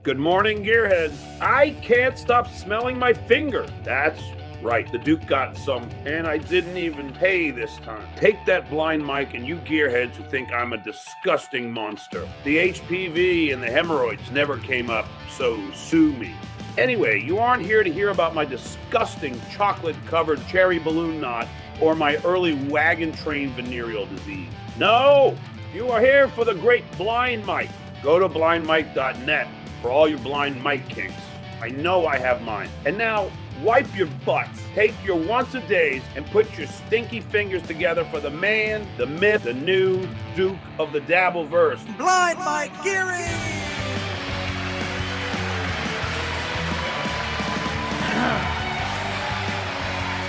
Good morning, gearheads. I can't stop smelling my finger. That's right, the Duke got some, and I didn't even pay this time. Take that blind mic and you gearheads who think I'm a disgusting monster. The HPV and the hemorrhoids never came up, so sue me. Anyway, you aren't here to hear about my disgusting chocolate-covered cherry balloon knot or my early wagon train venereal disease. No, you are here for the great blind mic. Go to blindmic.net for all your blind mic kinks. I know I have mine. And now, wipe your butts, take your once-a-days, and put your stinky fingers together for the man, the myth, the new Duke of the Dabbleverse. Blind Mike Geary!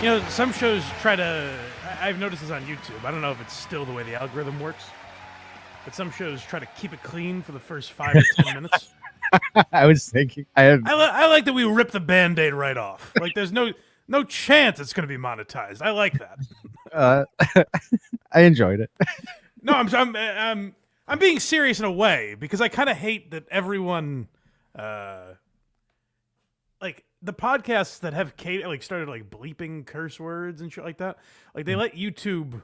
You know, some shows try to... I've noticed this on YouTube. I don't know if it's still the way the algorithm works, but some shows try to keep it clean for the first 5 or 10 minutes. I was thinking... I like that we rip the Band-Aid right off. Like, there's no chance it's going to be monetized. I like that. I enjoyed it. No, I'm being serious in a way, because I kind of hate that everyone... like, the podcasts that have started like bleeping curse words and shit like that, like they let YouTube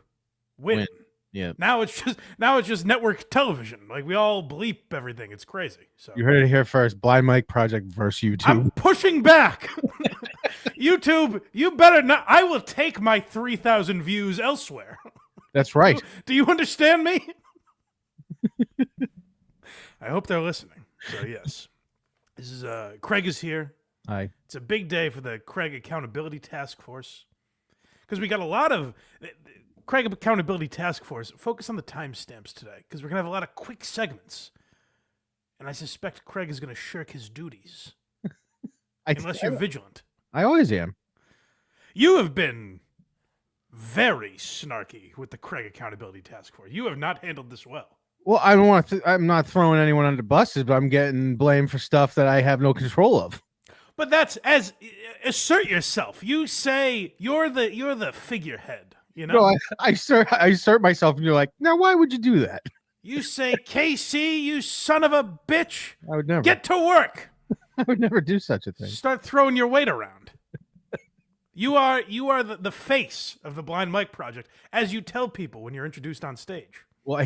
win. Yeah. Now it's just network television. Like we all bleep everything. It's crazy. So You heard it here first. Blind Mike Project versus YouTube. I'm pushing back. YouTube, you better not. I will take my 3,000 views elsewhere. That's right. Do you understand me? I hope they're listening. So yes, this is Craig is here. Hi. It's a big day for the Craig Accountability Task Force because we got a lot of Craig Accountability Task Force. Focus on the timestamps today because we're going to have a lot of quick segments. And I suspect Craig is going to shirk his duties unless you're vigilant. I always am. You have been very snarky with the Craig Accountability Task Force. You have not handled this well. Well, I don't want to. I'm not throwing anyone under buses, but I'm getting blamed for stuff that I have no control of. But that's assert yourself. You say you're the figurehead. You know. No, I assert myself, and you're like, now why would you do that? You say, KC, you son of a bitch. I would never get to work. I would never do such a thing. Start throwing your weight around. You are the face of the Blind Mike Project, as you tell people when you're introduced on stage. Well,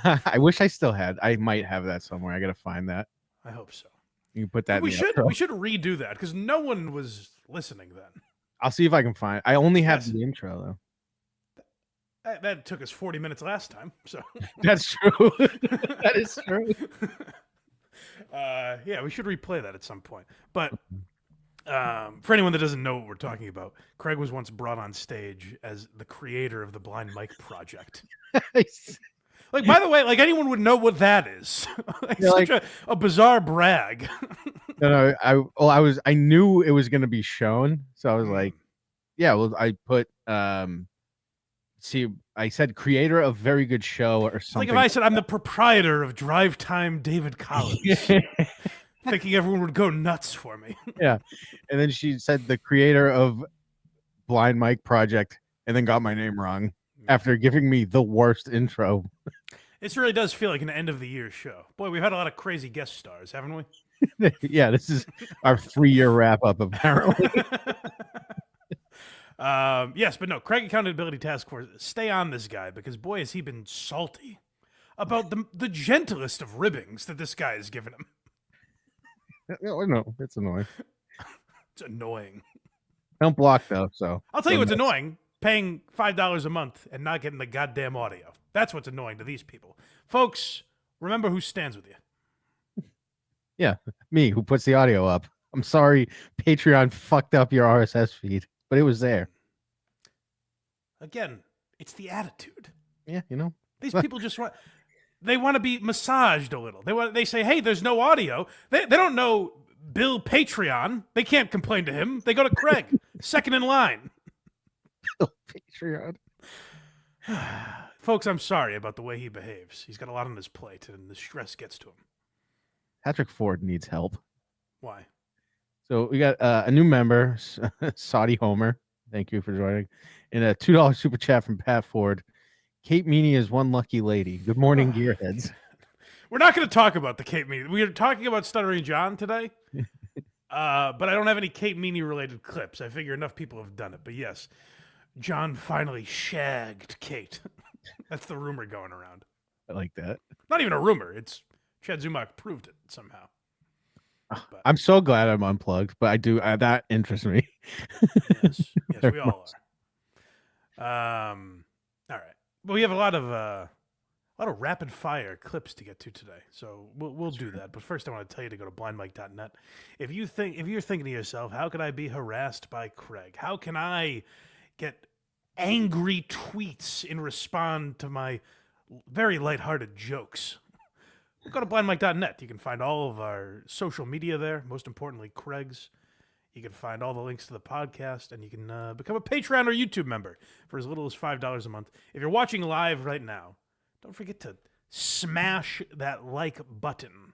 I wish I still had. I might have that somewhere. I got to find that. I hope so. You can put that. We should redo that because no one was listening then. I'll see if I can find it. I only have the intro though. That took us 40 minutes last time. So that's true. That is true. Yeah, we should replay that at some point. But for anyone that doesn't know what we're talking about, Craig was once brought on stage as the creator of the Blind Mike Project. Like, by the way, like anyone would know what that is. Such a bizarre brag. No, I knew it was going to be shown, so I was like, yeah. Well, I put I said creator of very good show or something. Like if I said I'm the proprietor of Drive Time David Collins, thinking everyone would go nuts for me. Yeah, and then she said the creator of Blind Mike Project, and then got my name wrong after giving me the worst intro. This really does feel like an end of the year show. Boy, we've had a lot of crazy guest stars, haven't we? Yeah, this is our 3-year wrap up, apparently. Yes, but no, Craig Accountability Task Force, stay on this guy because boy, has he been salty about the gentlest of ribbings that this guy has given him. No, it's annoying. It's annoying. Don't block though, so I'll tell you what's annoying. Paying $5 a month and not getting the goddamn audio. That's what's annoying to these people. Folks, remember who stands with you. Yeah, me, who puts the audio up. I'm sorry Patreon fucked up your RSS feed, but it was there. Again, it's the attitude. Yeah, you know. These people just want to be massaged a little. They say, hey, there's no audio. They don't know Bill Patreon. They can't complain to him. They go to Craig, second in line. Patreon. Folks, I'm sorry about the way he behaves. He's got a lot on his plate, and the stress gets to him. Patrick Ford needs help. Why? So we got a new member, Saudi Homer. Thank you for joining. And a $2 super chat from Pat Ford. Kate Meany is one lucky lady. Good morning, gearheads. We're not going to talk about the Kate Meany. We are talking about Stuttering John today, but I don't have any Kate Meany related clips. I figure enough people have done it. But yes, John finally shagged Kate. That's the rumor going around. I like that. Not even a rumor. It's Chad Zumock proved it somehow. But, I'm so glad I'm unplugged, but I do that interests me. yes, we all are. All right. Well, we have a lot of rapid fire clips to get to today, so we'll do that. But first, I want to tell you to go to blindmike.net. If you're thinking to yourself, how can I be harassed by Craig? How can I get angry tweets in response to my very lighthearted jokes? Go to blindmike.net. You can find all of our social media there. Most importantly, Craig's. You can find all the links to the podcast, and you can become a Patreon or YouTube member for as little as $5 a month. If you're watching live right now, don't forget to smash that like button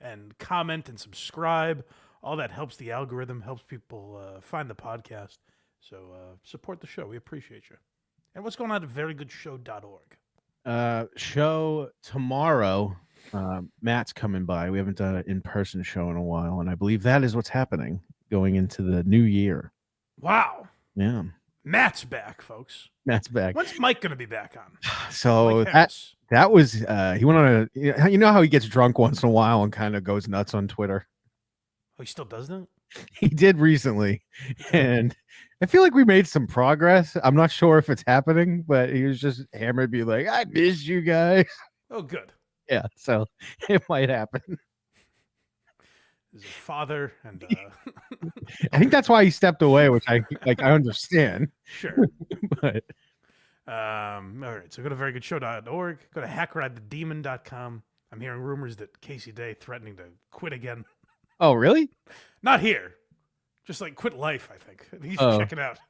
and comment and subscribe. All that helps the algorithm, helps people find the podcast. So support the show. We appreciate you. And what's going on at verygoodshow.org? Show tomorrow. Matt's coming by. We haven't done an in-person show in a while, and I believe that is what's happening going into the new year. Wow. Yeah. Matt's back, folks. Matt's back. When's Mike going to be back on? So that was he went on you know how he gets drunk once in a while and kind of goes nuts on Twitter. Oh, he still does that? He did recently, and I feel like we made some progress. I'm not sure if it's happening, but he was just hammered, be like, "I miss you guys." Oh, good. Yeah, so it might happen. His father and I think that's why he stepped away, which I understand. Sure. But all right, so go to verygoodshow.org, go to HACKRIDETheDemon.com. I'm hearing rumors that Casey Day threatening to quit again. oh, really? Not here. Just like quit life, I think. You should check it out.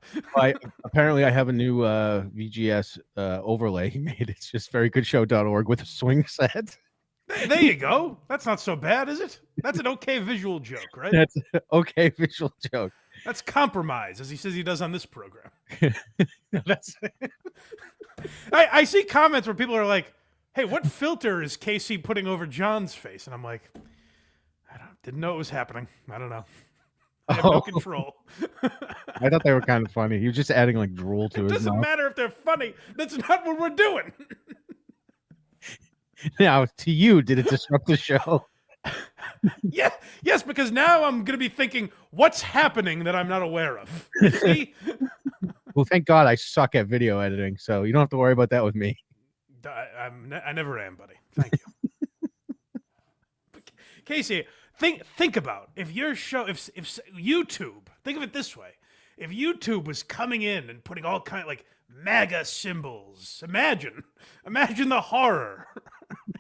Apparently I have a new VGS overlay he made. It's just verygoodshow.org with a swing set. There you go. That's not so bad, is it? That's an okay visual joke, right? That's an okay visual joke. That's compromise, as he says he does on this program. That's I see comments where people are like, hey, what filter is Casey putting over John's face? And I'm like, didn't know it was happening. I don't know. I have no control. I thought they were kind of funny. He was just adding like drool to it. It doesn't matter if they're funny. That's not what we're doing. Now, to you, did it disrupt the show? Yeah, yes, because now I'm going to be thinking, what's happening that I'm not aware of? You see? Well, thank God I suck at video editing, so you don't have to worry about that with me. I never am, buddy. Thank you. Casey, think about if your show, if YouTube, think of it this way: if YouTube was coming in and putting all kind of like MAGA symbols, imagine the horror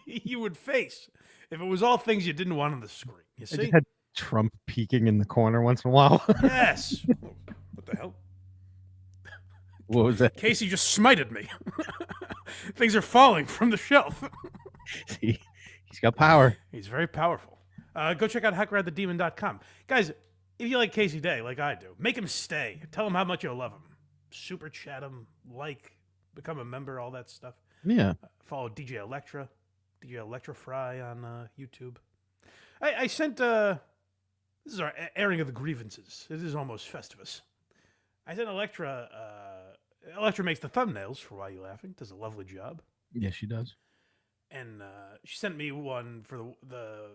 you would face if it was all things you didn't want on the screen. You see? I just had Trump peeking in the corner once in a while. Yes. What the hell? What was that? Casey just smited me. Things are falling from the shelf. See, he's got power. He's very powerful. Go check out HACKRIDETheDemon.com. Guys, if you like Casey Day, like I do, make him stay. Tell him how much you love him. Super chat him, become a member, all that stuff. Yeah. Follow DJ ELECTRA, DJ ELECTRA Fry on YouTube. I sent, this is our airing of the grievances. It is almost Festivus. I sent ELECTRA, ELECTRA makes the thumbnails for Why You Laughing, does a lovely job. Yes, she does. And she sent me one for the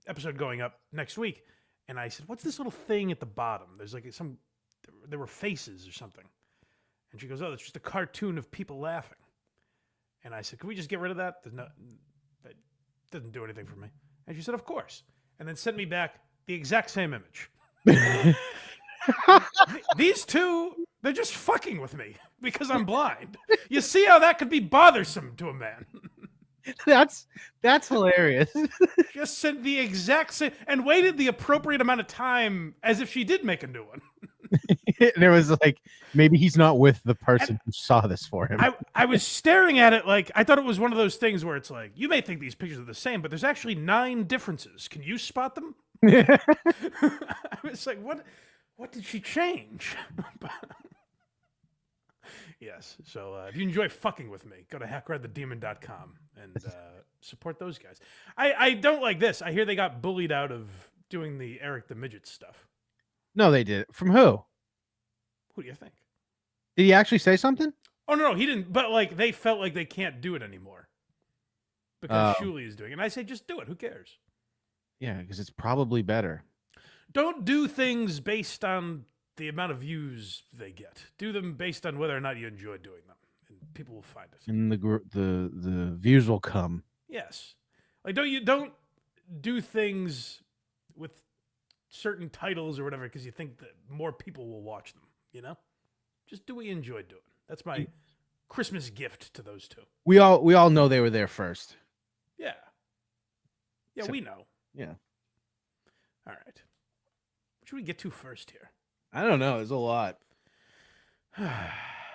episode going up next week. And I said, what's this little thing at the bottom? There's like there were faces or something. And she goes, oh, that's just a cartoon of people laughing. And I said, can we just get rid of that? That doesn't do anything for me. And she said, of course. And then sent me back the exact same image. These two, they're just fucking with me because I'm blind. You see how that could be bothersome to a man. That's hilarious. Just sent the exact same and waited the appropriate amount of time as if she did make a new one. There was like, maybe he's not with the person who saw this for him. I was staring at it like I thought it was one of those things where it's like, you may think these pictures are the same, but there's actually 9 differences. Can you spot them? I was like, what did she change? Yes. So if you enjoy fucking with me, go to HACKRIDETheDemon.com and support those guys. I don't like this. I hear they got bullied out of doing the Eric the Midget stuff. No, they did. From who? Who do you think? Did he actually say something? Oh, no, he didn't. But, like, they felt like they can't do it anymore because Shuli is doing it. And I say, just do it. Who cares? Yeah, because it's probably better. Don't do things based on the amount of views they get. Do them based on whether or not you enjoy doing them, and people will find it. And the views will come. Yes, like don't do things with certain titles or whatever because you think that more people will watch them. You know, just do what you enjoy doing. That's my Christmas gift to those two. We all know they were there first. Yeah, So- we know. Yeah. All right, what should we get to first here? I don't know. There's a lot.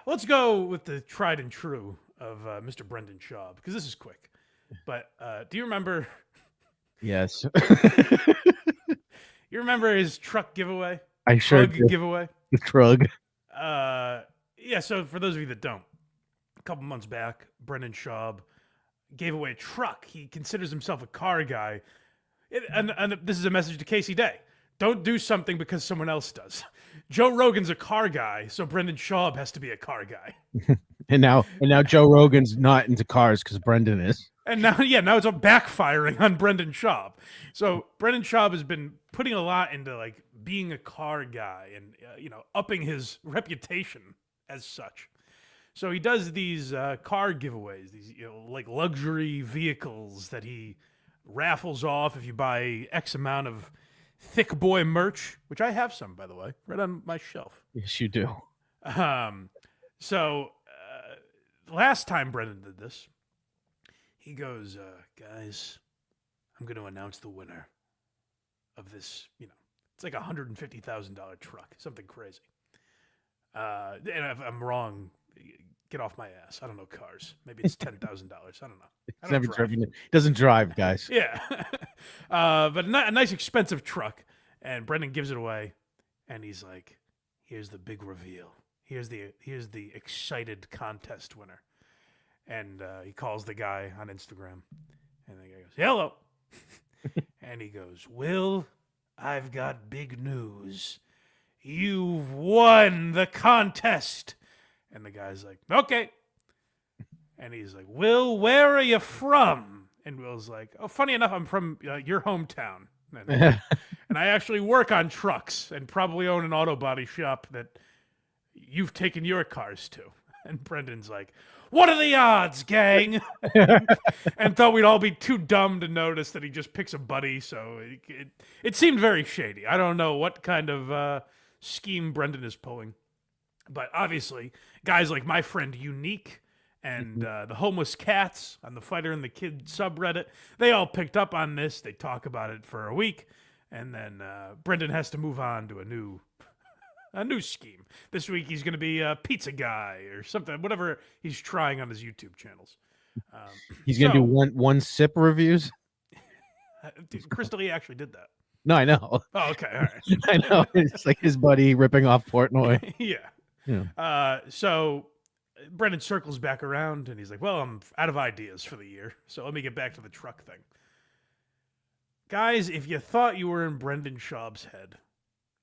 Let's go with the tried and true of Mr. Brendan Schaub because this is quick. But do you remember? Yes. You remember his truck giveaway? I sure Plug do. giveaway. The trug. Yeah. So for those of you that don't, a couple months back, Brendan Schaub gave away a truck. He considers himself a car guy, and this is a message to Casey Day. Don't do something because someone else does. Joe Rogan's a car guy, so Brendan Schaub has to be a car guy. And now Joe Rogan's not into cars because Brendan is. And now it's all backfiring on Brendan Schaub. So Brendan Schaub has been putting a lot into like being a car guy and upping his reputation as such. So he does these car giveaways, these like luxury vehicles that he raffles off if you buy X amount of Thick Boy merch, which I have some, by the way, right on my shelf. Yes, you do. So last time Brendan did this, he goes, guys, I'm going to announce the winner of this, it's like $150,000 truck, something crazy. And if I'm wrong, get off my ass. I don't know cars. Maybe it's $10,000. I don't know. I don't drive. Doesn't drive, guys. Yeah. But a nice expensive truck. And Brendan gives it away. And he's like, here's the big reveal. Here's the excited contest winner. And he calls the guy on Instagram. And the guy goes, hello. And he goes, Will, I've got big news. You've won the contest. And the guy's like, okay. And he's like, Will, where are you from? And Will's like, oh, funny enough, I'm from your hometown. And I actually work on trucks and probably own an auto body shop that you've taken your cars to. And Brendan's like, what are the odds, gang? And thought we'd all be too dumb to notice that he just picks a buddy. So it seemed very shady. I don't know what kind of scheme Brendan is pulling. But obviously, guys like my friend Unique and the Homeless Cats on the Fighter and the Kid subreddit, they all picked up on this. They talk about it for a week. And then Brendan has to move on to a new scheme. This week he's going to be a pizza guy or something, whatever he's trying on his YouTube channels. He's going to do one sip reviews. Dude, Crystal, he actually did that. No, I know. Oh, okay. All right. I know. It's like his buddy ripping off Portnoy. Yeah. So Brendan circles back around and he's like, well, I'm out of ideas for the year. So let me get back to the truck thing. Guys, if you thought you were in Brendan Schaub's head,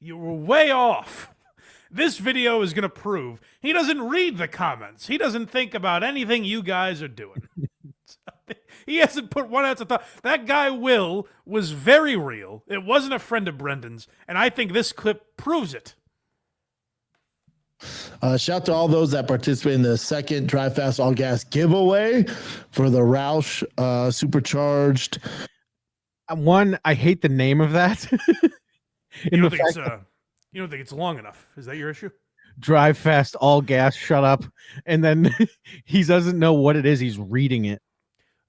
you were way off. This video is going to prove he doesn't read the comments. He doesn't think about anything you guys are doing. He hasn't put one ounce of thought. That guy, Will, was very real. It wasn't a friend of Brendan's, and I think this clip proves it. Shout out to all those that participated in the second Drive Fast All Gas giveaway for the Roush Supercharged. One, I hate the name of that. You don't think it's long enough? Is that your issue? Drive Fast All Gas, shut up. And then he doesn't know what it is. He's reading it.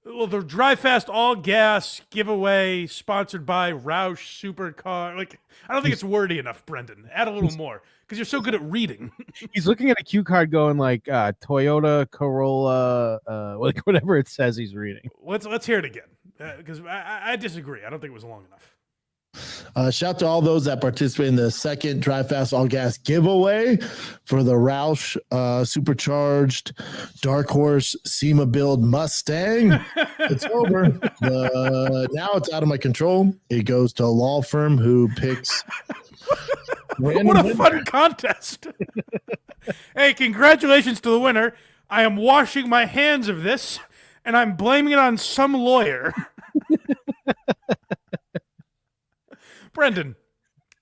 Well, the Drive Fast All Gas giveaway sponsored by Roush Supercar. Like, I don't think it's wordy enough, Brendan. Add a little more because you're so good at reading. He's looking at a cue card going like Toyota Corolla, like whatever it says he's reading. Let's hear it again because I disagree. I don't think it was long enough. Shout out to all those that participated in the second Drive Fast All Gas giveaway for the Roush supercharged Dark Horse SEMA build Mustang. It's over. Now it's out of my control. It goes to a law firm who picks. What a fun contest. Hey, congratulations to the winner. I am washing my hands of this, and I'm blaming it on some lawyer. Brendan,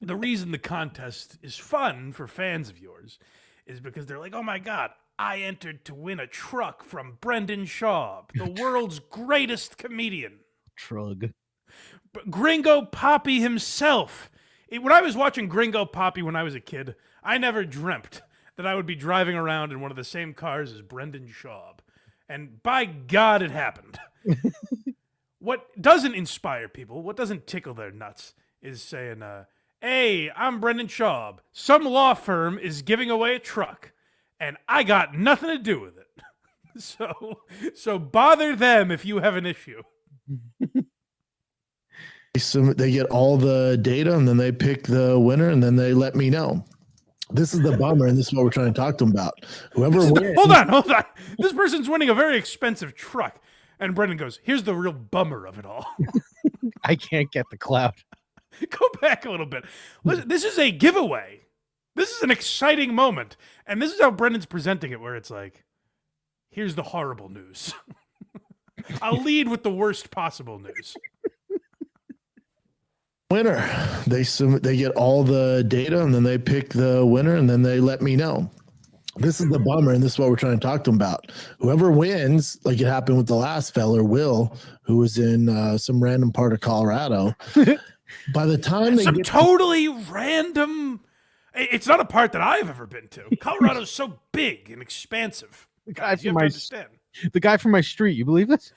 the reason the contest is fun for fans of yours is because they're like, oh my God, I entered to win a truck from Brendan Schaub, the world's greatest comedian. Trug. Gringo Poppy himself. When I was watching Gringo Poppy when I was a kid, I never dreamt that I would be driving around in one of the same cars as Brendan Schaub. And by God, it happened. What doesn't inspire people, what doesn't tickle their nuts, is saying, hey, I'm Brendan Schaub. Some law firm is giving away a truck, and I got nothing to do with it. So bother them if you have an issue. They get all the data, and then they pick the winner, and then they let me know. This is the bummer, and this is what we're trying to talk to them about. Whoever wins. Hold on. This person's winning a very expensive truck. And Brendan goes, here's the real bummer of it all. I can't get the clout. Go back a little bit. Listen, this is a giveaway. This is an exciting moment. And this is how Brendan's presenting it, where it's like, here's the horrible news. I'll lead with the worst possible news. Winner. They get all the data, and then they pick the winner, and then they let me know. This is the bummer, and this is what we're trying to talk to them about. Whoever wins, like it happened with the last feller, Will, who was in some random part of Colorado. By the time they some get totally random, it's not a part that I've ever been to. Colorado's so big and expansive. Guys, you have to understand. The guy from my street, you believe this?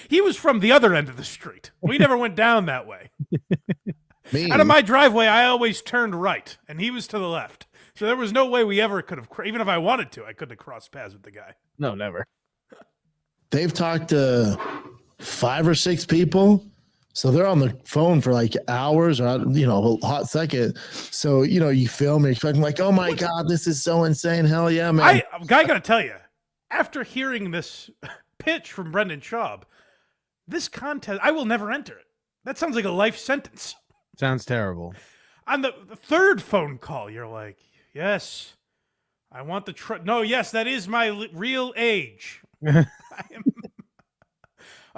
He was from the other end of the street. We never went down that way. Out of my driveway, I always turned right, and he was to the left. So there was no way we ever could have, even if I wanted to, I couldn't have crossed paths with the guy. No, never. They've talked to 5 or 6 people. So they're on the phone for like hours or, a hot second. So, you film and you're like, oh my God, this is so insane. Hell yeah, man. I got to tell you, after hearing this pitch from Brendan Schaub, this contest, I will never enter it. That sounds like a life sentence. Sounds terrible. On the third phone call, you're like, yes, I want the truck. No, yes, that is my real age.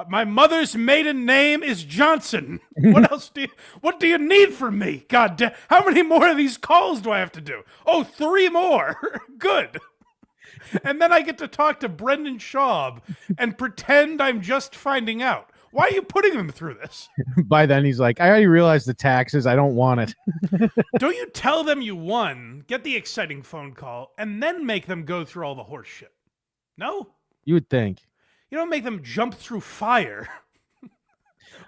My mother's maiden name is Johnson. What do you need from me? God damn, how many more of these calls do I have to do? Oh, 3 more. Good. And then I get to talk to Brendan Schaub and pretend I'm just finding out. Why are you putting them through this? By then, he's like, I already realized the taxes. I don't want it. Don't you tell them you won, get the exciting phone call, and then make them go through all the horse shit? No? You would think. You don't make them jump through fire,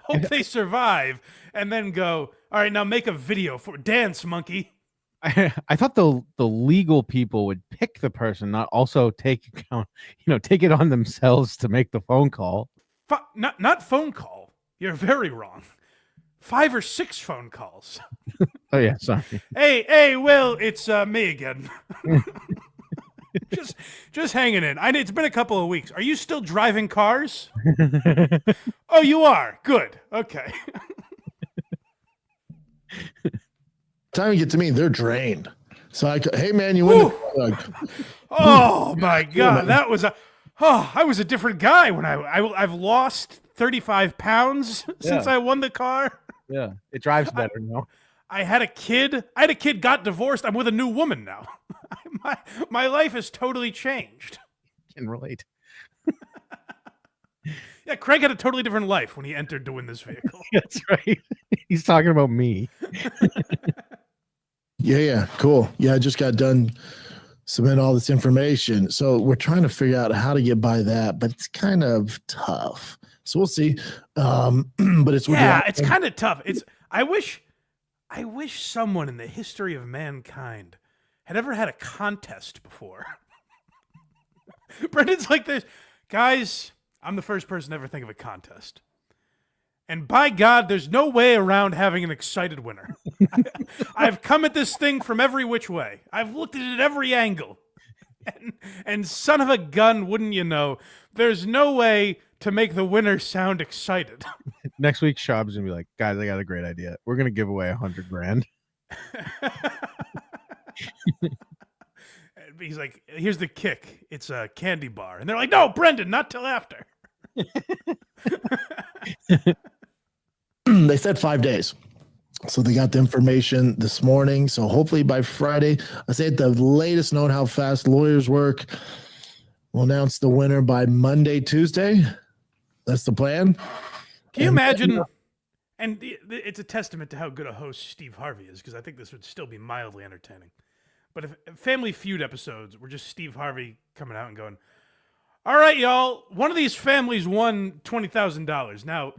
hope they survive, and then go, all right, now make a video for dance, monkey. I thought the legal people would pick the person, not also take account, take it on themselves to make the phone call. Not phone call. You're very wrong. 5 or 6 phone calls. Oh yeah, sorry. Hey, Will, it's me again. just hanging in. It's been a couple of weeks. Are you still driving cars? Oh, you are. Good. Okay. Time you get to me, they're drained. So hey man, you win. Oh my God, I was a different guy when I've lost 35 pounds since I won the car. Yeah, it drives better now. I had a kid, got divorced. I'm with a new woman now. My life has totally changed. Can relate. Yeah, Craig had a totally different life when he entered to win this vehicle. That's right. He's talking about me. Yeah, cool. Yeah, I just got done submitting all this information. So we're trying to figure out how to get by that, but it's kind of tough. So we'll see. But it's it's kind of tough. I wish someone in the history of mankind had ever had a contest before. Brendan's like this. Guys, I'm the first person to ever think of a contest. And by God, there's no way around having an excited winner. I've come at this thing from every which way. I've looked at it at every angle. And son of a gun, wouldn't you know, there's no way to make the winner sound excited. Next week, Schaub's gonna be like, guys, I got a great idea. We're gonna give away $100,000. He's like, here's the kick. It's a candy bar. And they're like, no, Brendan, not till after. They said 5 days. So they got the information this morning. So hopefully by Friday, I say at the latest, knowing how fast lawyers work, we'll announce the winner by Monday, Tuesday. That's the plan. Can you imagine? And it's a testament to how good a host Steve Harvey is, because I think this would still be mildly entertaining. But if Family Feud episodes were just Steve Harvey coming out and going, all right, y'all, one of these families won $20,000. Now,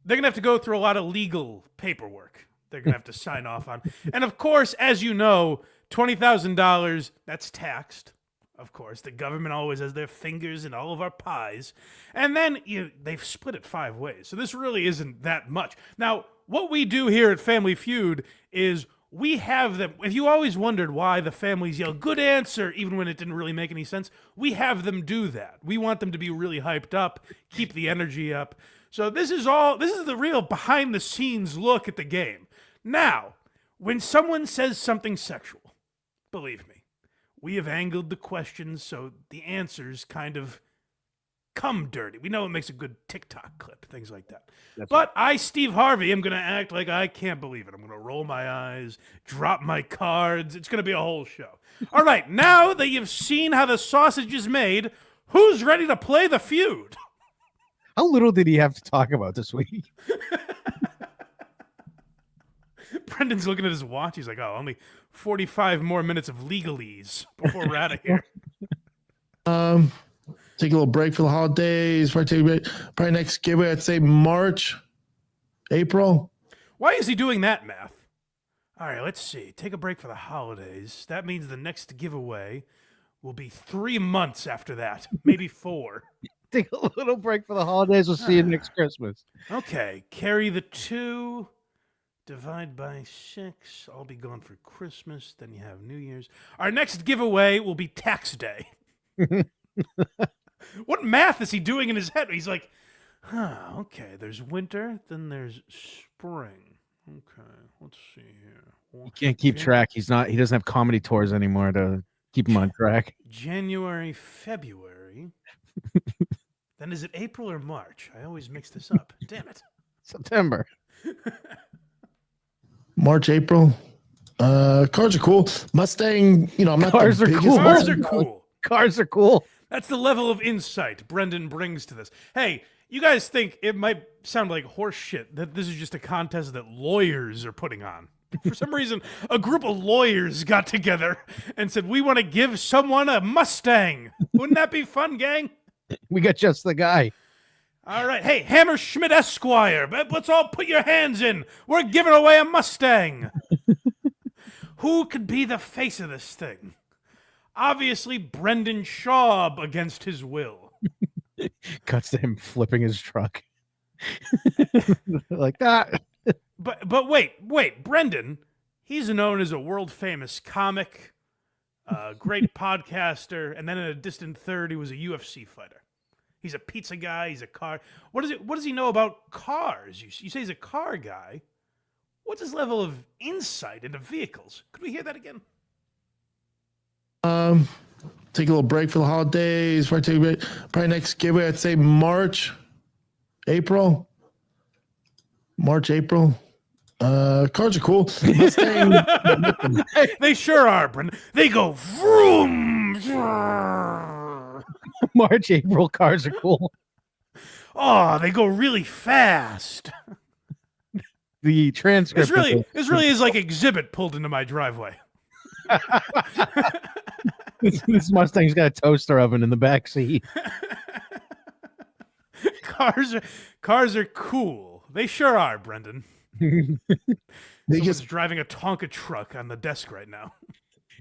they're going to have to go through a lot of legal paperwork they're going to have to sign off on. And of course, as you know, $20,000, that's taxed. Of course, the government always has their fingers in all of our pies. And then they've split it 5 ways. So this really isn't that much. Now, what we do here at Family Feud is we have them. If you always wondered why the families yell, good answer, even when it didn't really make any sense, we have them do that. We want them to be really hyped up, keep the energy up. So this is the real behind the scenes look at the game. Now, when someone says something sexual, believe me, we have angled the questions so the answers kind of come dirty. We know it makes a good TikTok clip, things like that. But I, Steve Harvey, am going to act like I can't believe it. I'm going to roll my eyes, drop my cards. It's going to be a whole show. All right, now that you've seen how the sausage is made, who's ready to play the feud? How little did he have to talk about this week? Brendan's looking at his watch. He's like, oh, only 45 more minutes of legalese before we're out of here. Take a little break for the holidays. Probably next giveaway, I'd say March, April. Why is he doing that math? All right, let's see. Take a break for the holidays. That means the next giveaway will be 3 months after that, maybe 4. Take a little break for the holidays. We'll see you next Christmas. Okay, carry the 2, divide by 6. I'll be gone for Christmas. Then you have New Year's. Our next giveaway will be tax day. What math is he doing in his head? He's like, okay, there's winter, then there's spring. Okay, let's see here. He can't keep track. He doesn't have comedy tours anymore to keep him on track. January, February. Then is it April or March? I always mix this up. Damn it. September. March, April. Cars are cool. Mustang, I'm not Cars the are biggest cool. Cars Mustang- are cool. Cars are cool. That's the level of insight Brendan brings to this. Hey, you guys think it might sound like horse shit that this is just a contest that lawyers are putting on. For some reason, a group of lawyers got together and said, we want to give someone a Mustang. Wouldn't that be fun, gang? We got just the guy. All right. Hey, Hammerschmidt Esquire, let's all put your hands in. We're giving away a Mustang. Who could be the face of this thing? Obviously, Brendan Schaub against his will. Cuts to him flipping his truck. Like that. But wait, Brendan, he's known as a world-famous comic, great podcaster, and then in a distant third, he was a UFC fighter. He's a pizza guy, he's a car. What does he know about cars? You say he's a car guy. What's his level of insight into vehicles? Could we hear that again? Take a little break for the holidays. Probably next giveaway, I'd say March, April. March, April. Cars are cool. Mustang. They sure are, Brendan. They go vroom. March, April, cars are cool. Oh, they go really fast. The transcript. This really is like Exhibit pulled into my driveway. This Mustang's got a toaster oven in the back seat. Cars are cool. They sure are, Brendan. Someone's driving a Tonka truck on the desk right now.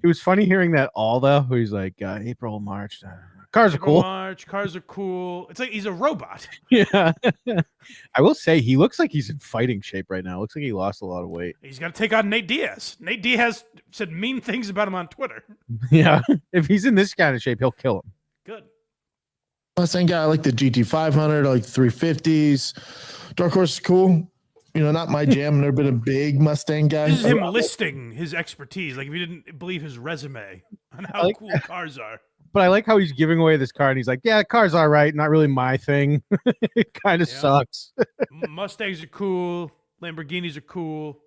It was funny hearing that all though. He's like April, March, Cars are cool. March, cars are cool. It's like he's a robot. Yeah. I will say he looks like he's in fighting shape right now. Looks like he lost a lot of weight. He's got to take on Nate Diaz. Nate Diaz said mean things about him on Twitter. Yeah. If he's in this kind of shape, he'll kill him. Good. Mustang guy, I like the GT500, I like 350s. Dark Horse is cool. You know, not my jam. I've never been a big Mustang guy. This is him listing his expertise. Like if you didn't believe his resume on how cool cars are. But I like how he's giving away this car and he's like, yeah, car's all right. Not really my thing. It kind of sucks. Mustangs are cool. Lamborghinis are cool.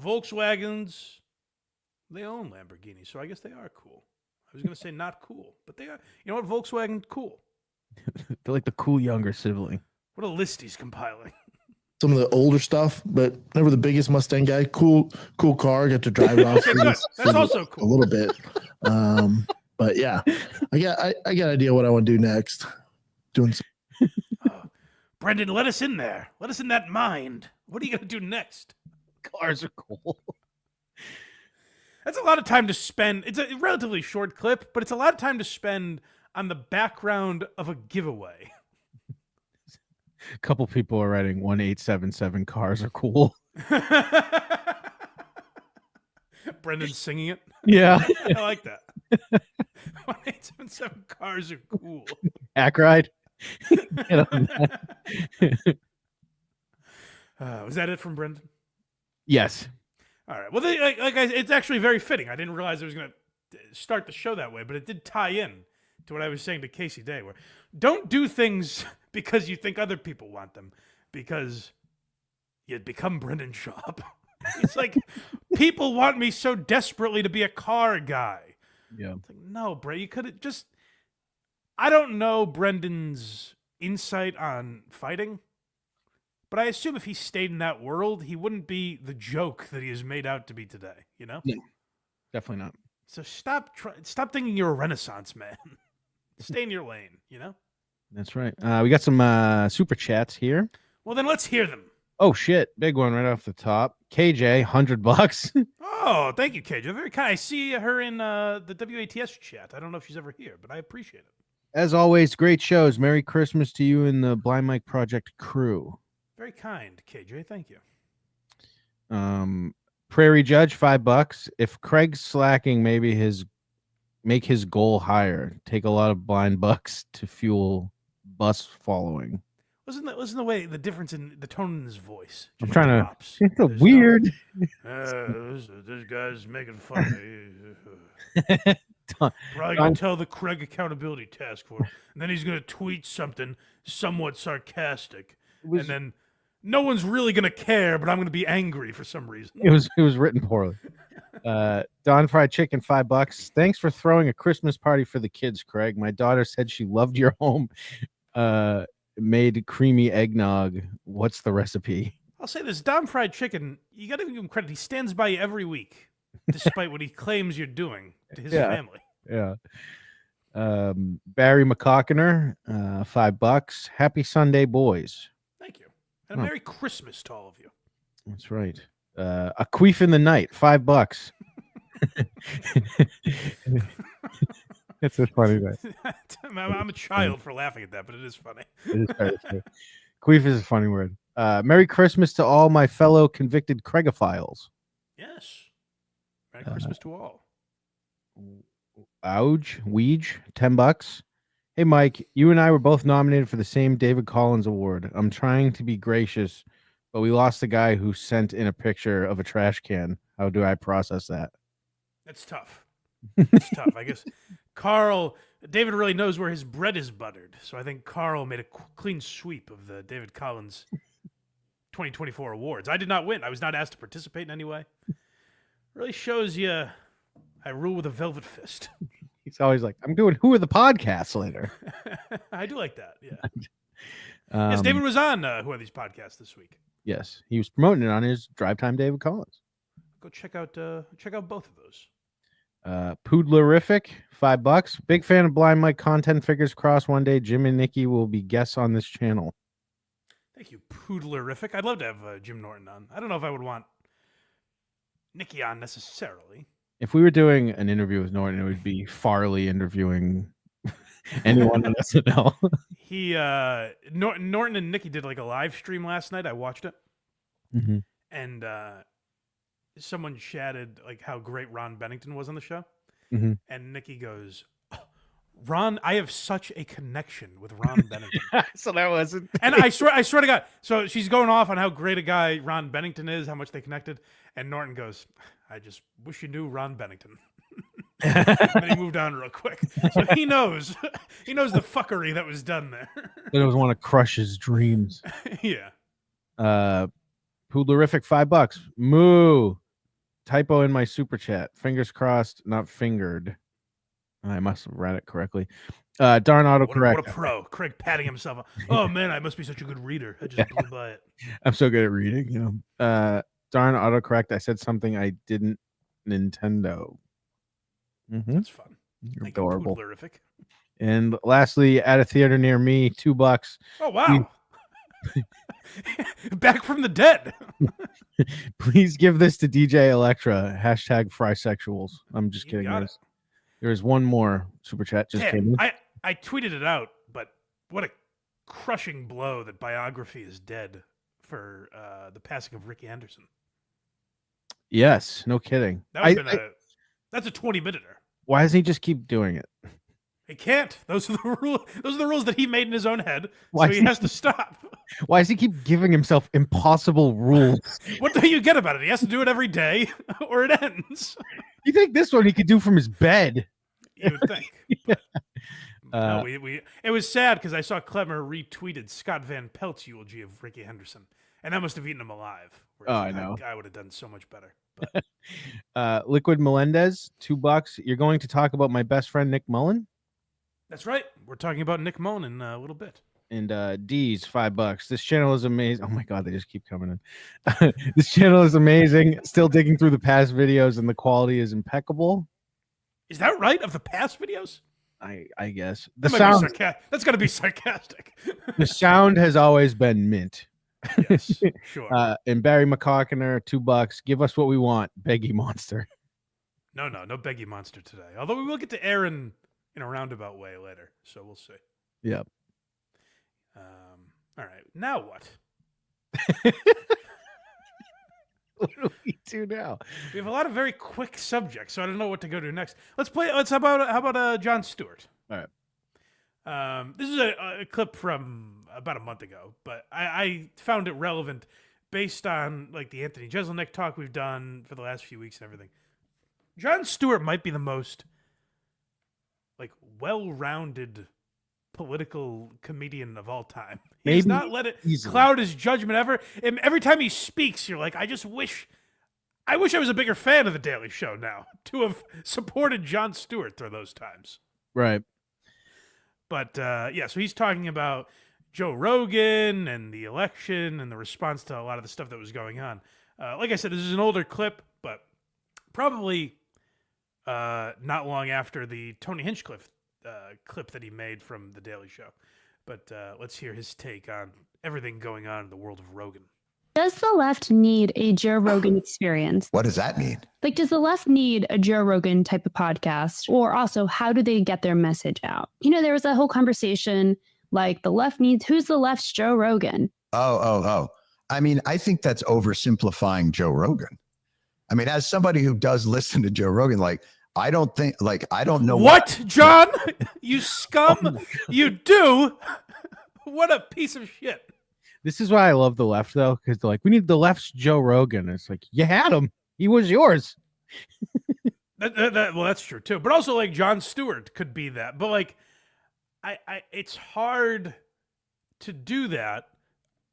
Volkswagens, they own Lamborghinis, so I guess they are cool. I was going to say not cool, but they are. You know what? Volkswagen, cool. They're like the cool younger sibling. What a list he's compiling. Some of the older stuff, but never the biggest Mustang guy. Cool car. Got to drive it off. That's also cool. A little bit. But yeah, I got an idea what I want to do next. Doing some. Brendan, let us in there. Let us in that mind. What are you going to do next? Cars are cool. That's a lot of time to spend. It's a relatively short clip, but it's a lot of time to spend on the background of a giveaway. A couple people are writing 1877 cars are cool. Brendan's singing it. Yeah. I like that. 1877 cars are cool. HACKRIDE. Was that it from Brendan? Yes. All right. Well, it's actually very fitting. I didn't realize I was going to start the show that way, but it did tie in to what I was saying to Casey Day, where don't do things because you think other people want them, because you become Brendan Schaub. It's like, people want me so desperately to be a car guy. Yeah. It's like, no, Bray, you could have just... I don't know Brendan's insight on fighting, but I assume if he stayed in that world, he wouldn't be the joke that he is made out to be today, you know? No, definitely not. So stop thinking you're a Renaissance man. Stay in your lane, you know? That's right. We got some super chats here. Well, then let's hear them. Oh, shit. Big one right off the top. KJ, $100. Oh, thank you, KJ. Very kind. I see her in the WATS chat. I don't know if she's ever here, but I appreciate it. As always, great shows. Merry Christmas to you and the Blind Mike Project crew. Very kind, KJ. Thank you. Prairie Judge, $5. If Craig's slacking, make his goal higher. Take a lot of blind bucks to fuel bus following. Listen the way the difference in the tone in his voice. I'm trying drops. to. It's a weird. This guy's making fun of me. Probably gonna tell the Craig Accountability Task Force, and then he's gonna tweet something somewhat sarcastic, and then no one's really gonna care, but I'm gonna be angry for some reason. It was written poorly. Don Fried Chicken, $5. Thanks for throwing a Christmas party for the kids, Craig. My daughter said she loved your home. Made creamy eggnog. What's the recipe? I'll say this: Don Fried Chicken. You got to give him credit. He stands by you every week, despite what he claims you're doing to his family. Yeah. Barry McCockiner, $5. Happy Sunday, boys. Thank you, and a Merry Christmas to all of you. That's right. A queef in the night, $5. It's a funny thing. I'm a child for laughing at that, but it is funny. Queef is a funny word. Merry Christmas to all my fellow convicted Craigophiles. Yes. Merry Christmas to all. Weege, $10. Hey, Mike, you and I were both nominated for the same David Collins Award. I'm trying to be gracious, but we lost the guy who sent in a picture of a trash can. How do I process that? It's tough. It's tough. I guess David really knows where his bread is buttered. So I think Carl made a clean sweep of the David Collins 2024 awards. I did not win. I was not asked to participate in any way. Really shows you I rule with a velvet fist. He's always like, I'm doing Who Are the Podcasts later. I do like that. Yeah. Yes, David was on Who Are These Podcasts this week. Yes, he was promoting it on his Drive Time David Collins. Go check out both of those. Poodlerific, $5. Big fan of Blind Mike content. Fingers crossed one day Jim and Nikki will be guests on this channel. Thank you, Poodlerific. I'd love to have Jim Norton on. I don't know if I would want Nikki on necessarily. If we were doing an interview with Norton, it would be Farley interviewing anyone on SNL. Norton and Nikki did like a live stream last night. I watched it, Mhm. and someone chatted like how great Ron Bennington was on the show, Mhm. and Nikki goes, "Ron, I have such a connection with Ron Bennington." So that wasn't. And I swear to God. So she's going off on how great a guy Ron Bennington is, how much they connected, and Norton goes, "I just wish you knew Ron Bennington." And he moved on real quick. So he knows the fuckery that was done there. That was want to crush his dreams. Yeah. Poodlerific $5. Moo. Typo in my super chat. Fingers crossed, not fingered. I must have read it correctly. Darn autocorrect. What a pro. Craig patting himself. Oh man, I must be such a good reader. I just blew by it. I'm so good at reading, you know. Darn autocorrect. I said something I didn't. Nintendo. That's fun. You're Thank adorable. You, Poodlerific. And lastly, at a theater near me, $2. Oh wow. Back from the dead. Please give this to DJ Electra. Hashtag Frysexuals. I'm just You kidding. got it. There's one more super chat just came Damn, in. I tweeted it out, but what a crushing blow that Biography is dead for the passing of Ricky Henderson. Yes, no kidding. That would have been that's a 20-minute. Why doesn't he just keep doing it? He can't. Those are the rules. Those are the rules that he made in his own head. Why so he has to stop. Why does he keep giving himself impossible rules? What do you get about it? He has to do it every day, or it ends. You think this one he could do from his bed? You would think. Yeah. No, it was sad because I saw Clemmer retweeted Scott Van Pelt's eulogy of Ricky Henderson, and that must have eaten him alive. Oh, I know. I would have done so much better. But Liquid Melendez, $2. You're going to talk about my best friend Nick Mullen? that's right. We're talking about Nick Mullen in a little bit. And D's $5. This channel is amazing. Oh my god, they just keep coming in. This channel is amazing. Still digging through the past videos, and the quality is impeccable. Is that right? Of the past videos? I guess the That sound. that's got to be sarcastic. The sound has always been mint. Yes, sure. And Barry McCockiner, $2. Give us what we want, Beggy Monster. No Beggy Monster today. Although we will get to Aaron in a roundabout way later, so we'll see. Yep. All right. Now what? What do we do now? We have a lot of very quick subjects, so I don't know what to go to next. How about Jon Stewart? All right. This is a clip from about a month ago, but I found it relevant based on like the Anthony Jeselnik talk we've done for the last few weeks and everything. Jon Stewart might be the most like well-rounded political comedian of all time. He does not let it cloud his judgment ever. And every time he speaks, you're like, I wish I was a bigger fan of The Daily Show now to have supported Jon Stewart through those times. Right. But yeah, so he's talking about Joe Rogan and the election and the response to a lot of the stuff that was going on. Like I said, this is an older clip, but probably not long after the Tony Hinchcliffe clip that he made from The Daily Show. But let's hear his take on everything going on in the world of Rogan. Does the left need a Joe Rogan experience? What does that mean? Like, does the left need a Joe Rogan type of podcast? Or also, how do they get their message out? You know, there was a whole conversation like the left needs, who's the left's Joe Rogan? Oh. I mean, I think that's oversimplifying Joe Rogan. I mean, as somebody who does listen to Joe Rogan, like, I don't know what John, you scum, you do. What a piece of shit. This is why I love the left, though, because they're like, we need the left's Joe Rogan. It's like, you had him. He was yours. Well, that's true, too. But also, like, Jon Stewart could be that. But, like, it's hard to do that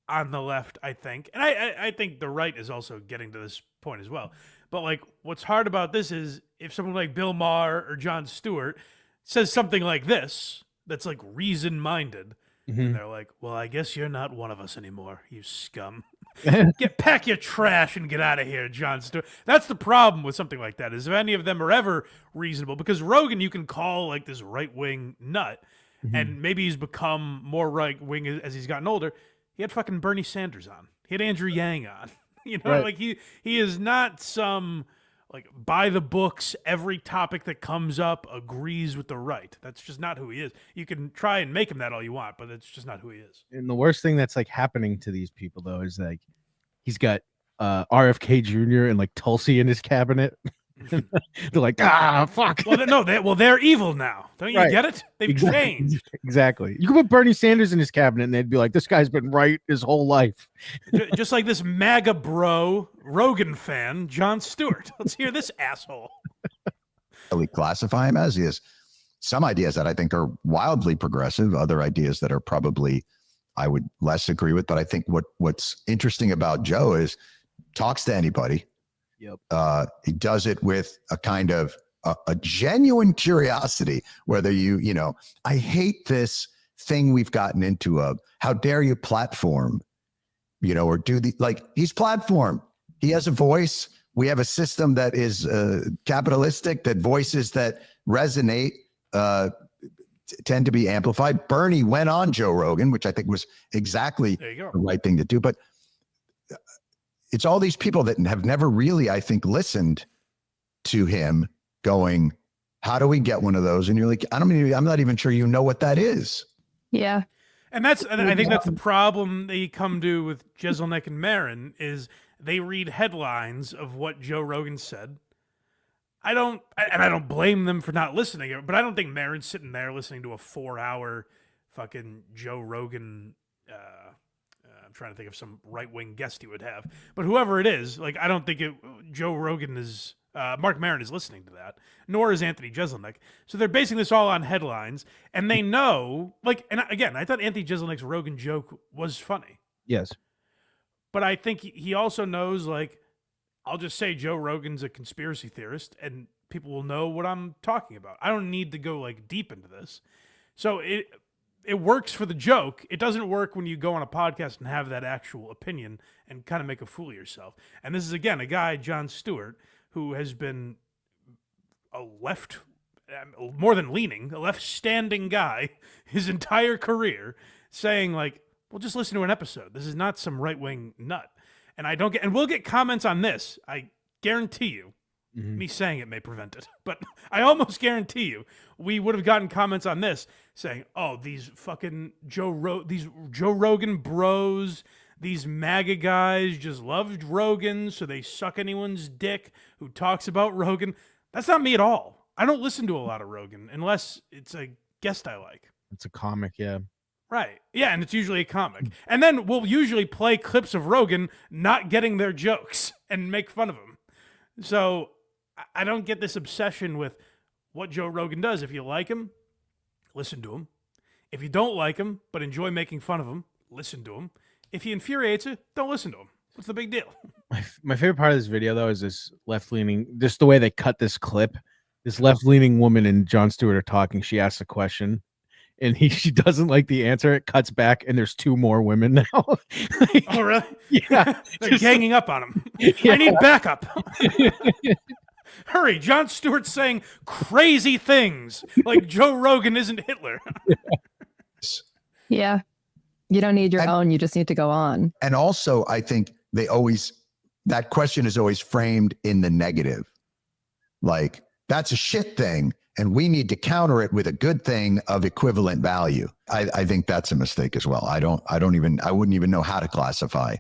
on the left, I think. And I think the right is also getting to this point as well. But, like, what's hard about this is if someone like Bill Maher or Jon Stewart says something like this that's, like, reason-minded, and they're like, well, I guess you're not one of us anymore, you scum. Pack your trash and get out of here, Jon Stewart. That's the problem with something like that, is if any of them are ever reasonable. Because Rogan you can call, like, this right-wing nut, and maybe he's become more right-wing as he's gotten older. He had fucking Bernie Sanders on. He had Andrew Yang on. You know, right. like he is not some like by the books, every topic that comes up agrees with the right. That's just not who he is. You can try and make him that all you want, but it's just not who he is. And the worst thing that's like happening to these people though is like he's got RFK Jr. and like Tulsi in his cabinet. They're like, fuck. Well, they're evil now. Don't you Right. get it? They've changed. Exactly. You could put Bernie Sanders in his cabinet and they'd be like, this guy's been right his whole life. Just like this MAGA bro Rogan fan, Jon Stewart. Let's hear this asshole. Really classify him as. He has some ideas that I think are wildly progressive, other ideas that are probably I would less agree with. But I think what's interesting about Joe is talks to anybody. Yep. He does it with a kind of a genuine curiosity, whether you know, I hate this thing we've gotten into of how dare you platform, you know, or do the, like he's platform. He has a voice. We have a system that is capitalistic, that voices that resonate tend to be amplified. Bernie went on Joe Rogan, which I think was exactly the right thing to do. But it's all these people that have never really, I think, listened to him going, how do we get one of those? And you're like, I'm not even sure you know what that is. Yeah. And I think that's the problem they come to with Jeselnik and Marin is they read headlines of what Joe Rogan said. I don't blame them for not listening, but I don't think Marin's sitting there listening to a 4-hour fucking Joe Rogan. I'm trying to think of some right-wing guest he would have, but whoever it is, like I don't think Joe Rogan is. Mark Maron is listening to that, nor is Anthony Jeselnik. So they're basing this all on headlines, and they know, like, and again, I thought Anthony Jeselnik's Rogan joke was funny. Yes. But I think he also knows, like, I'll just say Joe Rogan's a conspiracy theorist, and people will know what I'm talking about. I don't need to go, like, deep into this. So it works for the joke. It doesn't work when you go on a podcast and have that actual opinion and kind of make a fool of yourself. And this is, again, a guy, Jon Stewart, who has been a left, more than leaning, a left-standing guy his entire career, saying, like, well, just listen to an episode. This is not some right-wing nut. And we'll get comments on this. I guarantee you. Mm-hmm. Me saying it may prevent it, but I almost guarantee you we would have gotten comments on this saying, oh, these fucking Joe Rogan bros, these MAGA guys just loved Rogan, so they suck anyone's dick who talks about Rogan. That's not me at all. I don't listen to a lot of Rogan unless it's a guest I like. It's a comic, yeah. Right. Yeah, and it's usually a comic. And then we'll usually play clips of Rogan not getting their jokes and make fun of him. So I don't get this obsession with what Joe Rogan does. If you like him, listen to him. If you don't like him but enjoy making fun of him, listen to him. If he infuriates you, don't listen to him. What's the big deal? My favorite part of this video, though, is this left-leaning, just the way they cut this clip. This left-leaning woman and Jon Stewart are talking. She asks a question, and she doesn't like the answer. It cuts back, and there's 2 more women now. Like, oh, really? Yeah. They're ganging up on him. Yeah. I need backup. Hurry, Jon Stewart's saying crazy things like Joe Rogan isn't Hitler. Yeah. You don't need your own. You just need to go on. And also, I think that question is always framed in the negative. Like, that's a shit thing, and we need to counter it with a good thing of equivalent value. I think that's a mistake as well. I wouldn't even know how to classify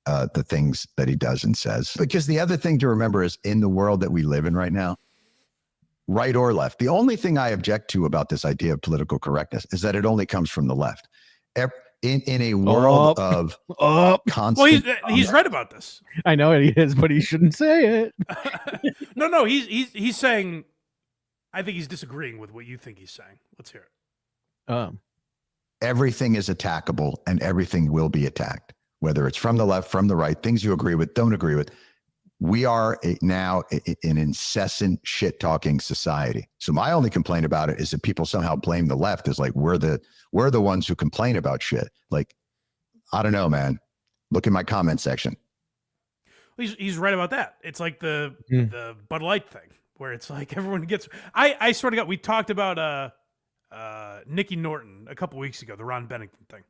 the things that he does and says. Because the other thing to remember is in the world that we live in right now, right or left, the only thing I object to about this idea of political correctness is that it only comes from the left. In a world of constant... Well, he's right about this. I know he is, but he shouldn't say it. No, he's saying... I think he's disagreeing with what you think he's saying. Let's hear it. Everything is attackable, and everything will be attacked, whether it's from the left, from the right, things you agree with, don't agree with. We are now an incessant shit-talking society. So my only complaint about it is that people somehow blame the left as like we're the ones who complain about shit. Like, I don't know, man. Look in my comment section. He's right about that. It's like the Bud Light thing, where it's like everyone gets. I swear to God, we talked about Nikki Norton a couple weeks ago, the Ron Bennington thing,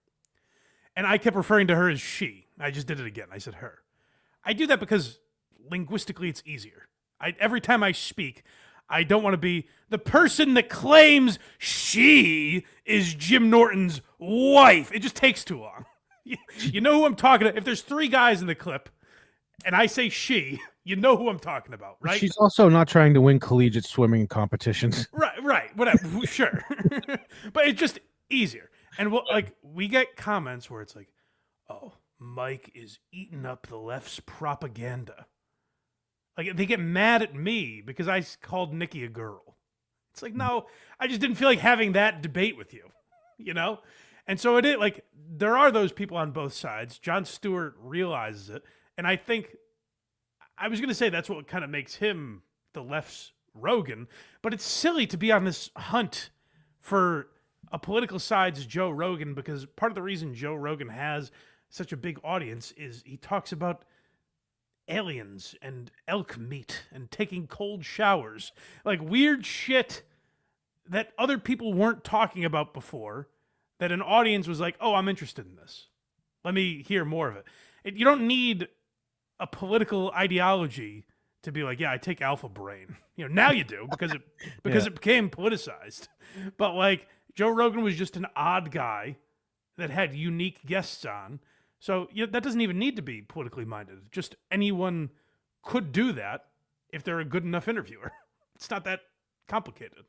and I kept referring to her as she. I just did it again. I said her. I do that because linguistically it's easier. Every time I speak, I don't want to be the person that claims she is Jim Norton's wife. It just takes too long. You know who I'm talking to. If there's 3 guys in the clip and I say she, you know who I'm talking about, right? She's also not trying to win collegiate swimming competitions. Right, whatever, sure. But it's just easier. And we get comments where it's like, oh, Mike is eating up the left's propaganda. Like, they get mad at me because I called Nikki a girl. It's like, no, I just didn't feel like having that debate with you, you know? And so there are those people on both sides. Jon Stewart realizes it. And I think, I was going to say that's what kind of makes him the left's Rogan, but it's silly to be on this hunt for a political side's Joe Rogan, because part of the reason Joe Rogan has such a big audience is he talks about aliens and elk meat and taking cold showers, like weird shit that other people weren't talking about before, that an audience was like, oh, I'm interested in this. Let me hear more of it. You don't need a political ideology to be like, yeah, I take Alpha Brain. You know, now you do because it became politicized. But like Joe Rogan was just an odd guy that had unique guests on. So that doesn't even need to be politically minded. Just anyone could do that if they're a good enough interviewer. It's not that complicated.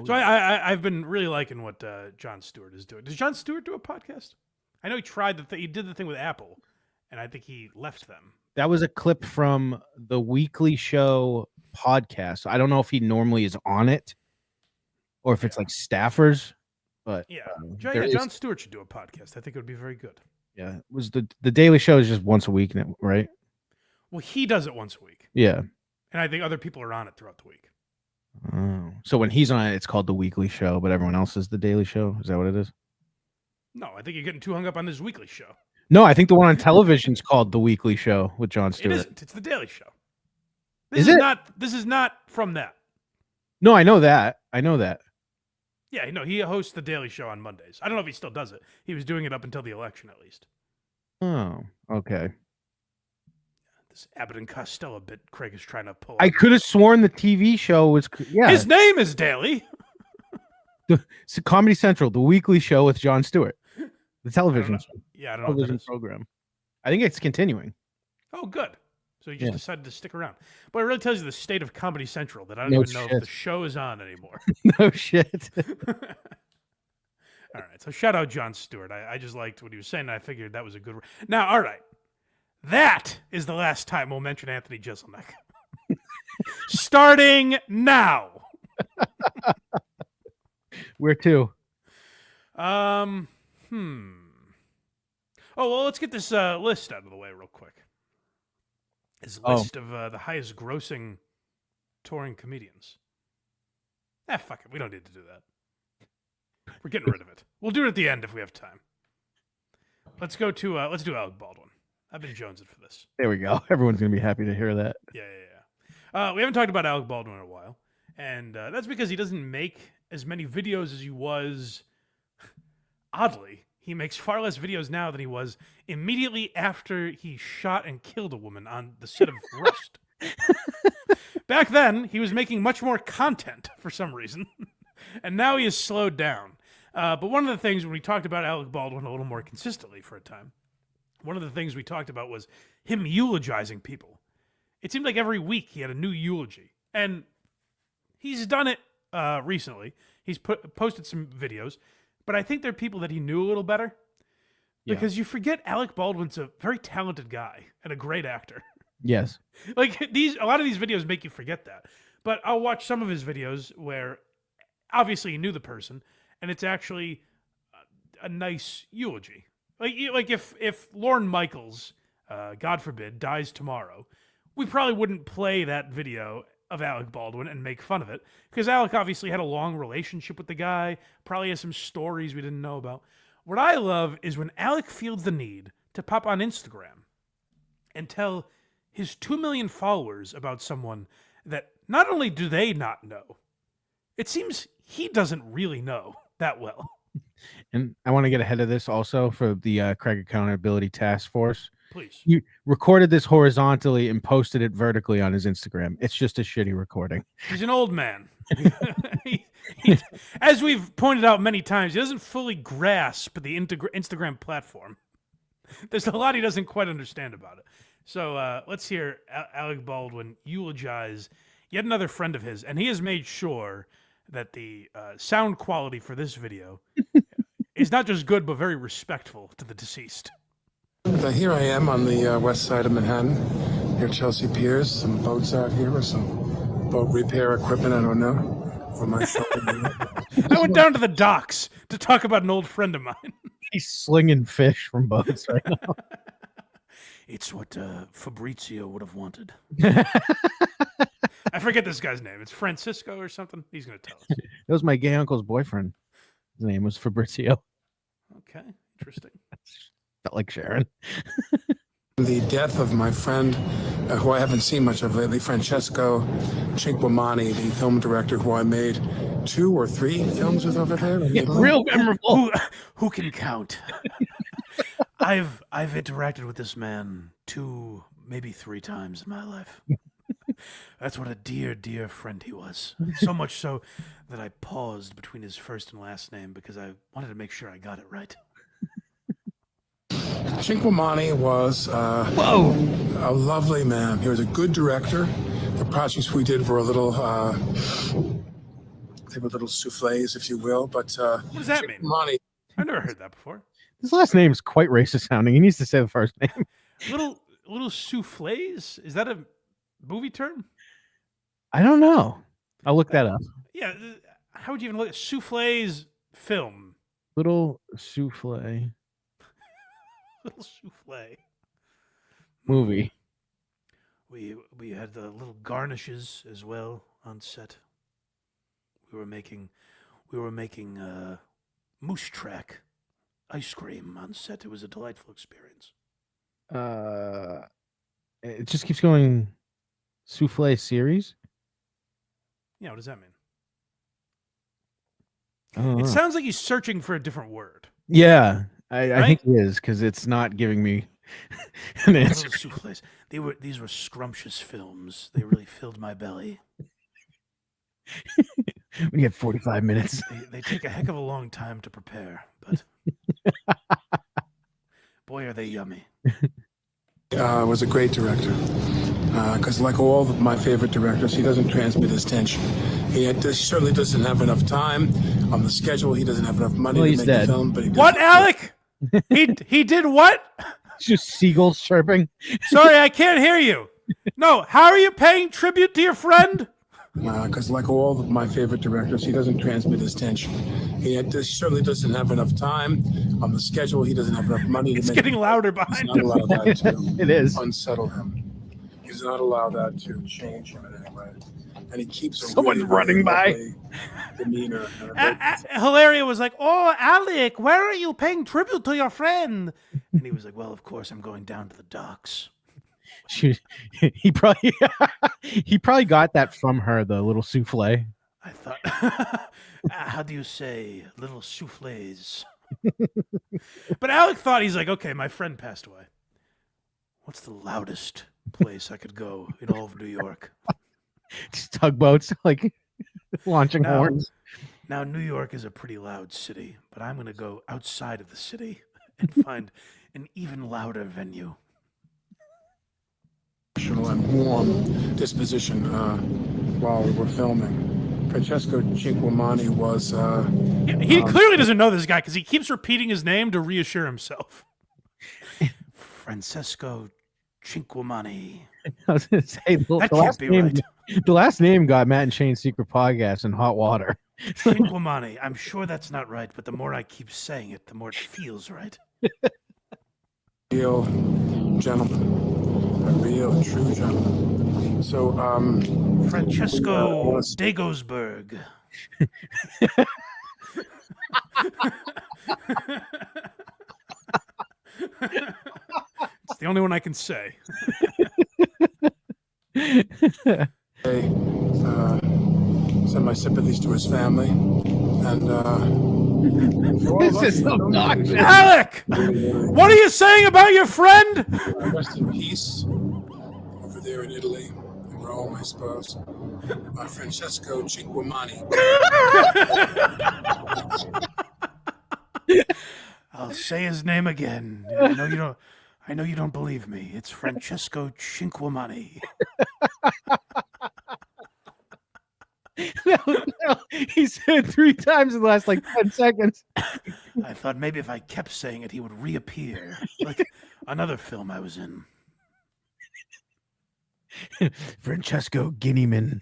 So I've been really liking what Jon Stewart is doing. Does Jon Stewart do a podcast? I know he tried he did the thing with Apple, and I think he left them. That was a clip from the Weekly Show podcast. I don't know if he normally is on it or if it's like staffers, but Jon Stewart should do a podcast. I think it would be very good. Yeah, it was the Daily Show is just once a week, right? Well, he does it once a week. Yeah, and I think other people are on it throughout the week. Oh, so when he's on it, it's called the Weekly Show, but everyone else is the Daily Show. Is that what it is? No, I think you're getting too hung up on this Weekly Show. No, I think the one on television is called the Weekly Show with Jon Stewart. It isn't. It's the Daily Show. Is it? This is not from that. No, I know that. Yeah, no, he hosts the Daily Show on Mondays. I don't know if he still does it. He was doing it up until the election, at least. Oh, okay. This Abbott and Costello bit Craig is trying to pull. I could have sworn the TV show was. Yeah, his name is Daily. It's Comedy Central, the Weekly Show with Jon Stewart, the television show. Yeah, I don't know. Television program. I think it's continuing. Oh, good. So you just decided to stick around. But it really tells you the state of Comedy Central that I don't even know if the show is on anymore. No shit. All right. So shout out Jon Stewart. I just liked what he was saying. And I figured that was a good. Now, all right. That is the last time we'll mention Anthony Jeselnik. Starting now. Where to? Oh, well, let's get this list out of the way real quick. His list of the highest grossing touring comedians. Fuck it. We don't need to do that. We're getting rid of it. We'll do it at the end if we have time. Let's go to, let's do Alec Baldwin. I've been jonesing for this. There we go. Everyone's going to be happy to hear that. Yeah. We haven't talked about Alec Baldwin in a while. And that's because he doesn't make as many videos as he was. Oddly, he makes far less videos now than he was immediately after he shot and killed a woman on the set of Rust. Back then, he was making much more content for some reason. And now he has slowed down. But one of the things when we talked about Alec Baldwin a little more consistently for a time, one of the things we talked about was him eulogizing people. It seemed like every week he had a new eulogy. And he's done it recently. He's posted some videos. But I think they're people that he knew a little better. Because you forget Alec Baldwin's a very talented guy and a great actor. Yes. Like a lot of these videos make you forget that. But I'll watch some of his videos where obviously he knew the person. And it's actually a nice eulogy. Like if Lorne Michaels, God forbid, dies tomorrow, we probably wouldn't play that video of Alec Baldwin and make fun of it, because Alec obviously had a long relationship with the guy, probably has some stories we didn't know about. What I love is when Alec feels the need to pop on Instagram and tell his 2 million followers about someone that not only do they not know, it seems he doesn't really know that well. And I want to get ahead of this also for the Craig Accountability Task Force. Please. You recorded this horizontally and posted it vertically on his Instagram. It's just a shitty recording. He's an old man. As we've pointed out many times, he doesn't fully grasp the Instagram platform. There's a lot he doesn't quite understand about it. So let's hear Alec Baldwin eulogize yet another friend of his, and he has made sure that the sound quality for this video is not just good, but very respectful to the deceased. Here I am on the west side of Manhattan, near Chelsea Piers. Some boats out here with some boat repair equipment, I don't know, for my I went down to the docks to talk about an old friend of mine. He's slinging fish from boats right now. It's what Fabrizio would have wanted. I forget this guy's name. It's Francisco or something. He's going to tell us. That was my gay uncle's boyfriend. His name was Fabrizio. Okay, interesting. Felt like Sharon. The death of my friend, who I haven't seen much of lately, Francesco Cinquemani, the film director who I made 2 or 3 films with over there. Yeah, real memorable. Who can count? I've interacted with this man 2, maybe 3 times in my life. That's what a dear, dear friend he was. So much so that I paused between his first and last name because I wanted to make sure I got it right. Cinquemani was a lovely man. He was a good director. The projects we did were a little, they were little souffles, if you will. But what does that mean? I've never heard that before. His last name is quite racist sounding. He needs to say the first name. Little souffles? Is that a movie term? I don't know. I'll look that up. Yeah. How would you even look at souffles film? Little souffle Little souffle movie. We had the little garnishes as well on set. We were making moose track ice cream on set. It was a delightful experience. It just keeps going. Souffle series. Yeah, what does that mean? It sounds like he's searching for a different word. Yeah, I think he is, because it's not giving me an answer. Souffles. These were scrumptious films. They really filled my belly. We had 45 minutes. They take a heck of a long time to prepare, but boy, are they yummy. Was a great director. Because like all of my favorite directors, he doesn't transmit his tension. He certainly doesn't have enough time on the schedule. He doesn't have enough money to make the film. But what, Alec? he did what? Just seagulls chirping. Sorry, I can't hear you. No, how are you paying tribute to your friend? Because like all of my favorite directors, he doesn't transmit his tension. He certainly doesn't have enough time on the schedule. He doesn't have enough money. It's getting louder behind him. He's not allowed that to It is. unsettle him. He's not allowed that to change him in any way. And he keeps someone's running by. Demeanor. Hilaria was like, "Oh, Alec, where are you paying tribute to your friend?" And he was like, "Well, of course, I'm going down to the docks." He probably got that from her, the little souffle. I thought, how do you say little souffles? But Alec thought, he's like, okay, my friend passed away. What's the loudest place I could go in all of New York? Just tugboats, like launching horns. Now, New York is a pretty loud city, but I'm going to go outside of the city and find an even louder venue. And warm disposition while we were filming. Francesco Cinquemani was... he clearly doesn't know this guy because he keeps repeating his name to reassure himself. Francesco Cinquemani. I was going to say, the last name got Matt and Shane's Secret Podcast in hot water. Cinquemani. I'm sure that's not right, but the more I keep saying it, the more it feels right. Real gentleman. A real, true gentleman. So, Francesco Dagosberg. It's the only one I can say. Send my sympathies to his family, and This is obnoxious. Alec, what are you saying about your friend? Rest in peace. Over there in Italy, in Rome, I suppose. Francesco Cinquemani. I'll say his name again. I know you don't believe me. It's Francesco Cinquemani. No, he said it 3 times in the last like 10 seconds. I thought maybe if I kept saying it, he would reappear, like another film I was in. Francesco Guineaman.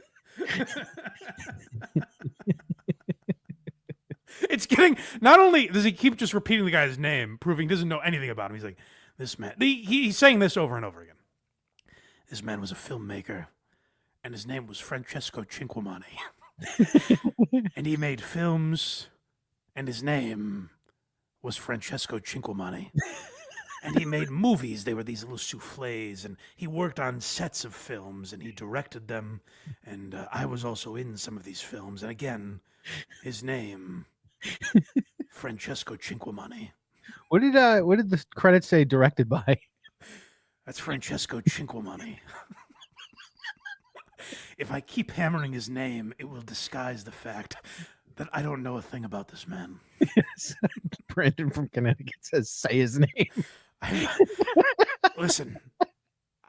It's getting, not only does he keep just repeating the guy's name, proving he doesn't know anything about him. He's like, this man, he's saying this over and over again. This man was a filmmaker, and his name was Francesco Cinquemani. And he made films, and his name was Francesco Cinquemani. And he made movies. They were these little souffles, and he worked on sets of films, and he directed them. And I was also in some of these films. And again, his name, Francesco Cinquemani. What did the credits say directed by? That's Francesco Cinquemani. If I keep hammering his name, it will disguise the fact that I don't know a thing about this man. Yes. Brandon from Connecticut says, say his name. Listen,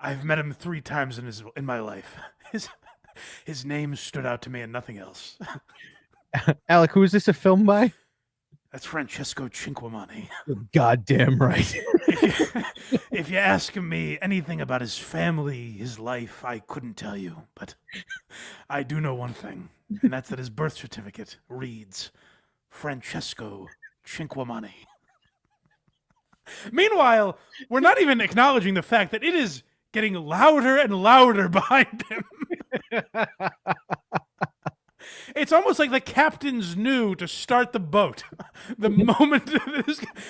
I've met him 3 times in my life. His name stood out to me and nothing else. Alec, who is this a film by? That's Francesco Cinquemani. Goddamn right. If you ask me anything about his family, his life, I couldn't tell you. But I do know one thing, and that's that his birth certificate reads Francesco Cinquemani. Meanwhile, we're not even acknowledging the fact that it is getting louder and louder behind him. It's almost like the captains knew to start the boat. The moment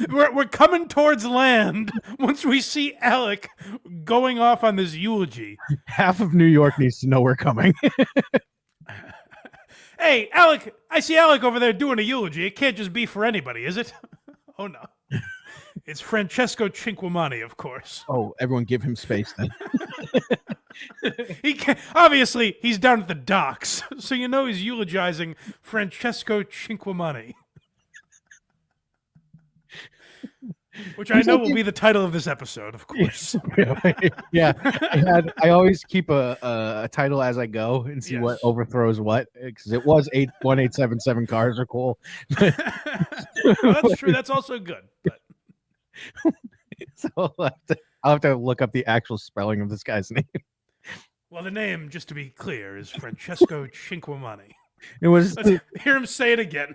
we're coming towards land, once we see Alec going off on this eulogy. Half of New York needs to know we're coming. Hey, Alec, I see Alec over there doing a eulogy. It can't just be for anybody, is it? Oh, no. It's Francesco Cinquemani, of course. Oh, everyone give him space then. He can't, obviously, he's down at the docks, so you know he's eulogizing Francesco Cinquemani. Which I know will be the title of this episode, of course. Yeah. I always keep a title as I go and see what overthrows what, because it was 1877 cars are cool. Well, that's true. That's also good. But. So I'll have to look up the actual spelling of this guy's name. Well, the name, just to be clear, is Francesco Cinquemani. It was. Let's hear him say it again.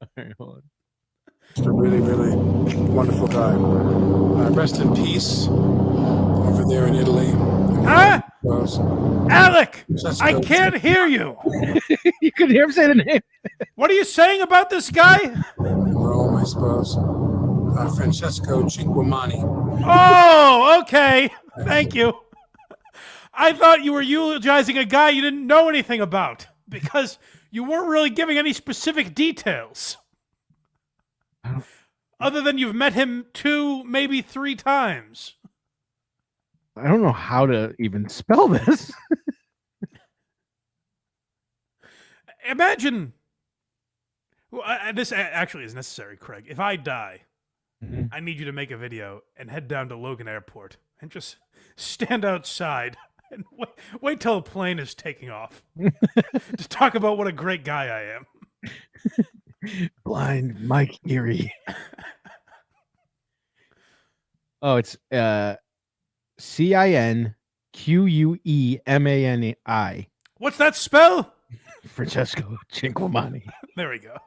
All right, hold on. Just a really, really wonderful guy. Rest in peace over there in Italy. Huh? Francesco Alec, I can't hear you. You could hear him say the name. What are you saying about this guy? Rome, I suppose. Francesco Cinquemani. Oh, okay. Thank you. I thought you were eulogizing a guy you didn't know anything about because you weren't really giving any specific details. Other than you've met him 2, maybe 3 times. I don't know how to even spell this. Imagine. Well, this actually is necessary, Craig. If I die, I need you to make a video and head down to Logan Airport and just stand outside and wait till a plane is taking off. Just talk about what a great guy I am. Blind Mike Erie. Oh, it's Cinquemani. What's that spell? Francesco Cinquemani. There we go.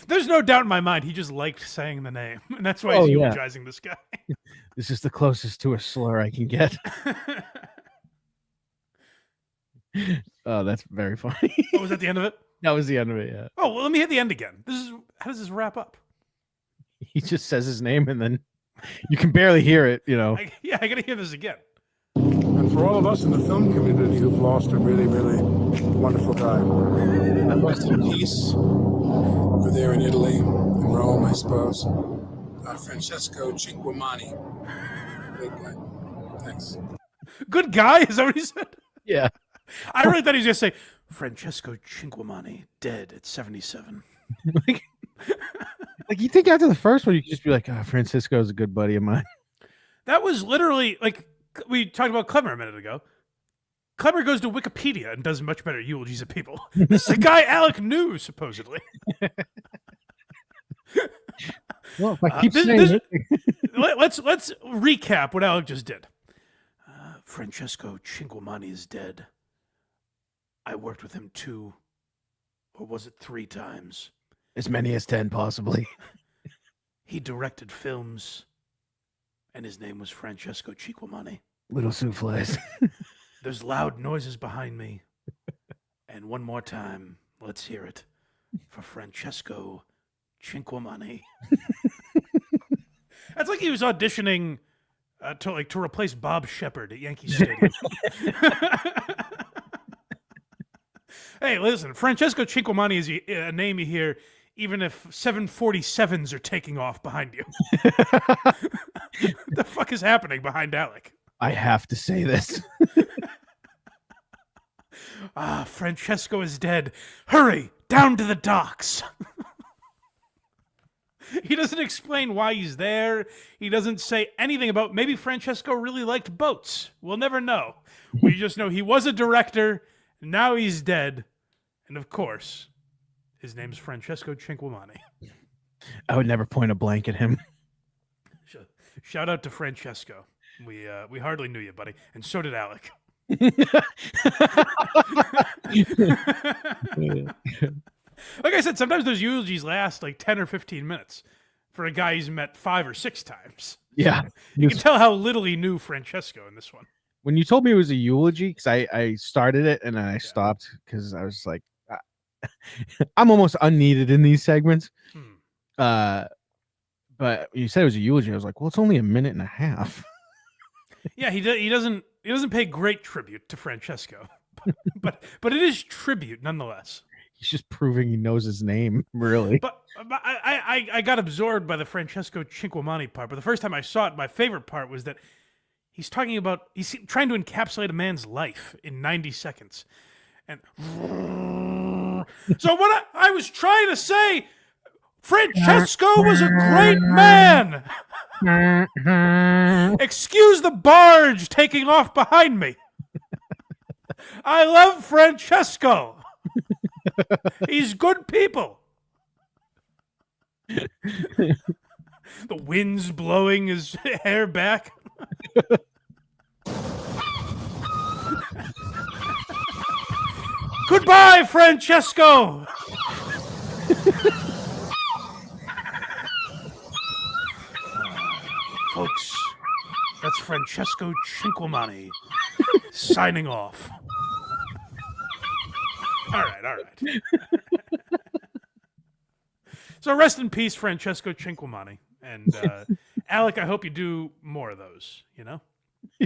There's no doubt in my mind he just liked saying the name, and that's why he's eulogizing this guy. This is the closest to a slur I can get. Oh, that's very funny. Oh, was that the end of it? That was the end of it, yeah. Oh, well, let me hit the end again. How does this wrap up? He just says his name, and then you can barely hear it, you know. I got to hear this again. and for all of us in the film community who've lost a really, really wonderful guy. And rest in peace over there in Italy, in Rome, I suppose. Francesco Cinquemani. Great guy. Thanks. Good guy? Is that what he said? Yeah. I really thought he was going to say, Francesco Cinquemani, dead at 77. like you think after the first one, you could just be like, Francisco's a good buddy of mine. That was literally, like, we talked about Clemmer a minute ago. Clemmer goes to Wikipedia and does much better eulogies of people. This is a guy Alec knew, supposedly. Well, if I keep saying let's recap what Alec just did. Francesco Cinquemani is dead. I worked with him 2, or was it 3 times? as many as 10, possibly. He directed films, and his name was Francesco Cinquemani. Little souffles. There's loud noises behind me. And one more time, let's hear it for Francesco Cinquemani. That's like he was auditioning to replace Bob Shepard at Yankee Stadium. Hey, listen, Francesco Cinquemani is a name you hear even if 747s are taking off behind you. What the fuck is happening behind Alec? I have to say this. Francesco is dead. Hurry, down to the docks. He doesn't explain why he's there. He doesn't say anything about maybe Francesco really liked boats. We'll never know. We just know he was a director. Now he's dead. And of course, his name's Francesco Cinquemani. I would never point a blank at him. Shout out to Francesco. We hardly knew you, buddy. And so did Alec. Like I said, sometimes those eulogies last like 10 or 15 minutes for a guy he's met 5 or 6 times. Yeah. You can tell how little he knew Francesco in this one. When you told me it was a eulogy, because I started it and then I stopped because I was like, I'm almost unneeded in these segments. But you said it was a eulogy. I was like, well, it's only a minute and a half. Yeah, he doesn't pay great tribute to Francesco, but it is tribute nonetheless. He's just proving he knows his name, really. But I got absorbed by the Francesco Cinquemani part. But the first time I saw it, my favorite part was that he's trying to encapsulate a man's life in 90 seconds. And so what I was trying to say, Francesco was a great man. Excuse the barge taking off behind me. I love Francesco. He's good people. The wind's blowing his hair back. Goodbye, Francesco. Folks, that's Francesco Cinquemani signing off. All right. So rest in peace, Francesco Cinquemani. And Alec, I hope you do more of those, you know?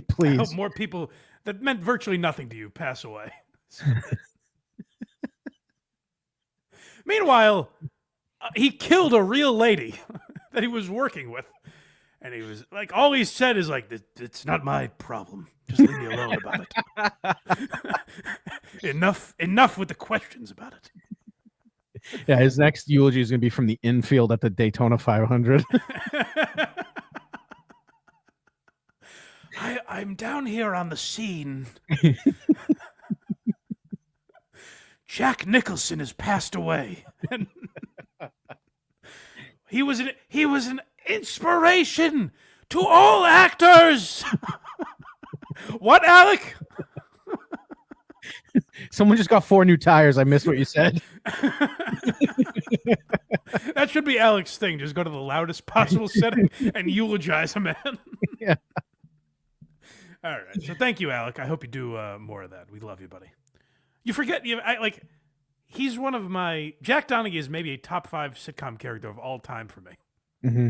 Please. I hope more people that meant virtually nothing to you pass away. Meanwhile, he killed a real lady that he was working with. And he was like, all he said is like, it's not my problem. Just leave me alone about it. Enough with the questions about it. Yeah, his next eulogy is going to be from the infield at the Daytona 500. I'm down here on the scene. Jack Nicholson has passed away. And he was an inspiration to all actors. What, Alec? Someone just got 4 new tires. I missed what you said. That should be Alec's thing. Just go to the loudest possible setting and eulogize a man. Yeah. All right. So thank you, Alec. I hope you do more of that. We love you, buddy. You forget, he's one of my... Jack Donaghy is maybe a top 5 sitcom character of all time for me. Mm-hmm.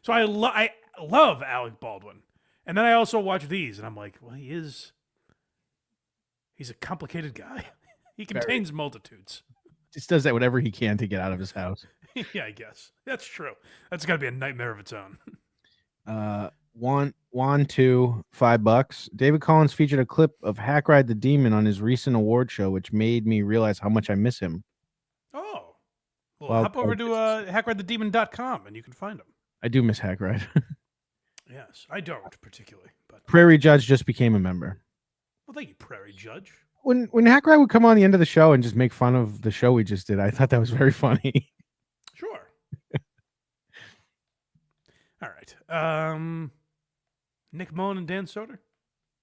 So I love Alec Baldwin. And then I also watch these, and I'm like, well, he's a complicated guy. He contains multitudes. Just does that whatever he can to get out of his house. Yeah, I guess. That's true. That's got to be a nightmare of its own. Juan $5. David Collins featured a clip of HACKRIDE the Demon on his recent award show, which made me realize how much I miss him. Oh. Well, Well, hop over to HackRideTheDemon.com and you can find him. I do miss HACKRIDE. Yes, I don't particularly, but Prairie Judge just became a member. well, thank you, Prairie Judge. When HACKRIDE would come on the end of the show and just make fun of the show we just did, I thought that was very funny. Sure. All right. Nick Mullen and Dan Soder.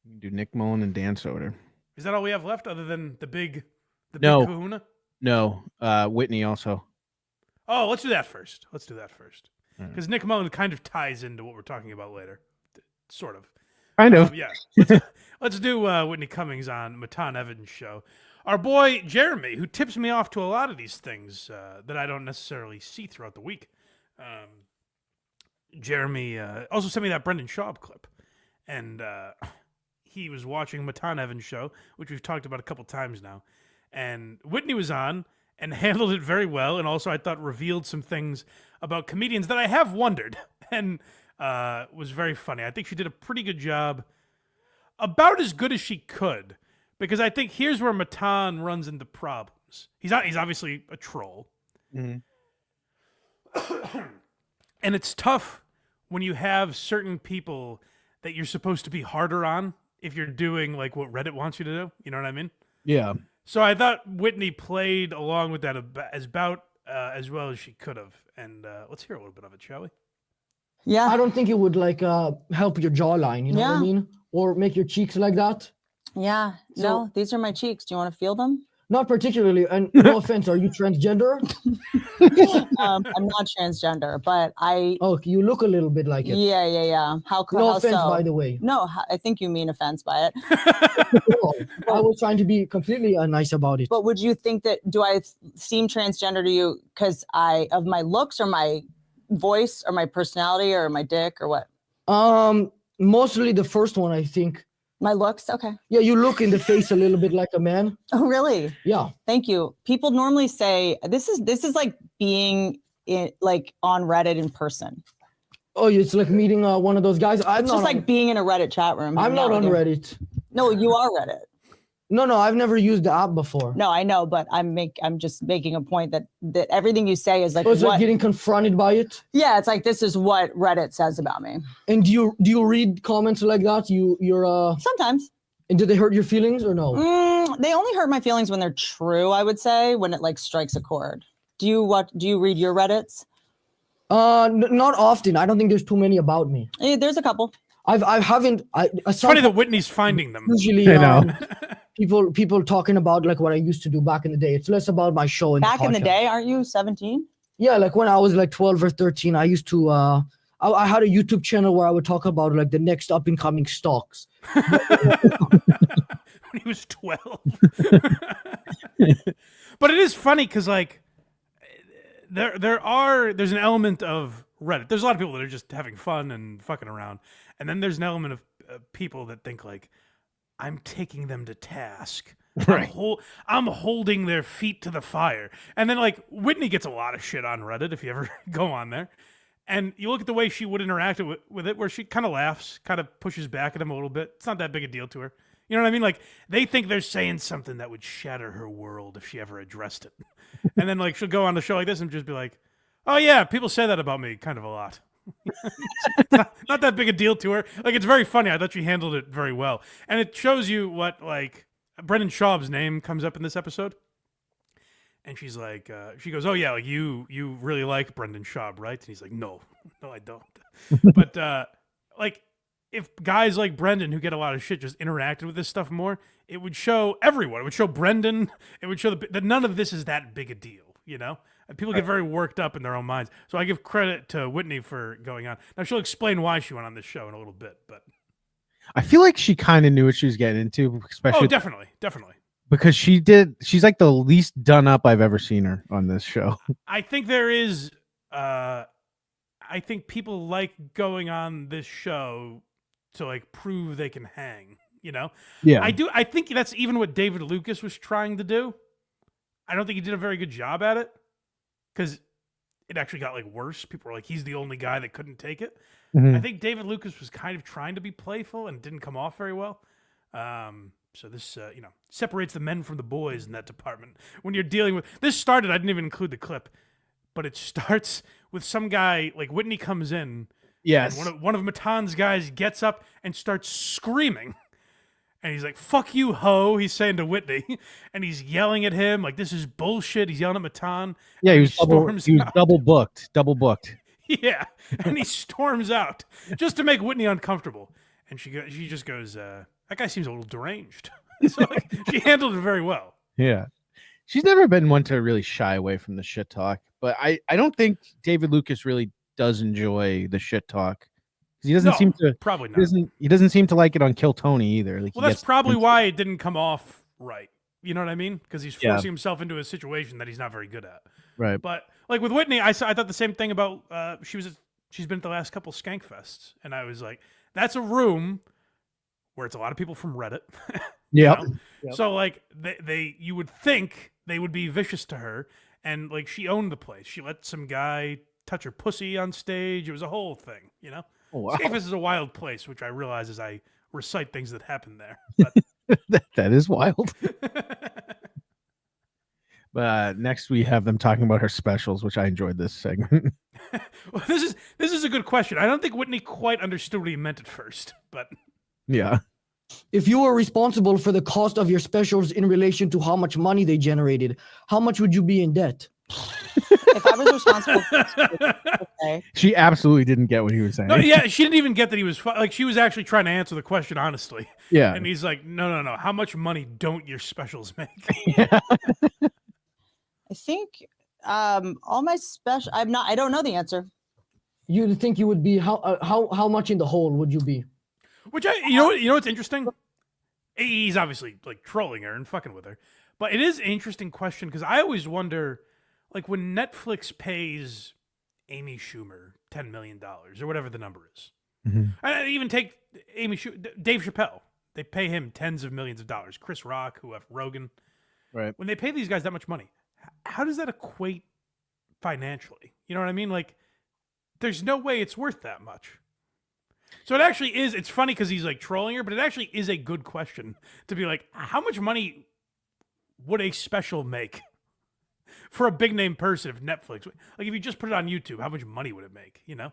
We can do Nick Mullen and Dan Soder. Is that all we have left, other than the big No. kahuna? No, Whitney also. Oh, let's do that first. All right. Because Nick Mullen kind of ties into what we're talking about later. Sort of. Kind of. Yeah. Let's do Whitney Cummings on Matan Evans' show. Our boy Jeremy, who tips me off to a lot of these things that I don't necessarily see throughout the week. Jeremy also sent me that Brendan Schaub clip. And he was watching Matan Evans' show, which we've talked about a couple times now. And Whitney was on and handled it very well, and also I thought revealed some things about comedians that I have wondered, and was very funny. I think she did a pretty good job, about as good as she could, because I think here's where Matan runs into problems. He's obviously a troll. Mhm. And it's tough when you have certain people that you're supposed to be harder on if you're doing like what Reddit wants you to do. You know what I mean? Yeah. So I thought Whitney played along with that about as well as she could have. And let's hear a little bit of it, shall we? Yeah. I don't think it would like help your jawline, you know what I Yeah. mean? Or make your cheeks like that. Yeah. So- No, these are my cheeks. Do you want to feel them? Not particularly. And no offense, are you transgender? I'm not transgender, but Oh, you look a little bit like it. yeah. How No how offense, so? by the way. No, I think you mean offense by it. No, I was trying to be completely nice about it. But would you think that, do I seem transgender to you because of my looks or my voice or my personality or my dick or what? Mostly the first one, I think. My looks? Okay. Yeah, you look in the face a little bit like a man. Oh, really? Yeah. Thank you. People normally say this is like being like on Reddit in person. Oh, it's like meeting one of those guys. It's just like being in a Reddit chat room. I'm hanging not out on with you. Reddit. No, you are Reddit. No, I've never used the app before. No, I know, but I'm just making a point that everything you say is like Oh, it's what? like getting confronted by it. Yeah, it's like this is what Reddit says about me. And do you read comments like that? You're Sometimes. And do they hurt your feelings or no? They only hurt my feelings when they're true, I would say, when it like strikes a chord. Do you read your Reddits? Not often. I don't think there's too many about me. There's a couple. I haven't. It's funny that Whitney's finding them. Usually, I know. people talking about like what I used to do back in the day. It's less about my show. And Back in the podcast. day, aren't you 17? Yeah, like when I was like 12 or 13, I used to. I had a YouTube channel where I would talk about like the next up and coming stocks. When he was 12. But it is funny because like there's an element of Reddit. There's a lot of people that are just having fun and fucking around, and then there's an element of people that think like, I'm taking them to task. Right. I'm holding their feet to the fire. And then like Whitney gets a lot of shit on Reddit if you ever go on there. And you look at the way she would interact with it, where she kind of laughs, kind of pushes back at him a little bit. It's not that big a deal to her. You know what I mean? Like, they think they're saying something that would shatter her world if she ever addressed it. And then, like, she'll go on a show like this and just be like, oh, yeah, people say that about me kind of a lot. not that big a deal to her. Like, it's very funny. I thought she handled it very well. And it shows you what, like, Brendan Schaub's name comes up in this episode. And she's like, she goes, oh, yeah, like, you really like Brendan Schaub, right? And he's like, no, I don't. But, like, if guys like Brendan, who get a lot of shit, just interacted with this stuff more, it would show everyone. It would show Brendan. It would show that none of this is that big a deal, you know? And people get very worked up in their own minds. So I give credit to Whitney for going on. Now, she'll explain why she went on this show in a little bit, but... I feel like she kind of knew what she was getting into, especially. Oh, definitely. Because she's like the least done up I've ever seen her on this show. I think there is, I think people like going on this show to like prove they can hang, you know? Yeah. I think that's even what David Lucas was trying to do. I don't think he did a very good job at it because it actually got like worse. People were like, he's the only guy that couldn't take it. Mhm. I think David Lucas was kind of trying to be playful and didn't come off very well. So this, separates the men from the boys in that department. When you're dealing with this started, I didn't even include the clip, but it starts with some guy like Whitney comes in. Yes. And one of Matan's guys gets up and starts screaming. And he's like, "Fuck you, ho!" He's saying to Whitney, and he's yelling at him like, "This is bullshit." He's yelling at Matan. Yeah, he and was double booked. Double booked. Yeah, and he storms out just to make Whitney uncomfortable. And she just goes, "That guy seems a little deranged." So like, she handled it very well. Yeah. She's never been one to really shy away from the shit talk, but I don't think David Lucas really does enjoy the shit talk. He doesn't seem to probably not. He doesn't seem to like it on Kill Tony either. Like, Well, that's probably why it didn't come off right. You know what I mean? Because he's forcing himself into a situation that he's not very good at. Right. But like with Whitney, I thought the same thing about she's been at the last couple Skank Fests, and I was like, that's a room where it's a lot of people from Reddit. Yeah. Yep. So like you would think they would be vicious to her, and like she owned the place. She let some guy touch her pussy on stage. It was a whole thing, you know. Oh, wow. Skank Fest is a wild place, which I realize as I recite things that happen there. But that is wild. But next we have them talking about her specials, which I enjoyed this segment. Well, this is a good question. I don't think Whitney quite understood what he meant at first, but yeah. If you were responsible for the cost of your specials in relation to how much money they generated, how much would you be in debt? If I was responsible, okay. She absolutely didn't get what he was saying. No, yeah, she didn't even get that he was like she was actually trying to answer the question honestly. Yeah, and he's like, no. How much money don't your specials make? I think all my special. I don't know the answer. You think you would be how much in the hole would you be? Which you know what's interesting? He's obviously like trolling her and fucking with her, but it is an interesting question because I always wonder, like when Netflix pays Amy Schumer $10 million or whatever the number is. Mm-hmm. I even take Dave Chappelle. They pay him tens of millions of dollars. Chris Rock, Rogan. Right. When they pay these guys that much money, how does that equate financially? You know what I mean? Like, there's no way it's worth that much. So it actually is. It's funny because he's like trolling her, but it actually is a good question to be like, how much money would a special make for a big name person if Netflix, like if you just put it on YouTube, how much money would it make? You know?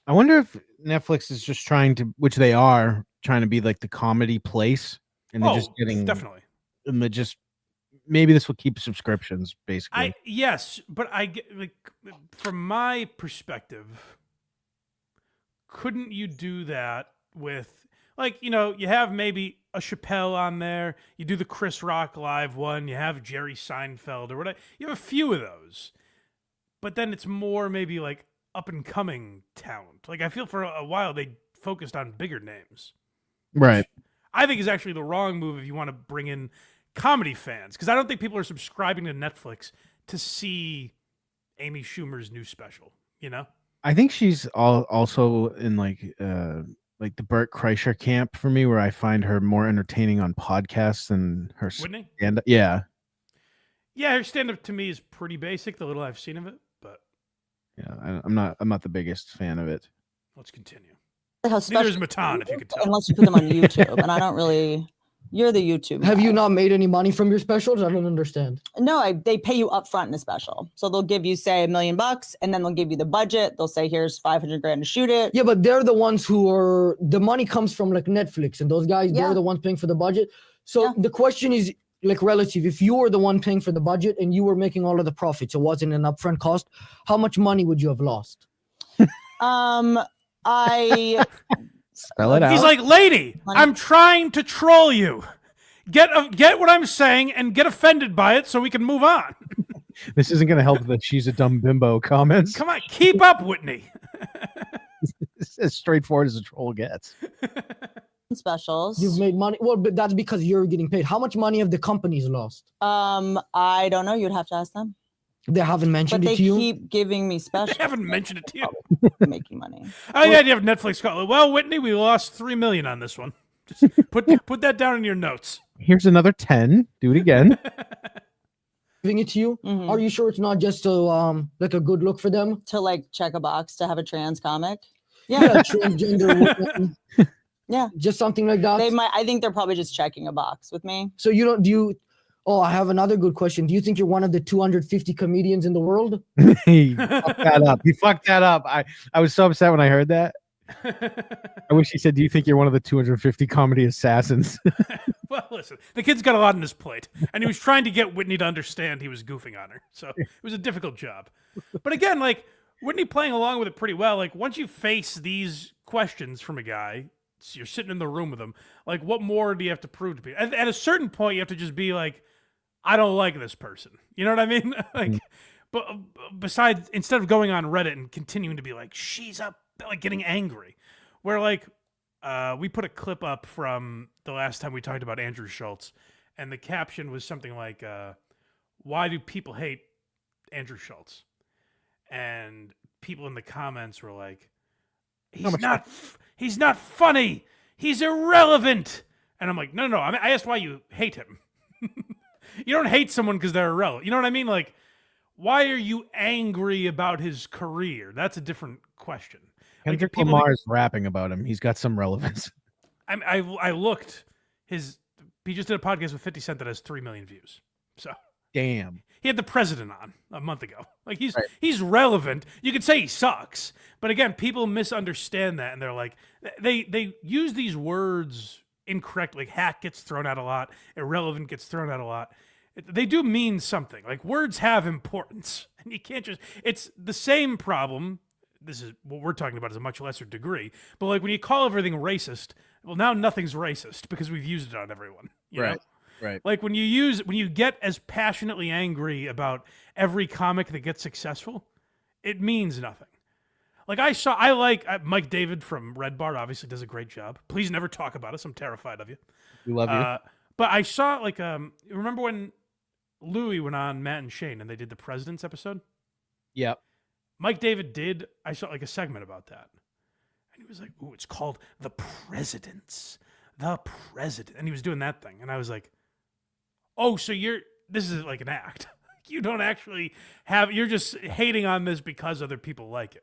I wonder if Netflix is just trying to, which they are trying to be like the comedy place, and they're just getting definitely, and they just maybe this will keep subscriptions basically. Yes, but I get like from my perspective. Couldn't you do that with, like, you know, you have maybe a Chappelle on there, you do the Chris Rock live one, you have Jerry Seinfeld or whatever, you have a few of those, but then it's more maybe like up and coming talent. Like I feel for a while they focused on bigger names, right? I think is actually the wrong move if you want to bring in comedy fans, because I don't think people are subscribing to Netflix to see Amy Schumer's new special, you know. I think she's also in like the Bert Kreischer camp for me, where I find her more entertaining on podcasts than her Whitney? stand-up. Yeah, her stand-up to me is pretty basic. The little I've seen of it, but yeah, I'm not the biggest fan of it. Let's continue. Neither is Matan, if you could tell. Unless you put them on YouTube, and I don't really. You're the YouTube. Have you not made any money from your specials? I don't understand. No, they pay you up front in a special. So they'll give you, say, $1 million, and then they'll give you the budget. They'll say, here's $500,000 to shoot it. Yeah, but they're the ones who are, the money comes from like Netflix, and those guys, they're the ones paying for the budget. So the question is like relative. If you were the one paying for the budget and you were making all of the profits, it wasn't an upfront cost, how much money would you have lost? I spell it out. He's like, lady, I'm trying to troll you. Get what I'm saying and get offended by it so we can move on. This isn't going to help that she's a dumb bimbo comments. Come on, keep up, Whitney. It's as straightforward as a troll gets. Specials. You've made money. Well, but that's because you're getting paid. How much money have the companies lost? I don't know. You'd have to ask them. They haven't mentioned But it they to you. keep giving me I special. haven't mentioned it to you. Making money. Oh yeah, you have Netflix call. Well, Whitney, we lost $3 million on this one. Just put that down in your notes. Here's another 10. Do it again. Giving it to you. Mhm. Are you sure it's not just to like a good look for them? To like check a box to have a trans comic. Yeah, transgender woman. Yeah. Just something like that. They might. I think they're probably just checking a box with me. So you don't do you? Oh, I have another good question. Do you think you're one of the 250 comedians in the world? He fucked that up. He fucked that up. I was so upset when I heard that. I wish he said, "Do you think you're one of the 250 comedy assassins?" Well, listen, the kid's got a lot on his plate, and he was trying to get Whitney to understand he was goofing on her. So it was a difficult job. But again, like Whitney playing along with it pretty well. Like once you face these questions from a guy, so you're sitting in the room with him. Like, what more do you have to prove to people? At a certain point, you have to just be like, I don't like this person. You know what I mean? Like, but besides, instead of going on Reddit and continuing to be like, she's up, like getting angry, where like, we put a clip up from the last time we talked about Andrew Schultz, and the caption was something like, why do people hate Andrew Schultz? And people in the comments were like, he's not funny. He's irrelevant. And I'm like, no. I asked why you hate him. You don't hate someone because they're irrelevant. You know what I mean? Like, why are you angry about his career? That's a different question. Kendrick Lamar's rapping about him. He's got some relevance. I looked. He just did a podcast with 50 Cent that has 3 million views. So damn. He had the president on a month ago. Like he's relevant. You could say he sucks, but again, people misunderstand that, and they're like, they use these words incorrectly. Like hack gets thrown out a lot. Irrelevant gets thrown out a lot. They do mean something. Like words have importance, and you can't just. It's the same problem. This is what we're talking about is a much lesser degree. But like when you call everything racist, well, now nothing's racist because we've used it on everyone. You know? Right. Like when you get as passionately angry about every comic that gets successful, it means nothing. Like I like Mike David from Red Bar obviously does a great job. Please never talk about us. I'm terrified of you. We love you. But I saw like remember when Louis went on Matt and Shane and they did the President's episode? Yep. Mike David I saw like a segment about that. And he was like, "Ooh, it's called The Presidents. The President." And he was doing that thing. And I was like, "Oh, so this is like an act. You don't actually you're just hating on this because other people like it."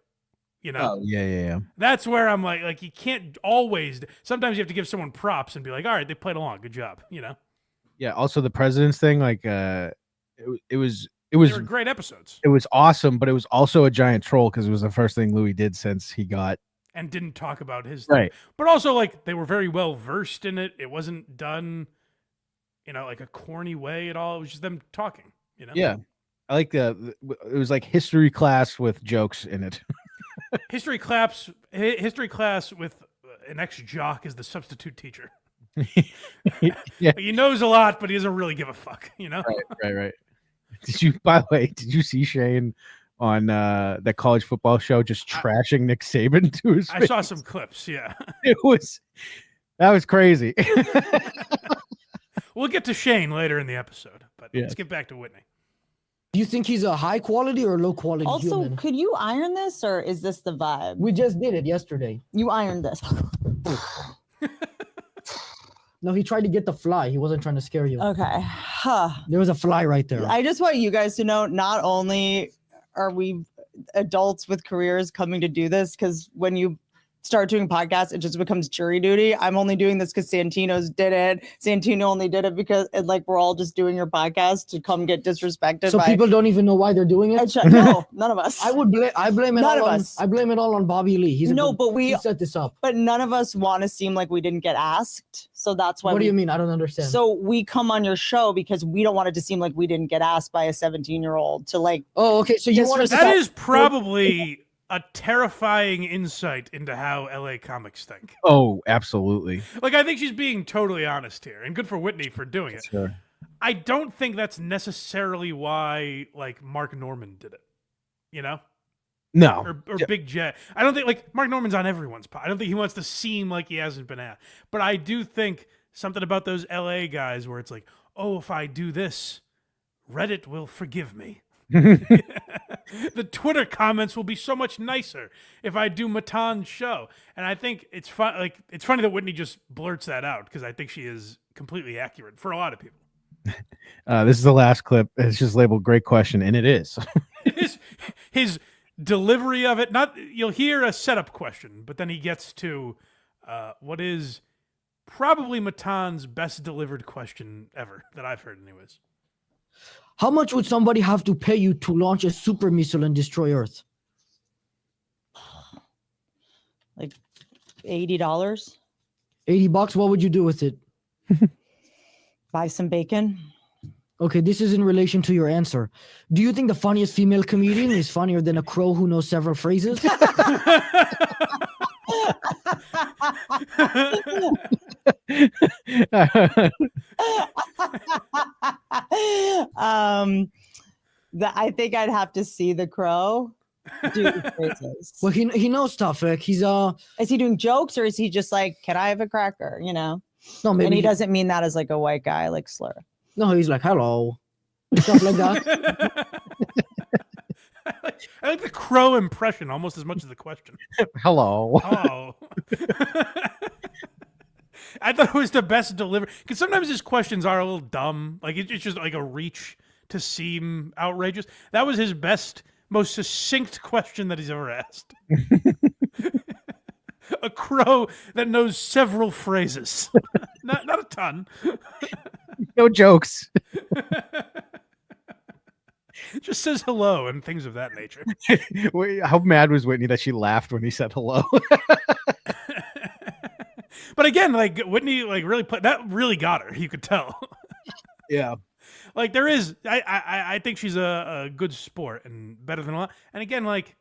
You know? Oh, yeah. That's where I'm like you can't always. Sometimes you have to give someone props and be like, all right, they played along, good job. You know? Yeah. Also, the President's thing, like, it was They were great episodes. It was awesome, but it was also a giant troll because it was the first thing Louis did since he got and didn't talk about his right. thing. But also, like, they were very well versed in it. It wasn't done, like a corny way at all. It was just them talking. You know? Yeah. I like it was like history class with jokes in it. History class with an ex-jock as the substitute teacher. Yeah. He knows a lot, but he doesn't really give a fuck, you know? Right. By the way, did you see Shane on that college football show just trashing Nick Saban to his face? I saw some clips, yeah. That was crazy. We'll get to Shane later in the episode, but let's get back to Whitney. Do you think he's a high quality or low quality Also, human? could you iron this or is this the vibe? We just did it yesterday. You ironed this. No, he tried to get the fly. He wasn't trying to scare you. Okay. There was a fly right there. I just want you guys to know, not only are we adults with careers coming to do this, because when you start doing podcasts, it just becomes jury duty. I'm only doing this because Santino's did it. Santino only did it because we're all just doing your podcast to come get disrespected. So people don't even know why they're doing it? No, none of us. I blame it all on Bobby Lee. He set this up. But none of us want to seem like we didn't get asked. So that's why. What do you mean? I don't understand. So we come on your show because we don't want it to seem like we didn't get asked by a 17-year-old to like. Oh, okay. So you want to? That is probably a terrifying insight into how LA comics think. Oh, absolutely. Like, I think she's being totally honest here, and good for Whitney for doing it. Sure. I don't think that's necessarily why, like, Mark Norman did it. You know? No. Or Big J. I don't think, like, Mark Norman's on everyone's pod. I don't think he wants to seem like he hasn't been at. But I do think something about those LA guys where it's like, oh, if I do this, Reddit will forgive me. The Twitter comments will be so much nicer if I do Matan's show. And I think it's fun. Like, it's funny that Whitney just blurts that out because I think she is completely accurate for a lot of people. This is the last clip. It's just labeled "Great question," and it is. His delivery of it. You'll hear a setup question, but then he gets to what is probably Matan's best delivered question ever that I've heard, anyways. How much would somebody have to pay you to launch a super missile and destroy Earth? Like $80. $80. What would you do with it? Buy some bacon. Okay, this is in relation to your answer. Do you think the funniest female comedian is funnier than a crow who knows several phrases? I think I'd have to see the crow do the phrases. Well, he knows stuff. Like is he doing jokes or is he just like, can I have a cracker? You know? No, maybe and he doesn't mean that as like a white guy, like slur. No, he's like, hello. Stuff like that. I like the crow impression almost as much as the question. Hello. Hello. I thought it was the best delivery because sometimes his questions are a little dumb. Like it's just like a reach to seem outrageous. That was his best, most succinct question that he's ever asked. A crow that knows several phrases, not a ton. No jokes. Just says hello and things of that nature. Wait, how mad was Whitney that she laughed when he said hello? But again, like Whitney, like that really got her. You could tell. Yeah. Like there is, I think she's a good sport and better than a lot. And again, like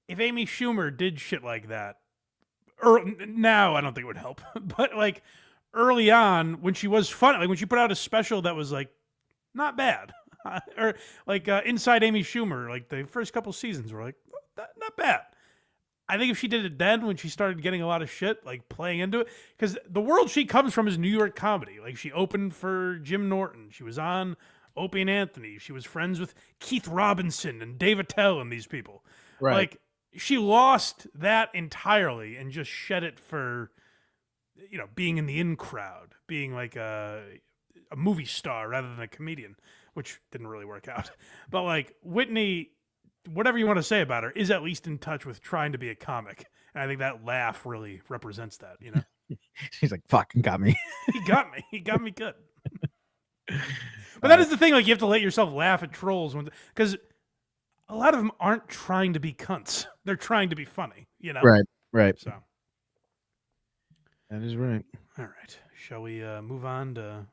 if Amy Schumer did shit like that, now I don't think it would help. But like early on, when she was fun, like when she put out a special that was like not bad, or like Inside Amy Schumer, like the first couple seasons were like not bad. I think if she did it then, when she started getting a lot of shit, like playing into it, because the world she comes from is New York comedy. Like she opened for Jim Norton. She was on Opie and Anthony. She was friends with Keith Robinson and Dave Attell and these people. Right. Like she lost that entirely and just shed it for, being in the in crowd, being like a movie star rather than a comedian, which didn't really work out. But like Whitney, whatever you want to say about her, is at least in touch with trying to be a comic. And I think that laugh really represents that, She's like, fucking got me. He got me. He got me good. But that is the thing. Like, you have to let yourself laugh at trolls because a lot of them aren't trying to be cunts. They're trying to be funny, Right. So that is right. All right. Shall we move on to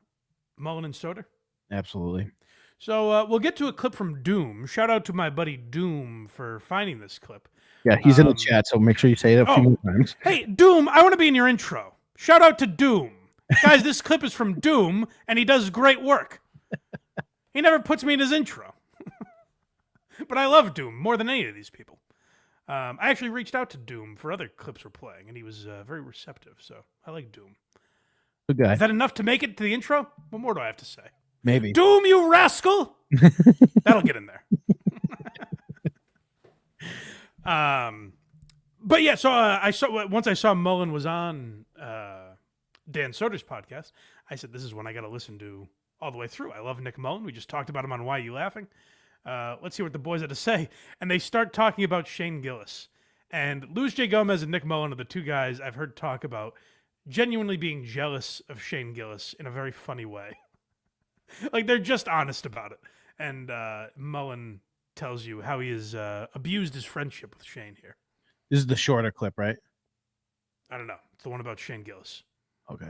Mullen and Soder? Absolutely. So we'll get to a clip from Doom. Shout out to my buddy Doom for finding this clip. Yeah, he's in the chat, so make sure you say it a few more times. Hey, Doom, I want to be in your intro. Shout out to Doom. Guys, this clip is from Doom, and he does great work. He never puts me in his intro. But I love Doom more than any of these people. I actually reached out to Doom for other clips we're playing, and he was very receptive, so I like Doom. Good guy. Is that enough to make it to the intro? What more do I have to say? Maybe. Doom, you rascal! That'll get in there. But yeah, so once I saw Mullen was on Dan Soder's podcast, I said, this is one I got to listen to all the way through. I love Nick Mullen. We just talked about him on Why You Laughing. Let's see what the boys had to say. And they start talking about Shane Gillis. And Luis J. Gomez and Nick Mullen are the two guys I've heard talk about genuinely being jealous of Shane Gillis in a very funny way. Like, they're just honest about it. And Mullen tells you how he has abused his friendship with Shane here. This is the shorter clip, right? I don't know. It's the one about Shane Gillis. Okay.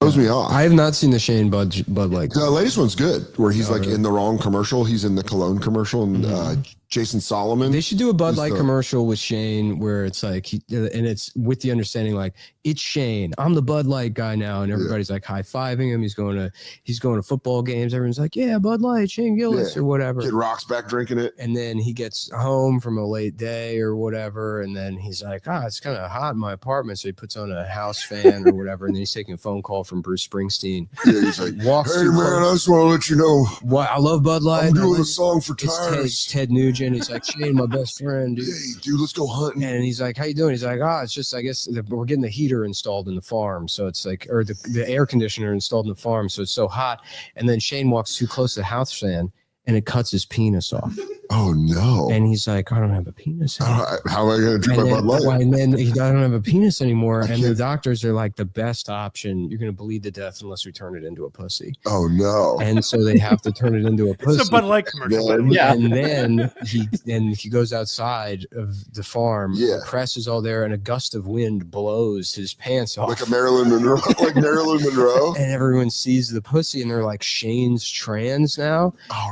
Throws me off. I have not seen the Shane Bud like. The latest one's good, where he's like in the wrong commercial. He's in the cologne commercial, and Jason Solomon. They should do a Bud is Light the- commercial with Shane where it's like, and it's with the understanding like, it's Shane. I'm the Bud Light guy now, and everybody's like high fiving him. He's going to football games. Everyone's like, yeah, Bud Light, Shane Gillis or whatever. Kid Rock's back drinking it. And then he gets home from a late day or whatever, and then he's like, it's kind of hot in my apartment, so he puts on a house fan or whatever, and then he's taking a phone call from Bruce Springsteen. Yeah, he's like, walks hey through man, I just want to let you know. What, I love Bud Light. I'm doing a song for It's tires. Ted Nugent. He's like, Shane, my best friend, dude. Hey, dude, let's go hunting. And he's like, how you doing? He's like, it's just, I guess we're getting the heater installed in the farm. So it's like, or the air conditioner installed in the farm. So it's so hot. And then Shane walks too close to the house fan and it cuts his penis off. Oh no. And he's like, I don't have a penis anymore. How am I going to drink my Bud Light? And then I don't have a penis anymore. And the doctors are like, the best option, you're going to bleed to death unless we turn it into a pussy. Oh no. And so they have to turn it into a pussy. It's a Bud Light commercial. And then he goes outside of the farm. The press is all there, and a gust of wind blows his pants off. Like a Marilyn Monroe. Like Marilyn Monroe. And everyone sees the pussy, and they're like, Shane's trans now. Oh,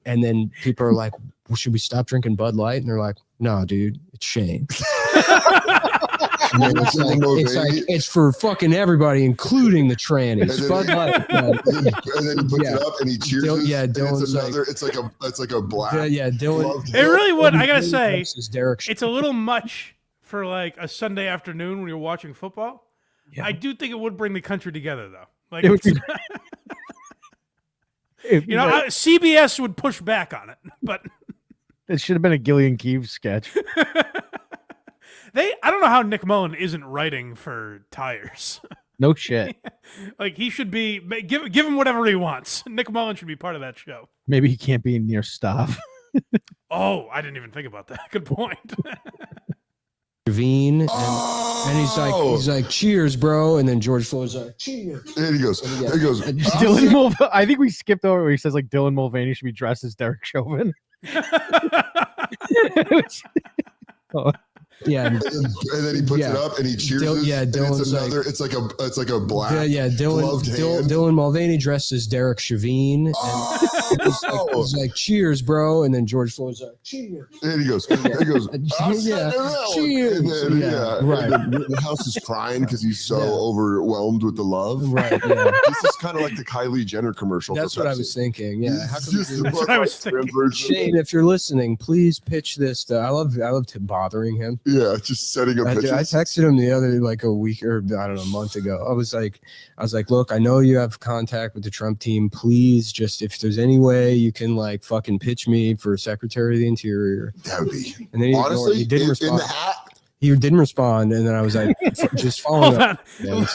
and then people are like, well, should we stop drinking Bud Light? And they're like, no, dude, it's Shane. And it's for fucking everybody, including the trannies. Bud Light. And then he puts it up and he cheers. Dylan's it's like a black. Dylan. It really would. I gotta say, Derek. it's a little much for like a Sunday afternoon when you're watching football. Yeah. I do think it would bring the country together, though. Like, It would be- you know, CBS would push back on it, but it should have been a Gillian Keefe sketch. I don't know how Nick Mullen isn't writing for Tires. No shit. Like, he should be, give him whatever he wants. Nick Mullen should be part of that show. Maybe he can't be near Staff. Oh, I didn't even think about that. Good point. Ravine, and he's like, cheers, bro. And then George Floyd's like, cheers. And he goes, Dylan I think we skipped over where he says like Dylan Mulvaney should be dressed as Derek Chauvin. Yeah, and then he puts it up and he cheers. Dylan's it's like a black. Dylan Mulvaney dressed as Derek Chauvin, and he's like, cheers, bro. And then George Floyd's like, cheers. And he goes, cheers. And then, right. And the house is crying because he's so overwhelmed with the love. Right. Yeah. This is kind of like the Kylie Jenner commercial. That's what I was thinking. Yeah. How come That's what I was thinking. Shane, if you're listening, please pitch this. I love bothering him. Yeah, just setting up pitches. I texted him the other like a week or I don't know, a month ago. I was like, look, I know you have contact with the Trump team. Please, just if there's any way you can like fucking pitch me for Secretary of the Interior. That would be. And then Honestly, he didn't respond. in the hat. He didn't respond, and then I was like, just following up. Yeah,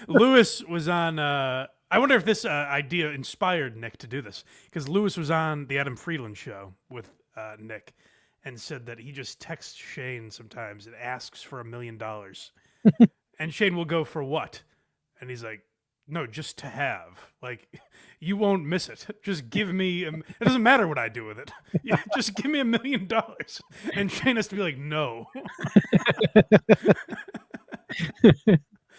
Lewis was on. I wonder if this idea inspired Nick to do this, because Lewis was on the Adam Friedland show with Nick, and said that he just texts Shane sometimes and asks for $1 million, and Shane will go, for what? And he's like, no, just to have. Like, you won't miss it. Just give me. It doesn't matter what I do with it. Yeah, just give me $1 million. And Shane has to be like, no.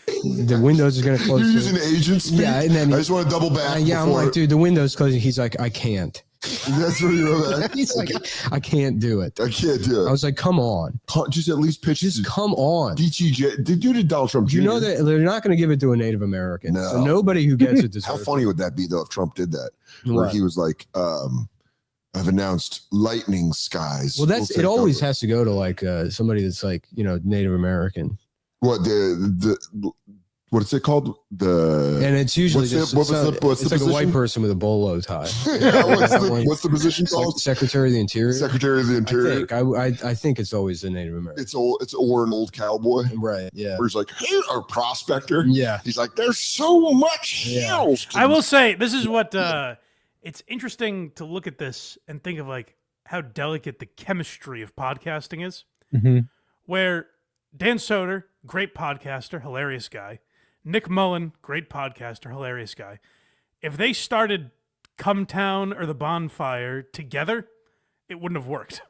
The windows are gonna close. You're using agent speak? Yeah, and then I just want to double back. I'm like, dude, the window's closing. He's like, I can't. That's what you wrote back. He's like, I can't do it. I can't do it. I was like, come on. Just at least pitch. Just come on. DTJ. Did you to Donald Trump? You know that they're not going to give it to a Native American. No. So nobody who gets it deserves How funny would that be though if Trump did that? Where he was like, I've announced lightning skies. Well, it always has to go to like somebody that's like, Native American. What what is it called? And it's usually what's the like a white person with a bolo tie. Yeah, what's the position called? Like Secretary of the Interior. Secretary of the Interior. I think it's always the Native American. It's an old cowboy. Right. Yeah. Where he's like, hey, or prospector. Yeah. He's like, there's so much hills. I will say this is what it's interesting to look at this and think of like how delicate the chemistry of podcasting is. Mm-hmm. Where Dan Soder, great podcaster, hilarious guy. Nick Mullen, great podcaster, hilarious guy. If they started Come Town or The Bonfire together, it wouldn't have worked.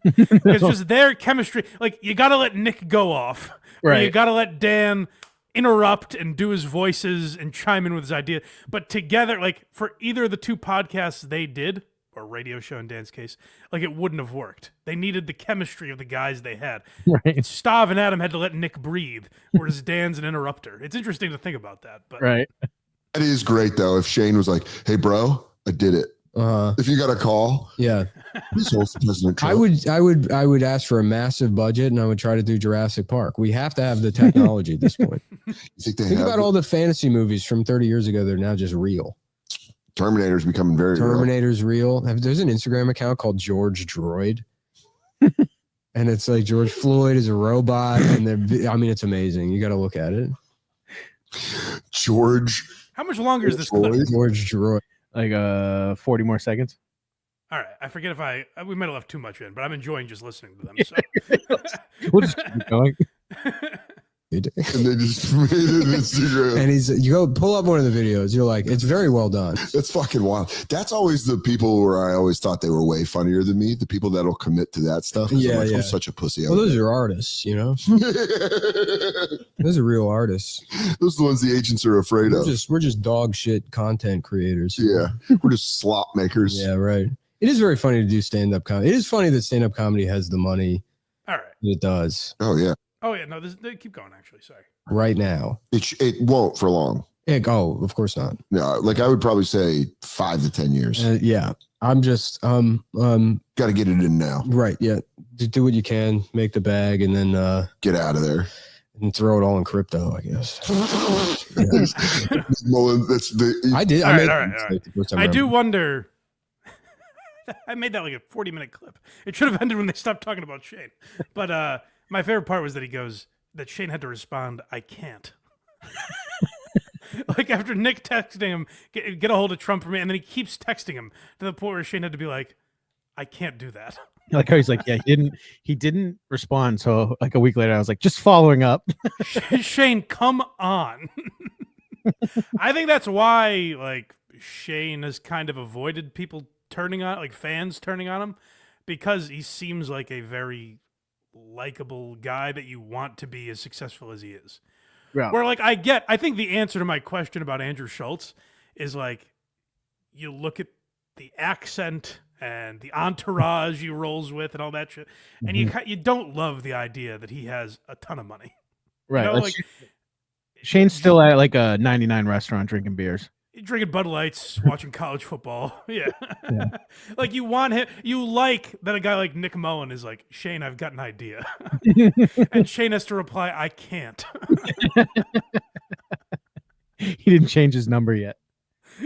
It's just their chemistry. Like, you got to let Nick go off. Right. You got to let Dan interrupt and do his voices and chime in with his idea. But together, like, for either of the two podcasts they did, or radio show in Dan's case, like it wouldn't have worked. They needed the chemistry of the guys they had. Right. Stav and Adam had to let Nick breathe, whereas Dan's an interrupter. It's interesting to think about that. But Right. That is great though. If Shane was like, "Hey, bro, I did it." If you got a call, yeah, this was President Trump. I would ask for a massive budget, and I would try to do Jurassic Park. We have to have the technology at this point. You think Think about all the fantasy movies from 30 years ago that are now just real. Terminator's becoming very Terminator's real. There's an Instagram account called George Droid. And it's like George Floyd is a robot, and it's amazing. You got to look at it. George. How much longer is this clip? George Droid. Like 40 more seconds. All right, I forget if we might have left too much in, but I'm enjoying just listening to them. So. We'll just keep going. And they just made an Instagram. And you go pull up one of the videos. You're like, it's very well done. That's fucking wild. That's always the people where I always thought they were way funnier than me. The people that'll commit to that stuff. Yeah, I'm such a pussy. Well, those are artists, you know. Those are real artists. Those are the ones the agents are afraid of. We're just dog shit content creators. Yeah, we're just slop makers. Yeah, right. It is very funny to do stand-up comedy. It is funny that stand-up comedy has the money. All right. It does. Oh yeah. Oh yeah. No, keep going. Actually, sorry. Right now, it won't for long. Of course not. No, like I would probably say 5 to 10 years. Yeah, I'm just got to get it in now. Right. Yeah, just do what you can, make the bag, and then get out of there and throw it all in crypto. I guess. Mullen, that's the. I did. All right. I do wonder. I made that like a 40-minute clip. It should have ended when they stopped talking about Shane. But my favorite part was that he goes, that Shane had to respond, "I can't." Like after Nick texting him, get a hold of Trump for me, and then he keeps texting him to the point where Shane had to be like, "I can't do that." Like how he's like, yeah, he didn't respond. So like a week later, I was like, just following up. Shane, come on. I think that's why like Shane has kind of avoided people turning on, like fans turning on him, because he seems like a very likable guy that you want to be as successful as he is. Yeah. Where like I think the answer to my question about Andrew Schultz is like, you look at the accent and the entourage he rolls with and all that shit, and you don't love the idea that he has a ton of money. Right. You know, like, Shane's still at like a 99 restaurant drinking beers. Drinking Bud Lights, watching college football. Yeah. Like you want him, you like that a guy like Nick Mullen is like, "Shane, I've got an idea." And Shane has to reply, "I can't." He didn't change his number yet.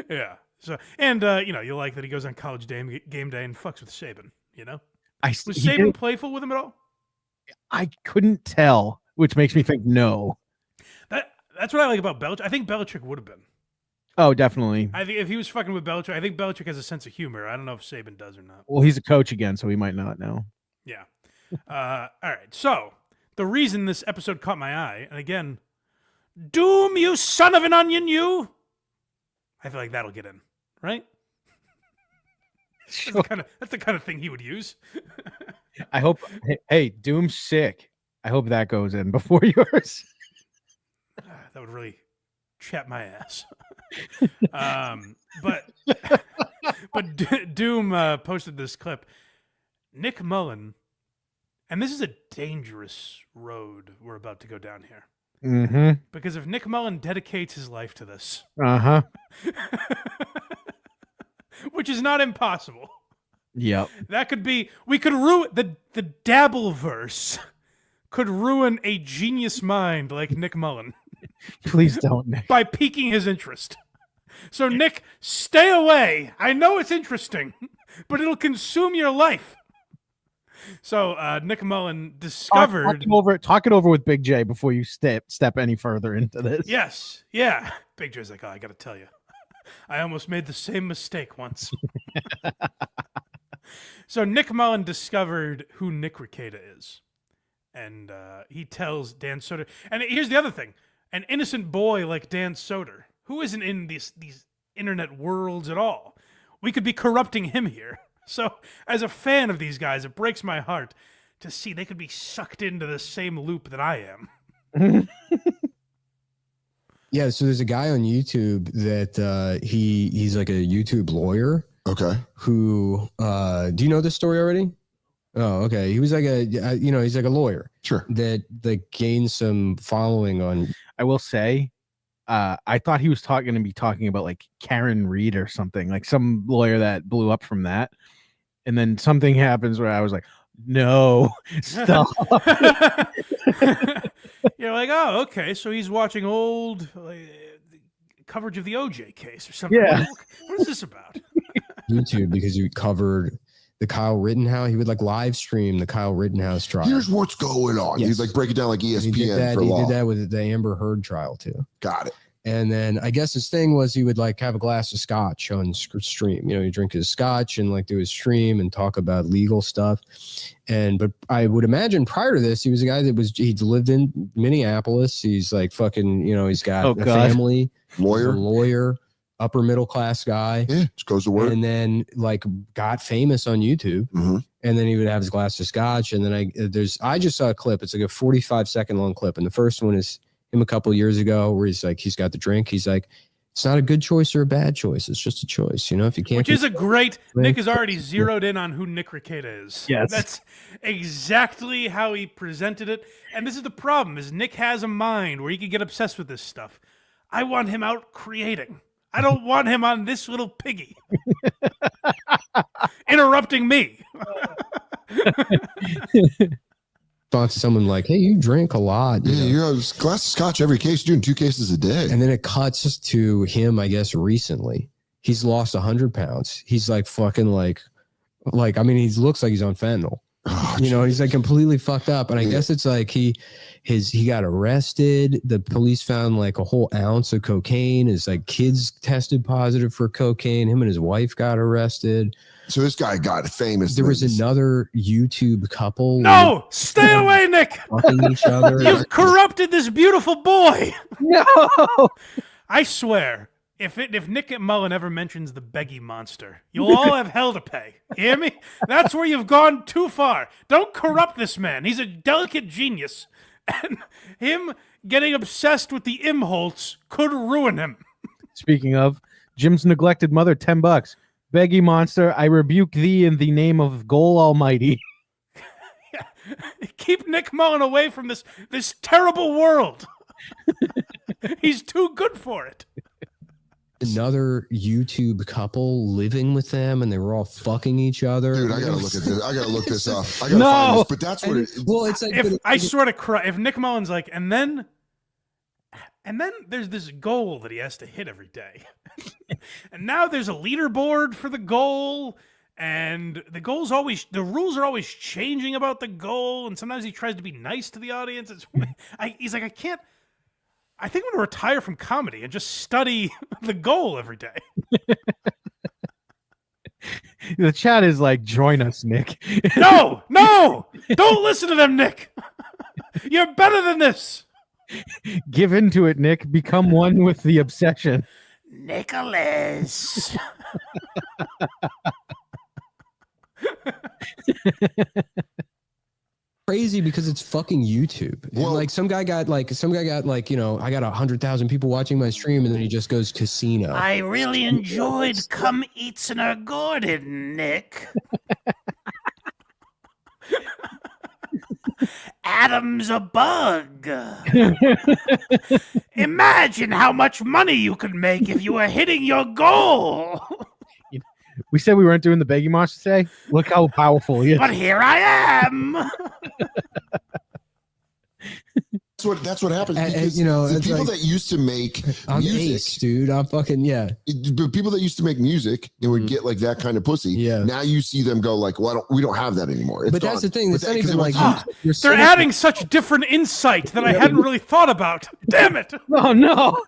Yeah. So, and you like that he goes on college game day and fucks with Saban, you know? Was Saban playful with him at all? I couldn't tell, which makes me think no. That's what I like about Belichick. I think Belichick would have been. Oh, definitely. I think if he was fucking with Belichick, I think Belichick has a sense of humor. I don't know if Saban does or not. Well, he's a coach again, so he might not know. Yeah. All right. So the reason this episode caught my eye, and again, Doom, you son of an onion, you. I feel like that'll get in, right? Sure. That's the kind of thing he would use. I hope. Hey, Doom's sick. I hope that goes in before yours. That would really chap my ass. But Doom posted this clip. Nick Mullen, and this is a dangerous road we're about to go down here. Mm-hmm. Because if Nick Mullen dedicates his life to this, which is not impossible. Yep. That could be. We could ruin the Dabbleverse. Could ruin a genius mind like Nick Mullen. Please don't, Nick. By piquing his interest. So, Nick, stay away. I know it's interesting, but it'll consume your life. So, Nick Mullen discovered... Talk it over with Big J before you step any further into this. Yes. Yeah. Big J's like, "Oh, I got to tell you. I almost made the same mistake once." So, Nick Mullen discovered who Nick Rekieta is. And he tells Dan Soder... And here's the other thing. An innocent boy like Dan Soder, who isn't in these internet worlds at all, we could be corrupting him here. So, as a fan of these guys, it breaks my heart to see they could be sucked into the same loop that I am. Yeah, so there's a guy on YouTube that he's like a YouTube lawyer, Okay. Who do you know this story already? Oh, okay. He was like he's like a lawyer. Sure. That gained some following on. I will say, I thought he was going to be talking about like Karen Reed or something, like some lawyer that blew up from that. And then something happens where I was like, no, stop. You're like, oh, okay. So he's watching old coverage of the OJ case or something. Yeah. What is this about? YouTube, because he covered the Kyle Rittenhouse. He would like live stream the Kyle Rittenhouse trial. Here's what's going on. Yes. He'd like break it down like ESPN he did that, for he law. did that with the Amber Heard trial too. Got it. And then I guess his thing was he would like have a glass of scotch on stream. You know, he'd drink his scotch and like do his stream and talk about legal stuff. But I would imagine prior to this, he was a guy that he'd lived in Minneapolis. He's like fucking, you know, he's got a family, lawyer, upper middle class guy. Yeah, just goes to work. And then like got famous on YouTube. Mm-hmm. And then he would have his glass of scotch. And then I just saw a clip. It's like a 45-second long clip. And the first one is him a couple of years ago where he's got the drink. He's like, it's not a good choice or a bad choice. It's just a choice. You know, if you can't. Which is a great, Nick has already zeroed in on who Nick Rekieta is. Yes. That's exactly how he presented it. And this is the problem, is Nick has a mind where he can get obsessed with this stuff. I want him out creating. I don't want him on this little piggy. Interrupting me. To someone like, hey, you drink a lot. You have a glass of scotch every case, doing 2 cases a day. And then it cuts to him, I guess, recently. He's lost 100 pounds. He's like fucking like, I mean, he looks like he's on fentanyl. Oh, you know, he's like completely fucked up. And I guess it's like he got arrested. The police found like a whole ounce of cocaine. His like kids tested positive for cocaine. Him and his wife got arrested. So this guy got famous. There was another YouTube couple. No, stay away, Nick. Fucking each other. You've corrupted this beautiful boy. No. I swear, if Nick Mullen ever mentions the Beggy monster, you'll all have hell to pay. You hear me? That's where you've gone too far. Don't corrupt this man. He's a delicate genius. And him getting obsessed with the Imholtz could ruin him. Speaking of, Jim's neglected mother, $10. Beggy monster, I rebuke thee in the name of Goal Almighty. Yeah. Keep Nick Mullen away from this terrible world. He's too good for it. Another YouTube couple living with them, and they were all fucking each other. Dude, I gotta look at this. I gotta look this up. I gotta find this. But that's what it's like. If I sort of cry, if Nick Mullen's like, and then there's this goal that he has to hit every day. And now there's a leaderboard for the goal, and the rules are always changing about the goal, and sometimes he tries to be nice to the audience. He's like, I think I'm going to retire from comedy and just study the goal every day. The chat is like, join us, Nick. No, don't listen to them, Nick. You're better than this. Give into it, Nick. Become one with the obsession. Nicholas. Crazy because it's fucking YouTube. Well, like some guy got you know, I got 100,000 people watching my stream, and then he just goes casino. I really enjoyed Come Eats in Our Garden, Nick. Adam's a bug. Imagine how much money you could make if you were hitting your goal. We said we weren't doing the Beggy Monster today. Look how powerful he is. But here I am. That's what happens. Because you know, the people like, that used to make I'm music, ace, dude. I'm fucking But people that used to make music and would get like that kind of pussy. Yeah. Now you see them go like, well, we don't have that anymore. It's but gone. that's the thing. It's not even like they're adding such different insight that I hadn't really thought about. Damn it! Oh no,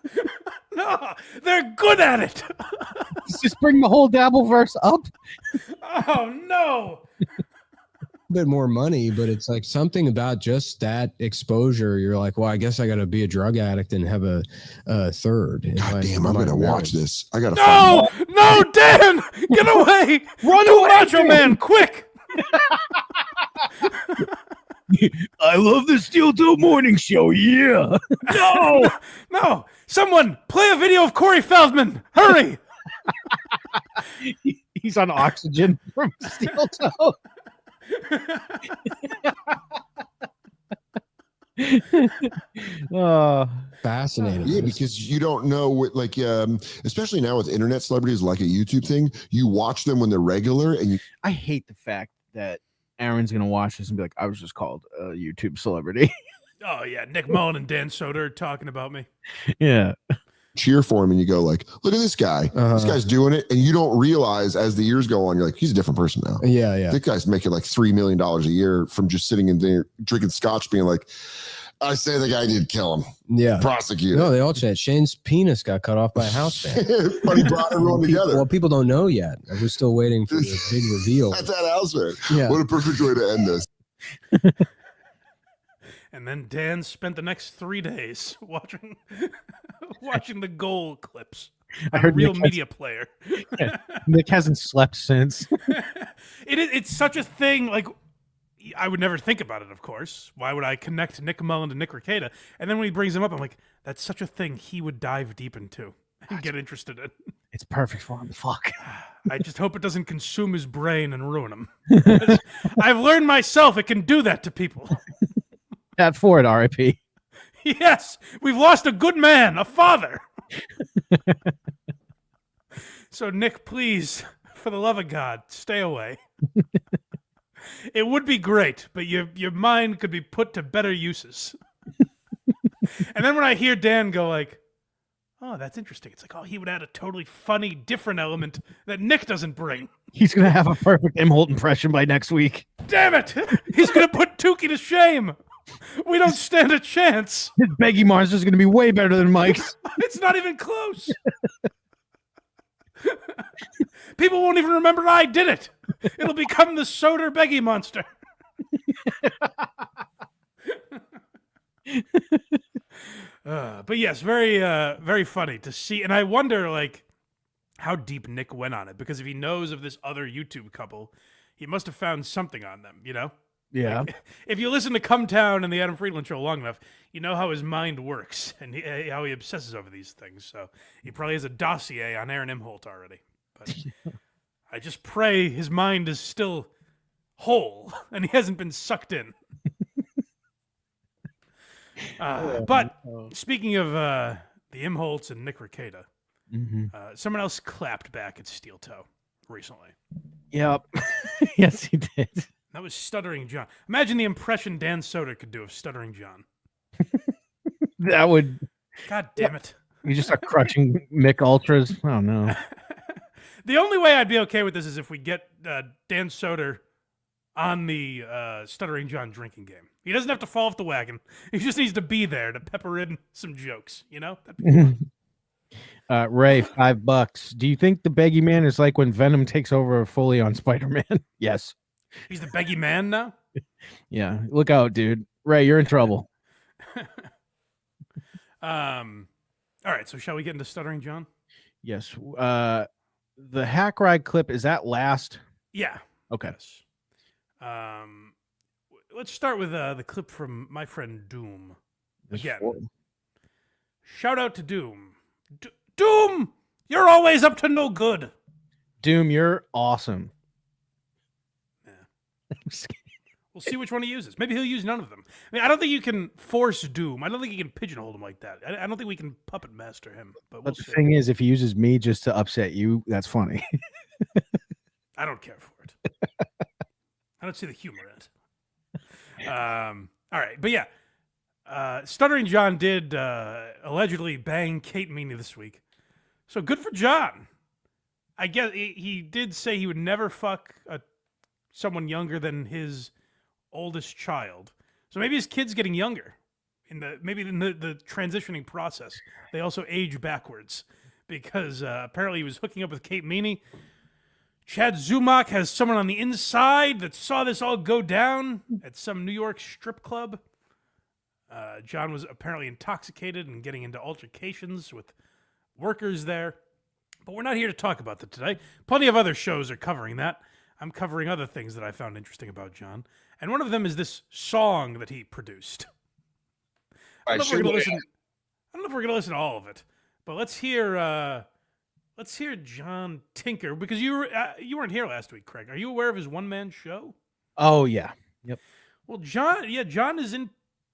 no, they're good at it. Just bring the whole Dabbleverse up. Oh no. Bit more money, but it's like something about just that exposure. You're like, well, I guess I got to be a drug addict and have a third. God damn, I'm gonna watch this. I gotta. No, Dan, get away! Run away, Macho Man, quick! I love the Steel Toe Morning Show. Yeah. No! Someone play a video of Corey Feldman. Hurry! He's on oxygen from steel toe. Oh, fascinating. Yeah, because you don't know what, like, especially now with internet celebrities, like a YouTube thing, you watch them when they're regular, and you. I hate the fact that Aaron's gonna watch this and be like, "I was just called a YouTube celebrity." Oh yeah, Nick Mullen and Dan Soder are talking about me. Yeah. Cheer for him, and you go like, "Look at this guy! This guy's doing it," and you don't realize as the years go on, you're like, "He's a different person now." Yeah. That guy's making like $3 million a year from just sitting in there drinking scotch, being like, "I say the guy did kill him." Yeah, prosecute. No, they all said Shane's penis got cut off by a house fan. But he brought everyone together. Well, people don't know yet. We're still waiting for the big reveal. At that house fan. Yeah. What a perfect way to end this. And then Dan spent the next 3 days watching the goal clips. I heard Real Nick Media Player. Nick hasn't slept since. It's such a thing. Like, I would never think about it, of course. Why would I connect Nick Mullen to Nick Rekieta? And then when he brings him up, I'm like, that's such a thing he would dive deep into and get interested in. It's perfect for him. Fuck. I just hope it doesn't consume his brain and ruin him. I've learned myself it can do that to people. Pat Ford, R.I.P. Yes, we've lost a good man, a father. So, Nick, please, for the love of God, stay away. It would be great, but your mind could be put to better uses. And then when I hear Dan go like, oh, that's interesting. It's like, oh, he would add a totally funny, different element that Nick doesn't bring. He's going to have a perfect M. Holt impression by next week. Damn it! He's going to put Tukey to shame. We don't stand a chance. His Beggy Monster is going to be way better than Mike's. It's not even close. People won't even remember I did it. It'll become the Soder Beggy Monster. But yes, very funny to see. And I wonder, like, how deep Nick went on it. Because if he knows of this other YouTube couple, he must have found something on them, you know? Yeah. Like, if you listen to Come Town and the Adam Friedland Show long enough, you know how his mind works and how he obsesses over these things. So he probably has a dossier on Aaron Imholt already. But I just pray his mind is still whole and he hasn't been sucked in. But speaking of the Imholts and Nick Rekieta, someone else clapped back at Steel Toe recently. Yep. Yes, he did. That was Stuttering John. Imagine the impression Dan Soder could do of Stuttering John. That would... God damn it. You just start crushing Mick Ultras? Oh, no. The only way I'd be okay with this is if we get Dan Soder on the Stuttering John drinking game. He doesn't have to fall off the wagon. He just needs to be there to pepper in some jokes, you know? That'd be fun. Ray, $5. Do you think the Beggy Man is like when Venom takes over fully on Spider-Man? Yes. He's the Beggy Man now? Yeah. Look out, dude. Ray, you're in trouble. All right, so shall we get into Stuttering John? Yes. The HACKRIDE clip, is that last? Yeah. Okay. Yes. Let's start with the clip from my friend Doom. Again. Shout out to Doom. Doom! You're always up to no good. Doom, you're awesome. We'll see which one he uses. Maybe he'll use none of them. I mean, I don't think you can force Doom. I don't think you can pigeonhole him like that. I don't think we can puppet master him. But we'll the see. thing is, if he uses me just to upset you, that's funny. I don't care for it. I don't see the humor in it. All right, but yeah. Stuttering John did allegedly bang Kate Meany this week. So good for John. I guess he did say he would never fuck someone younger than his oldest child. So maybe his kid's getting younger. Maybe in the transitioning process, they also age backwards because apparently he was hooking up with Kate Meany. Chad Zumock has someone on the inside that saw this all go down at some New York strip club. John was apparently intoxicated and getting into altercations with workers there. But we're not here to talk about that today. Plenty of other shows are covering that. I'm covering other things that I found interesting about John. And one of them is this song that he produced. I don't know if we're going to listen to all of it. But let's hear Let's hear John tinker, because you weren't here last week, Craig. Are you aware of his one-man show? Oh yeah. Yep. Well, John is in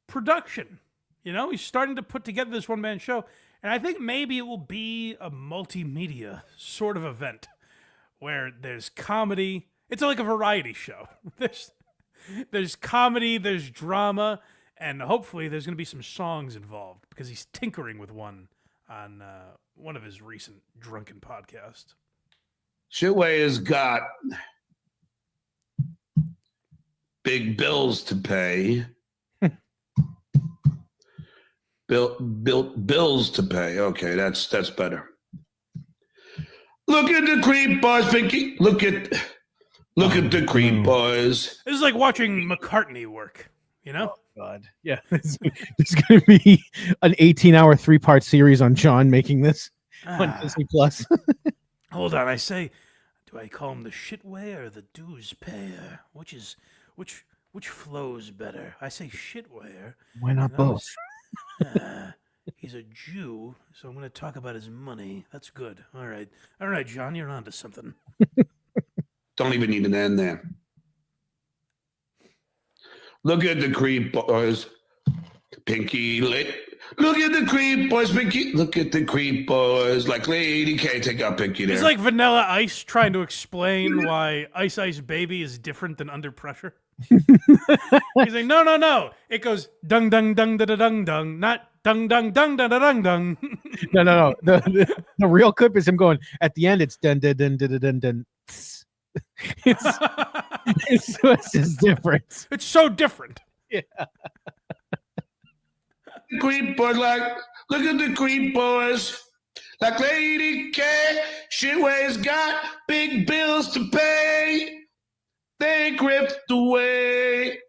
production. He's starting to put together this one-man show, and I think maybe it will be a multimedia sort of event where there's comedy. It's like a variety show. There's comedy, there's drama, and hopefully there's going to be some songs involved because he's tinkering with one on one of his recent drunken podcasts. Shitway has got big bills to pay. Bills to pay. Okay, that's better. Look at the creep boys, Pinky. Look at the creep boys. This is like watching McCartney work, Oh, God. Yeah. It's going to be an 18-hour 3-part series on John making this on Disney Plus. Hold on, I say, do I call him the shitway or the dues payer? Which flows better? I say shitwayer. Why not both? He's a Jew, so I'm going to talk about his money. That's good. All right, John, you're onto something. Don't even need an end there. Look at the creep boys, Pinky. Look at the creep boys, Pinky. Look at the creep boys. Like Lady K, take out Pinky there. It's like Vanilla Ice trying to explain why Ice Ice Baby is different than Under Pressure. He's like, no. It goes dung dung dung da da dung dung, not dung dung dung da da dung dung. No. The real clip is him going at the end. It's dun dun dun dun dun dun. It's different. It's so different. Yeah. Creep boys, look at the creep boys. Like Lady K, Shitway's got big bills to pay. They grift away.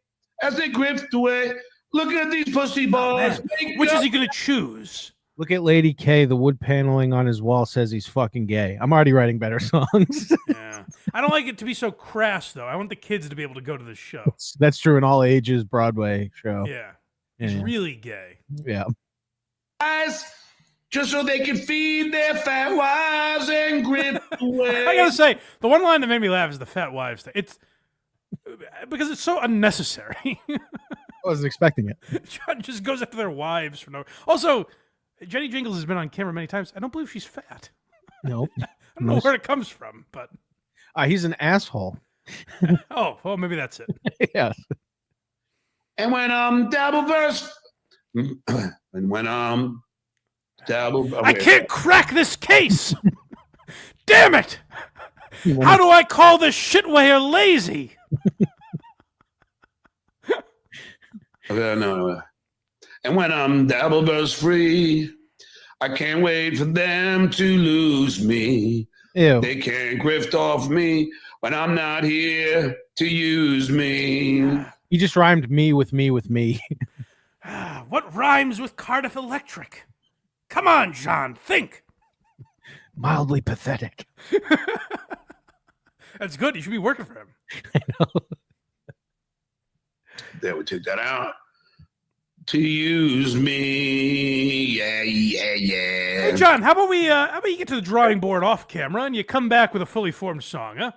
As they grift away, look at these pussy boys. Which is he going to choose? Look at Lady K. The wood paneling on his wall says he's fucking gay. I'm already writing better songs. Yeah. I don't like it to be so crass, though. I want the kids to be able to go to the show. That's true in all ages Broadway show. Yeah. He's really gay. Yeah. Guys, just so they can feed their fat wives and grip away. I gotta say, the one line that made me laugh is the fat wives thing. It's because it's so unnecessary. I wasn't expecting it. John just goes after their wives for no. Also, Jenny Jingles has been on camera many times. I don't believe she's fat. Nope. I don't know where it comes from, but he's an asshole. Oh, well, maybe that's it. Yes. And when double verse, and when double, I can't crack this case. Damn it! How do I call this shitwayer lazy? No. And when double verse free, I can't wait for them to lose me. Ew. They can't grift off me when I'm not here to use me. You just rhymed me with me with me. What rhymes with Cardiff Electric? Come on, John, think. Mildly pathetic. That's good. You should be working for him. I know. They would take that out to use me. Yeah. Hey, John, how about you get to the drawing board off camera and you come back with a fully formed song, huh?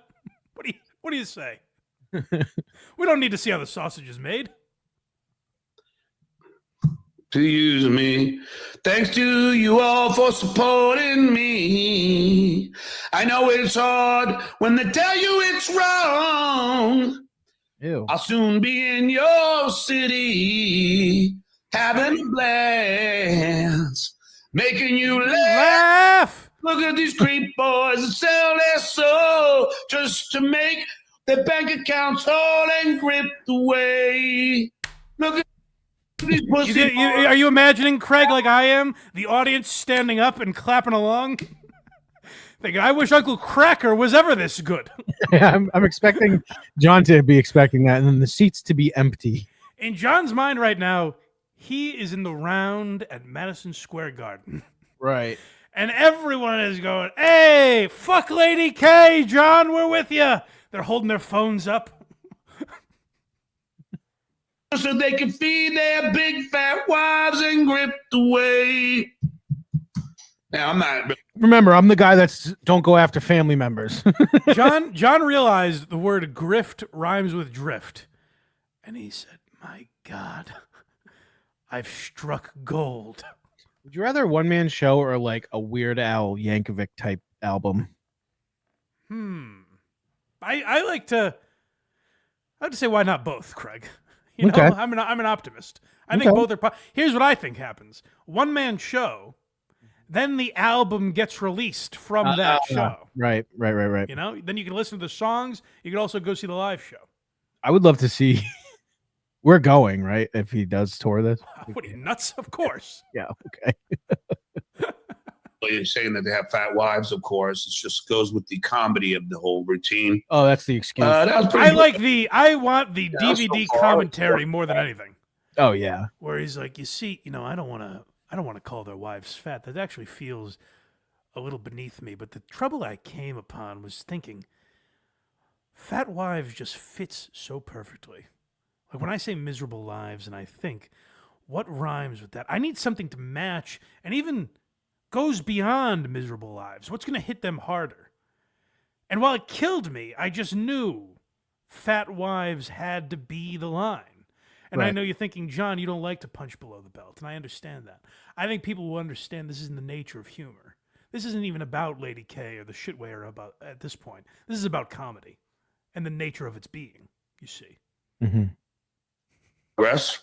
What do you say? We don't need to see how the sausage is made. To use me. Thanks to you all for supporting me. I know it's hard when they tell you it's wrong. Ew. I'll soon be in your city, having a blast, making you laugh. Look at these creep boys that sell their soul just to make their bank accounts whole and gripped away. Look at these pussy boys. Are you imagining Craig like I am? The audience standing up and clapping along? Thinking, I wish Uncle Cracker was ever this good. Yeah, I'm expecting John to be expecting that, and then the seats to be empty. In John's mind right now, he is in the round at Madison Square Garden. Right. And everyone is going, hey, fuck Lady K, John, we're with you. They're holding their phones up. So they can feed their big fat wives and gripped away. Yeah, I'm not. Remember, I'm the guy that's don't go after family members. John realized the word grift rhymes with drift. And he said, my God, I've struck gold. Would you rather a one-man show or like a Weird Al Yankovic type album? I like to say, why not both, Craig? You know, Okay. I'm an optimist. I think both are. Here's what I think happens: one-man show, then the album gets released from that show. Right. You know, then you can listen to the songs. You can also go see the live show. I would love to see. We're going, right? If he does tour this. What are you, nuts? Of course. Yeah. Okay. You're saying that they have fat wives, of course. It just goes with the comedy of the whole routine. Oh, that's the excuse. That was pretty I want the DVD so far, commentary more than anything. Oh yeah. Where he's like, you see, you know, I don't want to call their wives fat. That actually feels a little beneath me. But the trouble I came upon was thinking, fat wives just fits so perfectly. Like when I say miserable lives and I think, what rhymes with that? I need something to match and even goes beyond miserable lives. What's going to hit them harder? And while it killed me, I just knew fat wives had to be the line. And I Right. know you're thinking, John, you don't like to punch below the belt. And I understand that. I think people will understand this isn't the nature of humor. This isn't even about Lady K or the shitware about at this point. This is about comedy and the nature of its being, you see. Mm-hmm. Progress.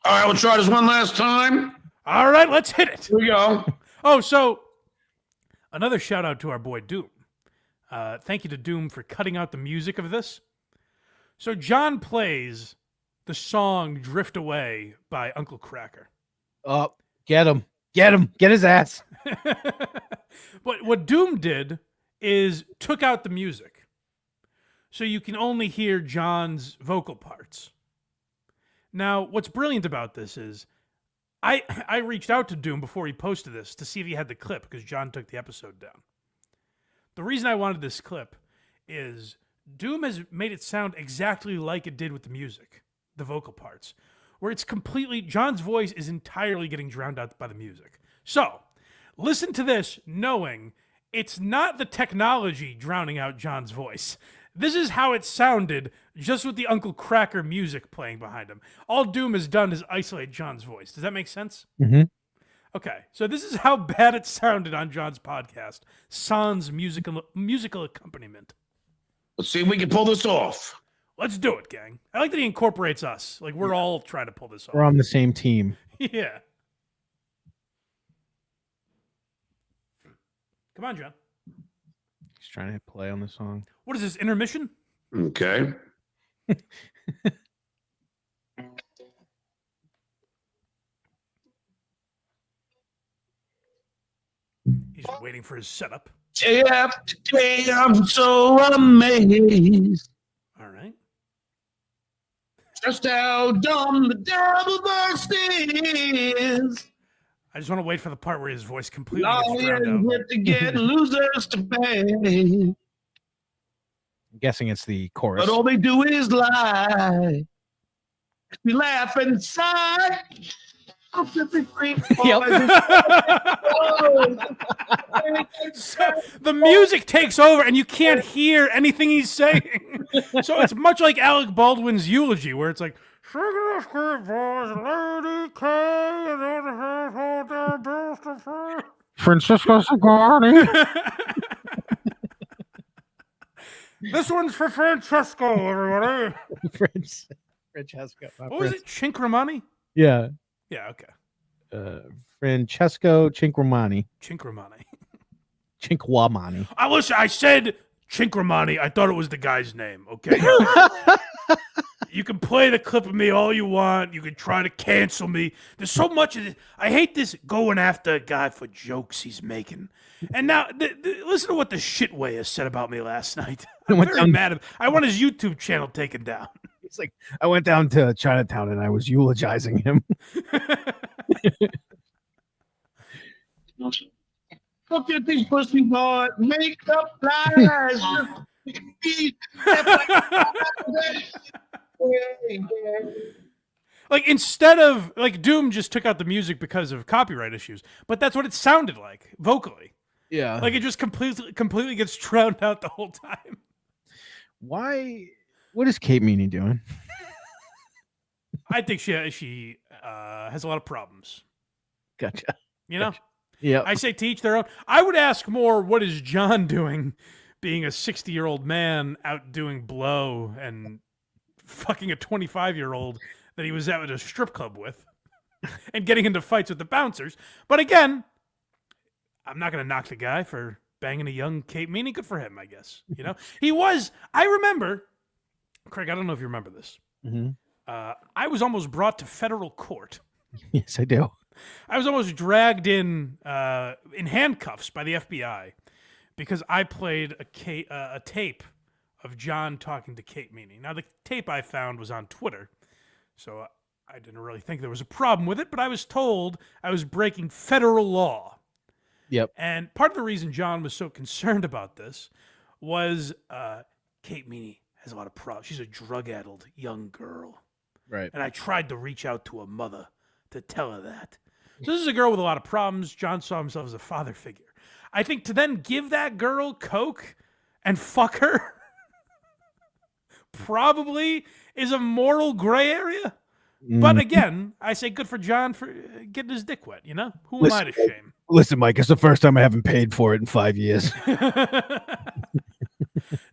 All right, we'll try this one last time. All right, let's hit it. Here we go. Oh, so another shout out to our boy Doom. Thank you to Doom for cutting out the music of this. So John plays the song Drift Away by Uncle Cracker. Oh, get him. Get his ass. But what Doom did is took out the music. So you can only hear John's vocal parts. Now, what's brilliant about this is I reached out to Doom before he posted this to see if he had the clip because John took the episode down. The reason I wanted this clip is Doom has made it sound exactly like it did with the music, the vocal parts, where it's completely, John's voice is entirely getting drowned out by the music. So, listen to this knowing it's not the technology drowning out John's voice. This is how it sounded just with the Uncle Cracker music playing behind him. All Doom has done is isolate John's voice. Does that make sense? Mm-hmm. Okay, so this is how bad it sounded on John's podcast. Sans musical accompaniment. Let's see if we can pull this off. Let's do it, gang. I like that he incorporates us. Like, we're all trying to pull this off. We're on the same team. Yeah. Come on, John. He's trying to hit play on the song. What is this, intermission? Okay. He's waiting for his setup. Day after day, I'm so amazed. All right. Just how dumb the devil box is. I just want to wait for the part where his voice completely All gets drowned out. here to get losers to pay. I'm guessing it's the chorus. But all they do is lie. We laugh and sigh. Yep. So the music takes over and you can't hear anything he's saying. So it's much like Alec Baldwin's eulogy where it's like Francesco Cinquemani. This one's for Francesco, everybody. Francesco. What was it? Cinquemani? Yeah. Yeah, okay. Francesco Cinquemani. Cinquemani. Cinquemani. I said Cinquemani. I thought it was the guy's name, okay? You can play the clip of me all you want. You can try to cancel me. There's so much of this. I hate this going after a guy for jokes he's making. And now, listen to what the shitway has said about me last night. I'm very mad at him. I want his YouTube channel taken down. It's like, I went down to Chinatown and I was eulogizing him. Look at these pussy boy makeup lies. Like instead of like Doom just took out the music because of copyright issues, but that's what it sounded like vocally. Yeah. Like it just completely gets drowned out the whole time. Why? What is Kate Meany doing? I think she has a lot of problems. Gotcha. You know? Yeah. I say to each their own. I would ask more, what is John doing being a 60-year-old man out doing blow and fucking a 25-year-old that he was out at a strip club with and getting into fights with the bouncers. But again, I'm not going to knock the guy for banging a young Kate Meany. Good for him, I guess. You know, I remember, Craig, I don't know if you remember this. Mm-hmm. I was almost brought to federal court. Yes, I do. I was almost dragged in handcuffs by the FBI because I played a tape of John talking to Kate Meany. Now, the tape I found was on Twitter, so I didn't really think there was a problem with it, but I was told I was breaking federal law. Yep. And part of the reason John was so concerned about this was Kate Meany has a lot of problems. She's a drug-addled young girl. Right. And I tried to reach out to a mother to tell her that. So this is a girl with a lot of problems. John saw himself as a father figure. I think to then give that girl coke and fuck her probably is a moral gray area. But again, I say good for John for getting his dick wet, you know? Who am I to shame? Listen, Mike, it's the first time I haven't paid for it in 5 years.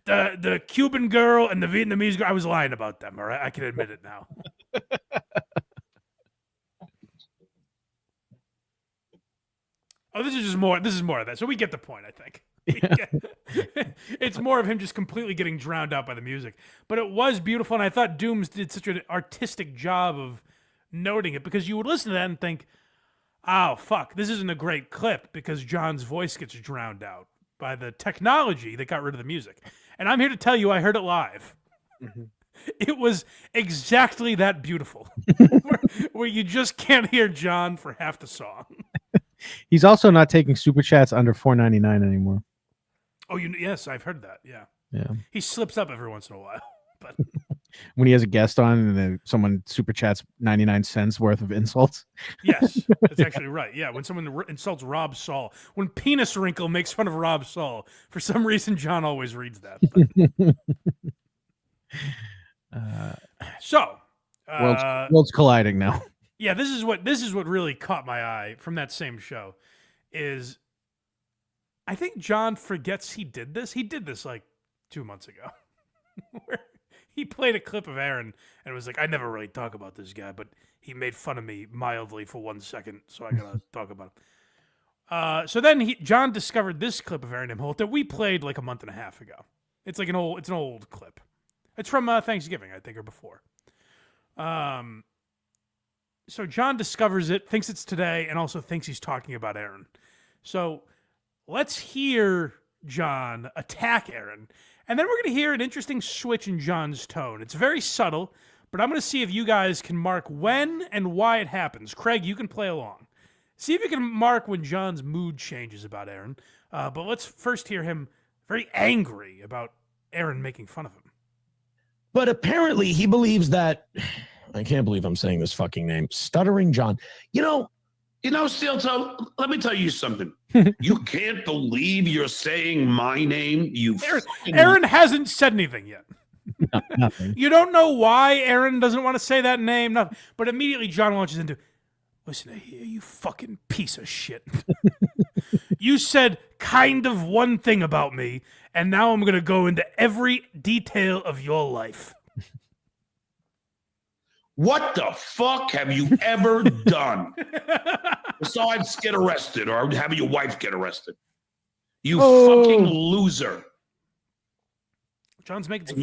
The Cuban girl and the Vietnamese girl, I was lying about them, all right? I can admit it now. Oh, this is more of that. So we get the point, I think. It's more of him just completely getting drowned out by the music. But it was beautiful, and I thought Dooms did such an artistic job of noting it, because you would listen to that and think, oh, fuck, this isn't a great clip because John's voice gets drowned out by the technology that got rid of the music. And I'm here to tell you I heard it live. Mm-hmm. It was exactly that beautiful, where you just can't hear John for half the song. He's also not taking super chats under $4.99 anymore. Oh, yes, I've heard that. Yeah. He slips up every once in a while, but when he has a guest on and then someone super chats 99 cents worth of insults. Yes, that's actually right. Yeah, when someone insults Rob Saul, when Penis Wrinkle makes fun of Rob Saul, for some reason John always reads that. Worlds colliding now. Yeah, this is what really caught my eye from that same show is I think John forgets he did this. He did this like 2 months ago. Where he played a clip of Aaron and was like, I never really talk about this guy, but he made fun of me mildly for 1 second, so I gotta talk about him. So then John discovered this clip of Aaron M. Holt that we played like a month and a half ago. It's an old clip. It's from Thanksgiving, I think, or before. So John discovers it, thinks it's today, and also thinks he's talking about Aaron. So let's hear John attack Aaron, and then we're going to hear an interesting switch in John's tone. It's very subtle, but I'm going to see if you guys can mark when and why it happens. Craig, you can play along. See if you can mark when John's mood changes about Aaron. But let's first hear him very angry about Aaron making fun of him. But apparently he believes that... I can't believe I'm saying this fucking name. Stuttering John. You know, Steel, let me tell you something. You can't believe you're saying my name. Aaron hasn't said anything yet. Nothing. You don't know why Aaron doesn't want to say that name. Nothing. But immediately John launches into, listen here, you fucking piece of shit. You said kind of one thing about me, and now I'm going to go into every detail of your life. What the fuck have you ever done besides get arrested or have your wife get arrested? You fucking loser. John's making some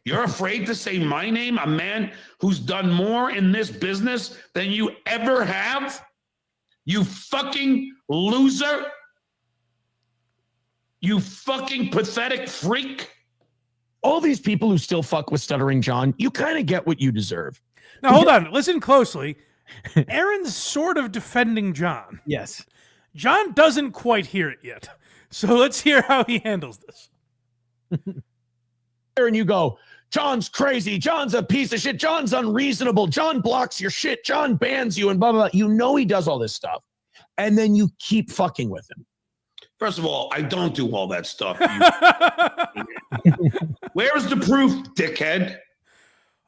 You're afraid to say my name, a man who's done more in this business than you ever have? You fucking loser. You fucking pathetic freak. All these people who still fuck with Stuttering John, you kind of get what you deserve. Now, hold on. Listen closely. Aaron's sort of defending John. Yes. John doesn't quite hear it yet. So let's hear how he handles this. and you go, John's crazy. John's a piece of shit. John's unreasonable. John blocks your shit. John bans you and blah, blah, blah. You know he does all this stuff. And then you keep fucking with him. First of all, I don't do all that stuff. Where's the proof, dickhead?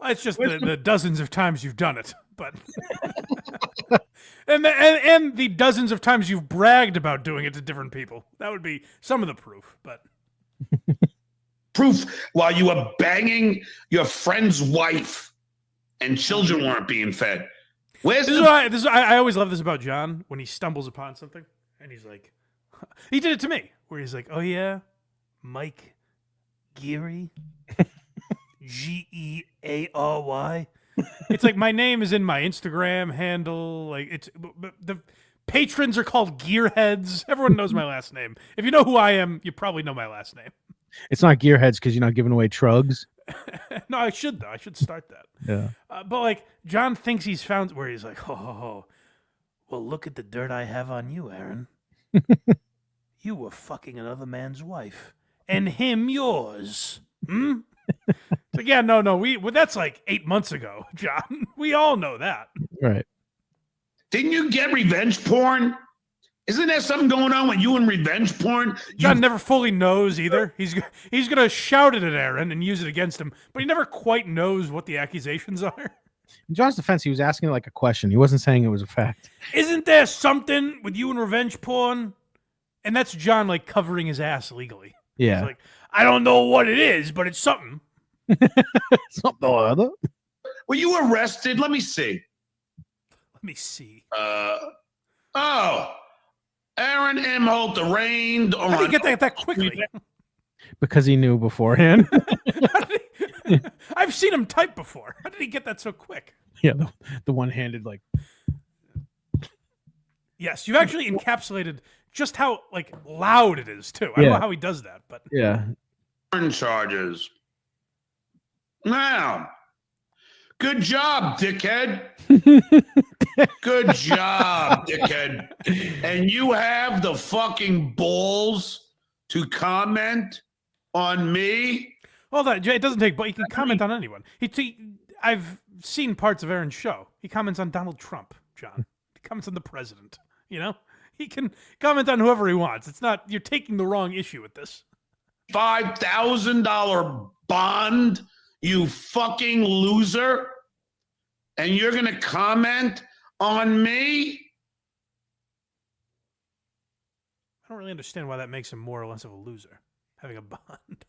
It's just the dozens of times you've done it, but and the dozens of times you've bragged about doing it to different people. That would be some of the proof, but proof while you were banging your friend's wife and children weren't being fed. I always love this about John when he stumbles upon something and he's like, he did it to me where he's like, oh yeah, Mike Geary. Geary. It's like my name is in my Instagram handle. Like the patrons are called Gearheads. Everyone knows my last name. If you know who I am, you probably know my last name. It's not Gearheads because you're not giving away trugs. No, I should though. I should start that. Yeah. But like John thinks he's found where he's like, oh, well, look at the dirt I have on you, Aaron. You were fucking another man's wife, and him yours. Hmm. Like, yeah, no, that's like 8 months ago, John. We all know that. Right. Didn't you get revenge porn? Isn't there something going on with you and revenge porn? John never fully knows either. He's going to shout it at Aaron and use it against him, but he never quite knows what the accusations are. In John's defense, he was asking like a question. He wasn't saying it was a fact. Isn't there something with you and revenge porn? And that's John like covering his ass legally. Yeah. He's like, I don't know what it is, but it's something. Something or other. Were you arrested? Let me see. Oh, Aaron M. Holt arraigned on. How did you get that quickly? Because he knew beforehand. I've seen him type before. How did he get that so quick? Yeah, the one-handed like. Yes, you've actually encapsulated just how like loud it is too. I don't know how he does that, but yeah. Charges. Now, good job, dickhead. Good job, dickhead. And you have the fucking balls to comment on me? Hold on, Jay, it doesn't take, but he can comment on anyone. I've seen parts of Aaron's show. He comments on Donald Trump, John. He comments on the president. You know, he can comment on whoever he wants. It's not, you're taking the wrong issue with this. $5,000 bond, you fucking loser. And you're going to comment on me? I don't really understand why that makes him more or less of a loser, having a bond.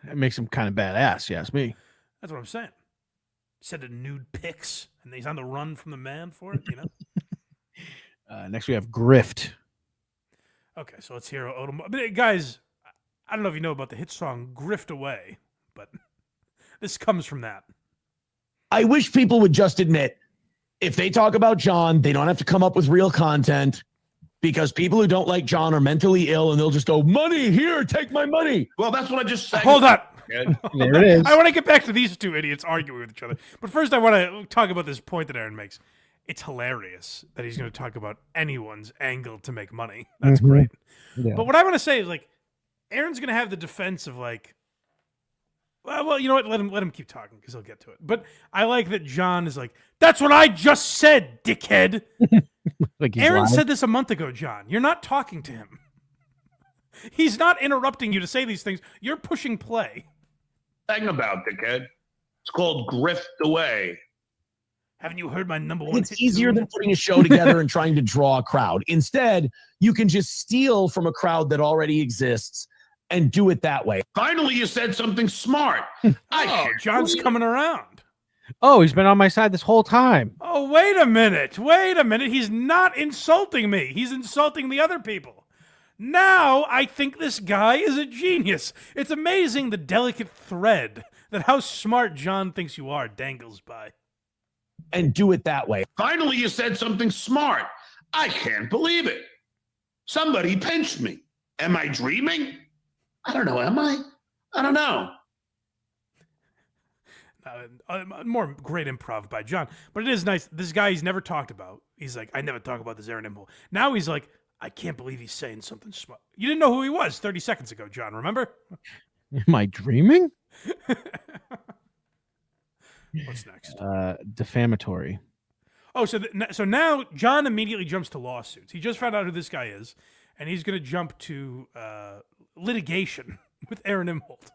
It makes him kind of badass, you ask me. That's what I'm saying. Sending nude pics, and he's on the run from the man for it, you know? Next we have Grift. Okay, so let's hear Odom. But guys, I don't know if you know about the hit song Grift Away, but this comes from that. I wish people would just admit, if they talk about John, they don't have to come up with real content, because people who don't like John are mentally ill and they'll just go, money, here, take my money. Well, that's what I just said. Hold on. There it is. I want to get back to these two idiots arguing with each other. But first, I want to talk about this point that Aaron makes. It's hilarious that he's going to talk about anyone's angle to make money. That's great. Yeah. But what I want to say is, like, Aaron's going to have the defense of, like, well, you know what? Let him keep talking because he'll get to it. But I like that John is like, that's what I just said, dickhead. Like Aaron said this a month ago, John. You're not talking to him. He's not interrupting you to say these things. You're pushing play. Thing about dickhead. It's called Grift Away. Haven't you heard my number one? It's easier than putting a show together and trying to draw a crowd. Instead, you can just steal from a crowd that already exists and do it that way. Finally, you said something smart. John's coming around. Oh, he's been on my side this whole time. Oh, wait a minute. He's not insulting me. He's insulting the other people. Now I think this guy is a genius. It's amazing the delicate thread that how smart John thinks you are dangles by. And do it that way. Finally, you said something smart. I can't believe it. Somebody pinched me. Am I dreaming? I don't know. Am I? I don't know. More great improv by John. But it is nice. This guy he's never talked about. He's like, I never talk about this Aaron Imhol. Now he's like, I can't believe he's saying something smart. You didn't know who he was 30 seconds ago, John, remember? Am I dreaming? What's next? Defamatory. Oh, so now John immediately jumps to lawsuits. He just found out who this guy is, and he's going to jump to litigation with Aaron Imholt.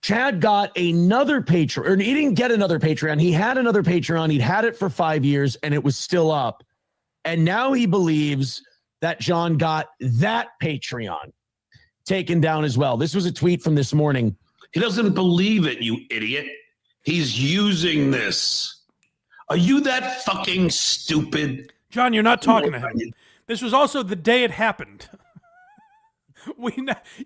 Chad got another Patreon, or he didn't get another Patreon. He had another Patreon. He'd had it for 5 years, and it was still up. And now he believes that John got that Patreon taken down as well. This was a tweet from this morning. He doesn't believe it, you idiot. He's using this. Are you that fucking stupid? John, you're not talking to him. This was also the day it happened.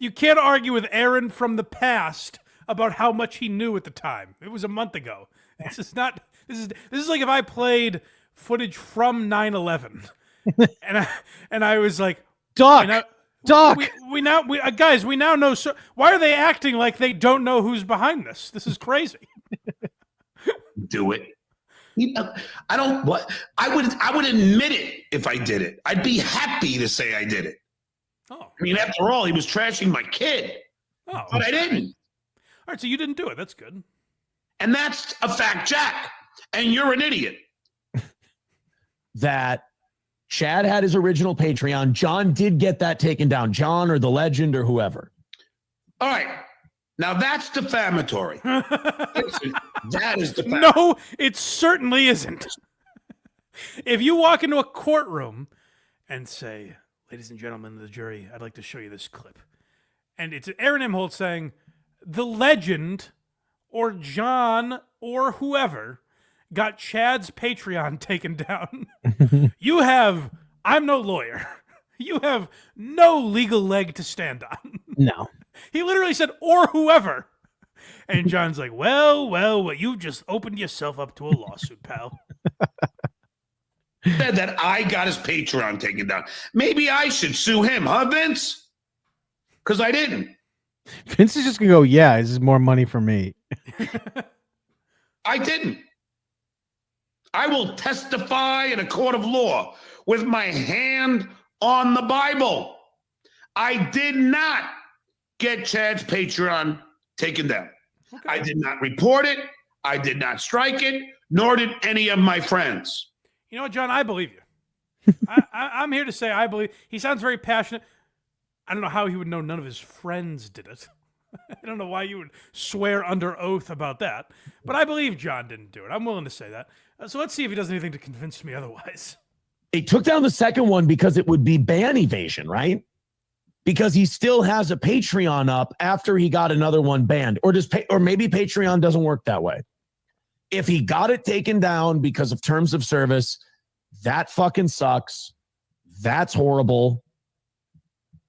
You can't argue with Aaron from the past about how much he knew at the time. It was a month ago. This is not. This is like if I played footage from 9/11, and I was like, Doc. We now guys, we now know. So why are they acting like they don't know who's behind this? This is crazy. Do it. I don't. What I would admit it if I did it. I'd be happy to say I did it. Oh, I mean, after all, he was trashing my kid. Oh, but I didn't. All right, so you didn't do it. That's good. And that's a fact, Jack. And you're an idiot. That Chad had his original Patreon. John did get that taken down. John or the legend or whoever. All right. Now that's defamatory. That is defamatory. No, it certainly isn't. If you walk into a courtroom and say, ladies and gentlemen of the jury, I'd like to show you this clip. And it's Aaron Imholt saying, the legend or John or whoever got Chad's Patreon taken down. I'm no lawyer. You have no legal leg to stand on. No. He literally said, or whoever. And John's like, well, you've just opened yourself up to a lawsuit, pal. Said that I got his Patreon taken down. Maybe I should sue him, huh, Vince? Because I didn't. Vince is just going to go, yeah, this is more money for me. I didn't. I will testify in a court of law with my hand on the Bible. I did not get Chad's Patreon taken down. Okay. I did not report it. I did not strike it, nor did any of my friends. You know what, John? I believe you. I'm here to say I believe. He sounds very passionate. I don't know how he would know none of his friends did it. I don't know why you would swear under oath about that. But I believe John didn't do it. I'm willing to say that. So let's see if he does anything to convince me otherwise. They took down the second one because it would be ban evasion, right? Because he still has a Patreon up after he got another one banned. Or maybe Patreon doesn't work that way. If he got it taken down because of terms of service, that fucking sucks. That's horrible.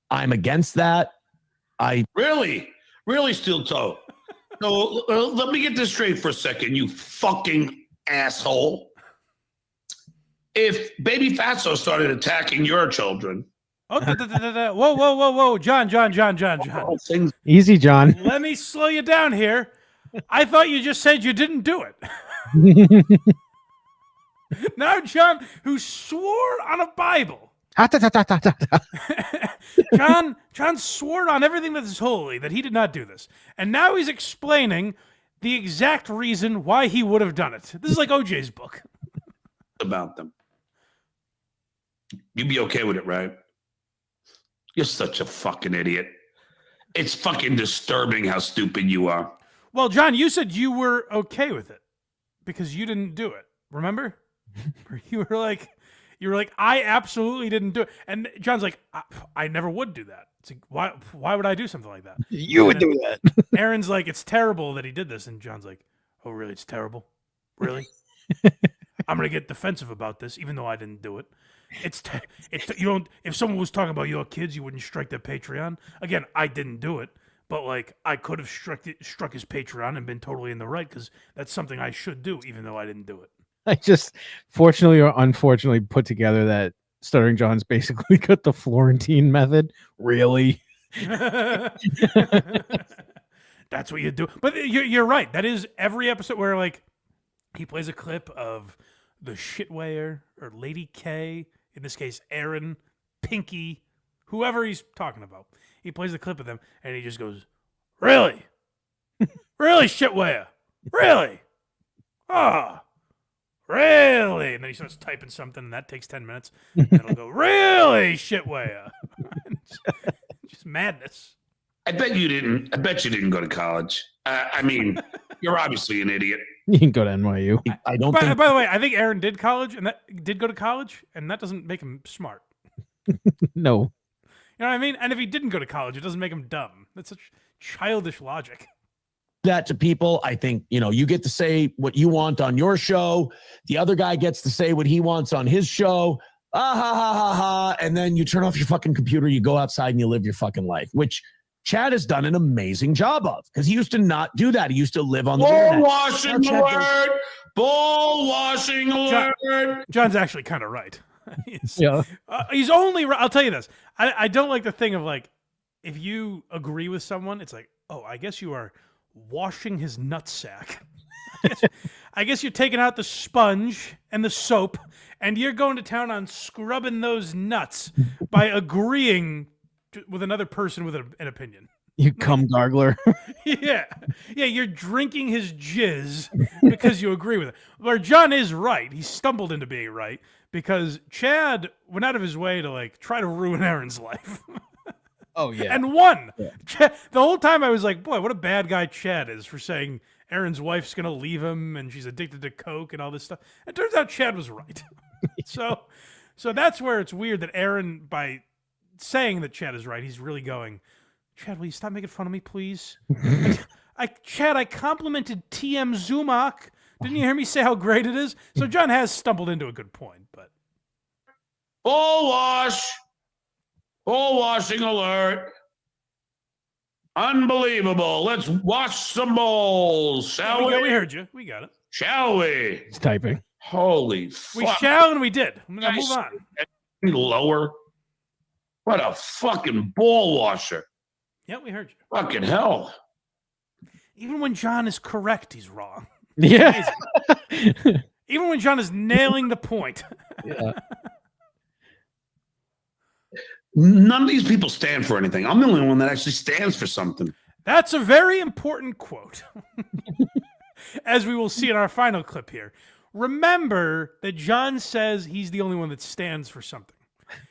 I'm against that. Really, Steel Toe. No, let me get this straight for a second, you fucking asshole. If Baby Fatso started attacking your children. Oh, whoa, John. Easy, John. Let me slow you down here. I thought you just said you didn't do it. Now, John, who swore on a Bible. John swore on everything that is holy that he did not do this. And now he's explaining the exact reason why he would have done it. This is like OJ's book. About them. You'd be okay with it, right? You're such a fucking idiot. It's fucking disturbing how stupid you are. Well, John, you said you were okay with it because you didn't do it. Remember? You were like, I absolutely didn't do it. And John's like, I never would do that. It's like, why would I do something like that? You would do that. Aaron's like, it's terrible that he did this. And John's like, oh, really? It's terrible? Really? I'm going to get defensive about this, even though I didn't do it. You don't, if someone was talking about your kids, you wouldn't strike their Patreon. Again, I didn't do it, but like I could have struck his Patreon and been totally in the right because that's something I should do, even though I didn't do it. I just fortunately or unfortunately put together that Stuttering John's basically got the Florentine method. Really? That's what you do. But you're right. That is every episode where like he plays a clip of the shitweigher or Lady K, in this case Aaron, Pinky, whoever he's talking about. He plays a clip of them and he just goes, really? Really, shitwaya? Really? Oh, really? And then he starts typing something, and that takes 10 minutes. And it'll go, really, shitwaya? Just madness. I bet you didn't go to college. I mean, you're obviously an idiot. You can go to NYU. I don't By think the way, I think Aaron did go to college, and that doesn't make him smart. No. You know what I mean? And if he didn't go to college, it doesn't make him dumb. That's such childish logic. that to people. I think, you get to say what you want on your show. The other guy gets to say what he wants on his show. Ah, ha, ha, ha, ha. And then you turn off your fucking computer, you go outside and you live your fucking life, which Chad has done an amazing job of, because he used to not do that. He used to live on the Bull washing alert! Bull washing alert! John's actually kind of right. Yeah. He's only right. I'll tell you this. I don't like the thing of like, if you agree with someone, it's like, oh, I guess you are washing his nutsack. I guess you're taking out the sponge and the soap, and you're going to town on scrubbing those nuts by agreeing with another person with an opinion. You cum gargler. Yeah, you're drinking his jizz because you agree with it. Where John is right. He stumbled into being right because Chad went out of his way to like try to ruin Aaron's life. Oh, yeah. And won. Yeah. The whole time I was like, boy, what a bad guy Chad is for saying Aaron's wife's going to leave him and she's addicted to coke and all this stuff. It turns out Chad was right. So that's where it's weird that Aaron, by saying that Chad is right, he's really going, Chad, will you stop making fun of me, please? Chad, I complimented TM Zumak. Didn't you hear me say how great it is? So John has stumbled into a good point, but. Bull wash. Bull washing alert. Unbelievable. Let's wash some bowls, shall we? We heard you. We got it. Shall we? He's typing. Holy fuck. We shall and we did. I'm going to move on. Lower. What a fucking ball washer. Yeah, we heard you. Fucking hell. Even when John is correct, he's wrong. Yeah. Even when John is nailing the point. Yeah. None of these people stand for anything. I'm the only one that actually stands for something. That's a very important quote. As we will see in our final clip here. Remember that John says he's the only one that stands for something.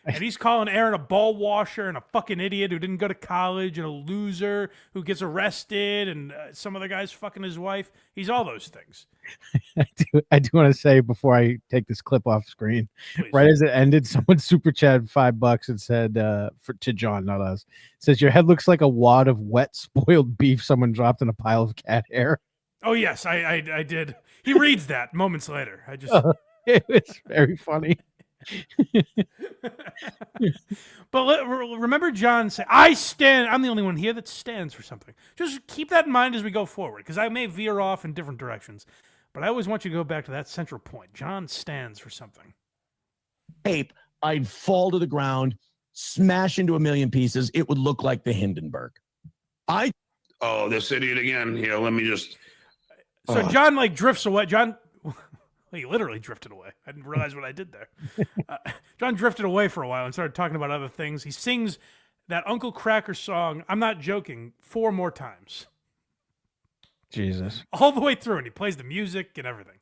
And he's calling Aaron a ball washer and a fucking idiot who didn't go to college and a loser who gets arrested and some other guy's fucking his wife. He's all those things. I do want to say before I take this clip off screen, Please. Right as it ended, someone super chatted $5 and said to John, not us, says your head looks like a wad of wet spoiled beef someone dropped in a pile of cat hair. Oh yes, I did. He reads that moments later. It was very funny. But remember John said, I'm the only one here that stands for something. Just keep that in mind as we go forward, because I may veer off in different directions, but I always want you to go back to that central point. John stands for something. Tape, I'd fall to the ground, smash into a million pieces. It would look like the Hindenburg. Oh, this idiot again. Here, let me just. So John like drifts away. John, he literally drifted away. I didn't realize what I did there. John drifted away for a while and started talking about other things. He sings that Uncle Kracker song, I'm not joking, 4 more times. Jesus. All the way through, and he plays the music and everything.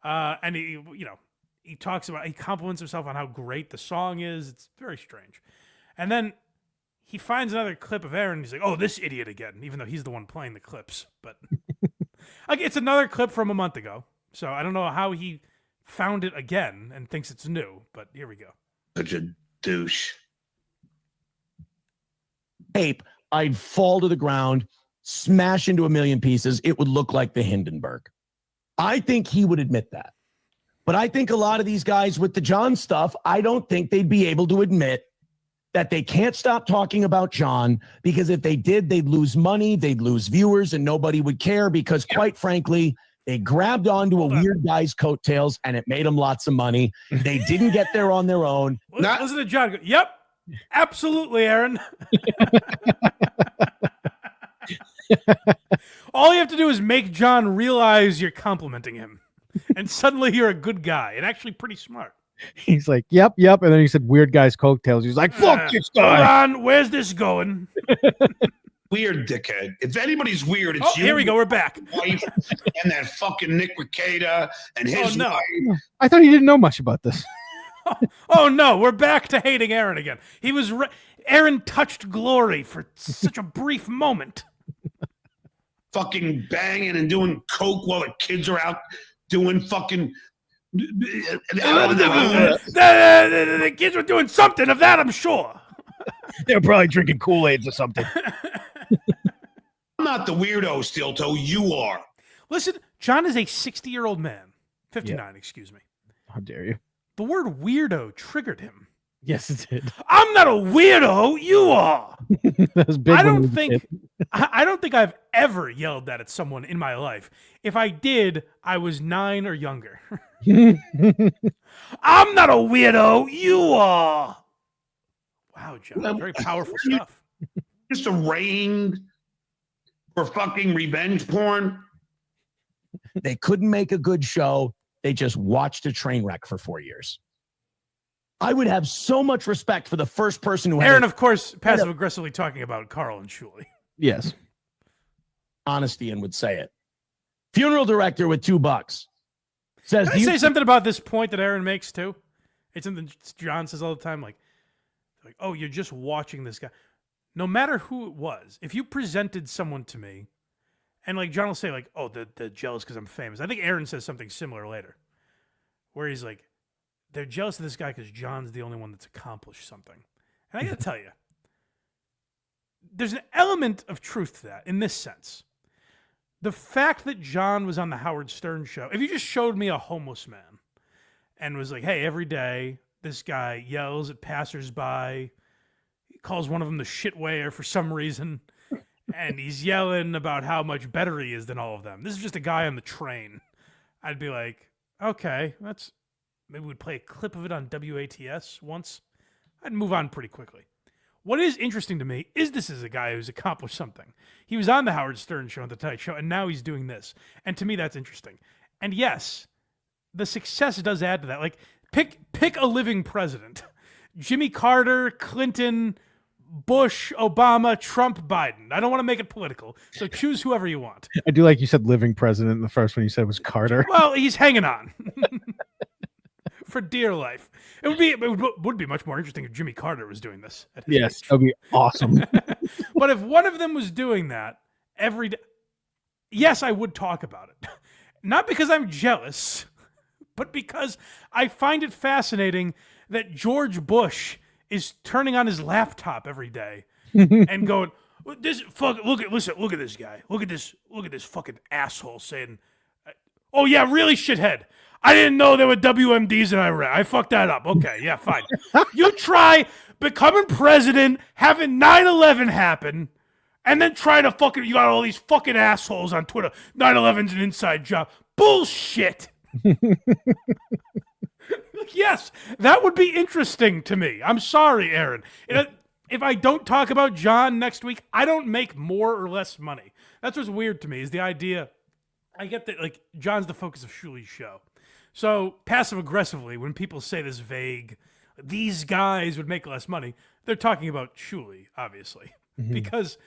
And he compliments himself on how great the song is. It's very strange. And then he finds another clip of Aaron. And he's like, oh, this idiot again, even though he's the one playing the clips. But it's another clip from a month ago. So I don't know how he found it again and thinks it's new, but here we go. Such a douche. Tape, I'd fall to the ground, smash into a million pieces. It would look like the Hindenburg. I think he would admit that. But I think a lot of these guys with the John stuff, I don't think they'd be able to admit that they can't stop talking about John, because if they did, they'd lose money, they'd lose viewers, and nobody would care because, quite frankly, they grabbed onto a weird guy's coattails and it made them lots of money. They didn't get there on their own. Listen to John go, yep, absolutely, Aaron. All you have to do is make John realize you're complimenting him, and suddenly you're a good guy and actually pretty smart. He's like, yep. And then he said weird guy's coattails. He's like, fuck this guy. Hold on, where's this going? weird dickhead. If anybody's weird, it's you. Here we go. We're back. Wife and that fucking Nick Rekieta and his wife. I thought he didn't know much about this. Oh no, we're back to hating Aaron again. He was Aaron touched glory for such a brief moment. Fucking banging and doing coke while the kids are out doing fucking. The kids were doing something of that, I'm sure. They were probably drinking Kool-Aids or something. I'm not the weirdo, Steel Toe. You are. Listen, John is a 60-year-old man. 59, excuse me. How dare you? The word weirdo triggered him. Yes, it did. I'm not a weirdo. You are. That was big. I don't think I've ever yelled that at someone in my life. If I did, I was 9 or younger. I'm not a weirdo. You are. Wow, John. Very powerful stuff. Just arraigned for fucking revenge porn. They couldn't make a good show. They just watched a train wreck for 4 years. I would have so much respect for the first person who Aaron, of course, passive-aggressively talking about Carl and Shuley. Yes. Honesty and would say it. Funeral director with $2 says. Can I say something about this point that Aaron makes too? It's something John says all the time, like, oh, you're just watching this guy. No matter who it was, if you presented someone to me, and like John will say, like, oh, they're jealous because I'm famous. I think Aaron says something similar later, where he's like, they're jealous of this guy because John's the only one that's accomplished something. And I got to tell you, there's an element of truth to that in this sense. The fact that John was on the Howard Stern show, if you just showed me a homeless man and was like, hey, every day this guy yells at passersby, he calls one of them the shitwayer for some reason, and he's yelling about how much better he is than all of them. This is just a guy on the train. I'd be like, okay, maybe we'd play a clip of it on WATS once. I'd move on pretty quickly. What is interesting to me is this is a guy who's accomplished something. He was on the Howard Stern show and the Tonight Show, and now he's doing this. And to me, that's interesting. And yes, the success does add to that. Like, pick a living president. Jimmy Carter, Clinton, Bush, Obama, Trump, Biden. I don't want to make it political, so choose whoever you want. I do like you said living president, and the first one you said was Carter. Well, he's hanging on. For dear life. It would be much more interesting if Jimmy Carter was doing this. Yes, that would be awesome. But if one of them was doing that every day, yes, I would talk about it. Not because I'm jealous, but because I find it fascinating that George Bush is turning on his laptop every day and going, look at this guy. Look at this fucking asshole saying, oh yeah, really shithead. I didn't know there were WMDs in Iraq. I fucked that up. Okay, yeah, fine. You try becoming president, having 9/11 happen, and then try to you got all these fucking assholes on Twitter. 9/11's an inside job. Bullshit. Yes, that would be interesting to me. I'm sorry, Aaron. If I don't talk about John next week, I don't make more or less money. That's what's weird to me, is the idea. I get that, like, John's the focus of Shuley's show. So passive-aggressively, when people say this vague, these guys would make less money, they're talking about Shuley, obviously. Mm-hmm. Because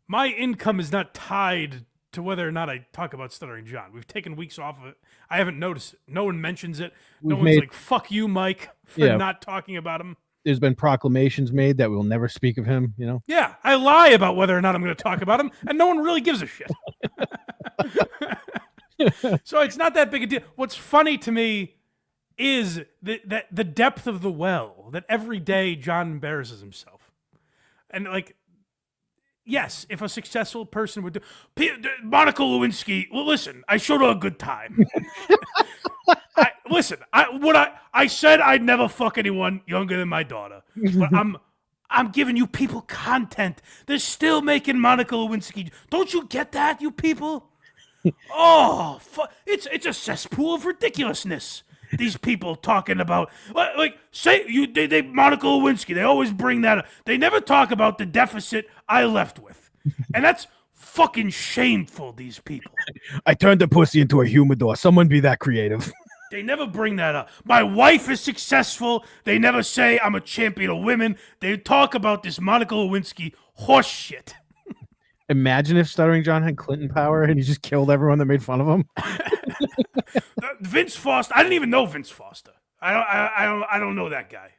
my income is not tied to whether or not I talk about Stuttering John. We've taken weeks off of it. I haven't noticed it. No one mentions it. No one's like, fuck you, Mike, for not talking about him. There's been proclamations made that we'll never speak of him, you know? Yeah, I lie about whether or not I'm going to talk about him, and no one really gives a shit. So it's not that big a deal. What's funny to me is that the depth of the well, that every day John embarrasses himself. And like, yes, if a successful person would do... Monica Lewinsky, well, listen, I showed her a good time. I said I'd never fuck anyone younger than my daughter. But I'm giving you people content. They're still making Monica Lewinsky. Don't you get that, you people? Oh, it's a cesspool of ridiculousness. These people talking about Monica Lewinsky. They always bring that up. They never talk about the deficit I left with, and that's fucking shameful. These people. I turned the pussy into a humidor. Someone be that creative. They never bring that up. My wife is successful. They never say I'm a champion of women. They talk about this Monica Lewinsky horse shit. Imagine if Stuttering John had Clinton power and he just killed everyone that made fun of him. Vince Foster. I didn't even know Vince Foster. I don't know that guy.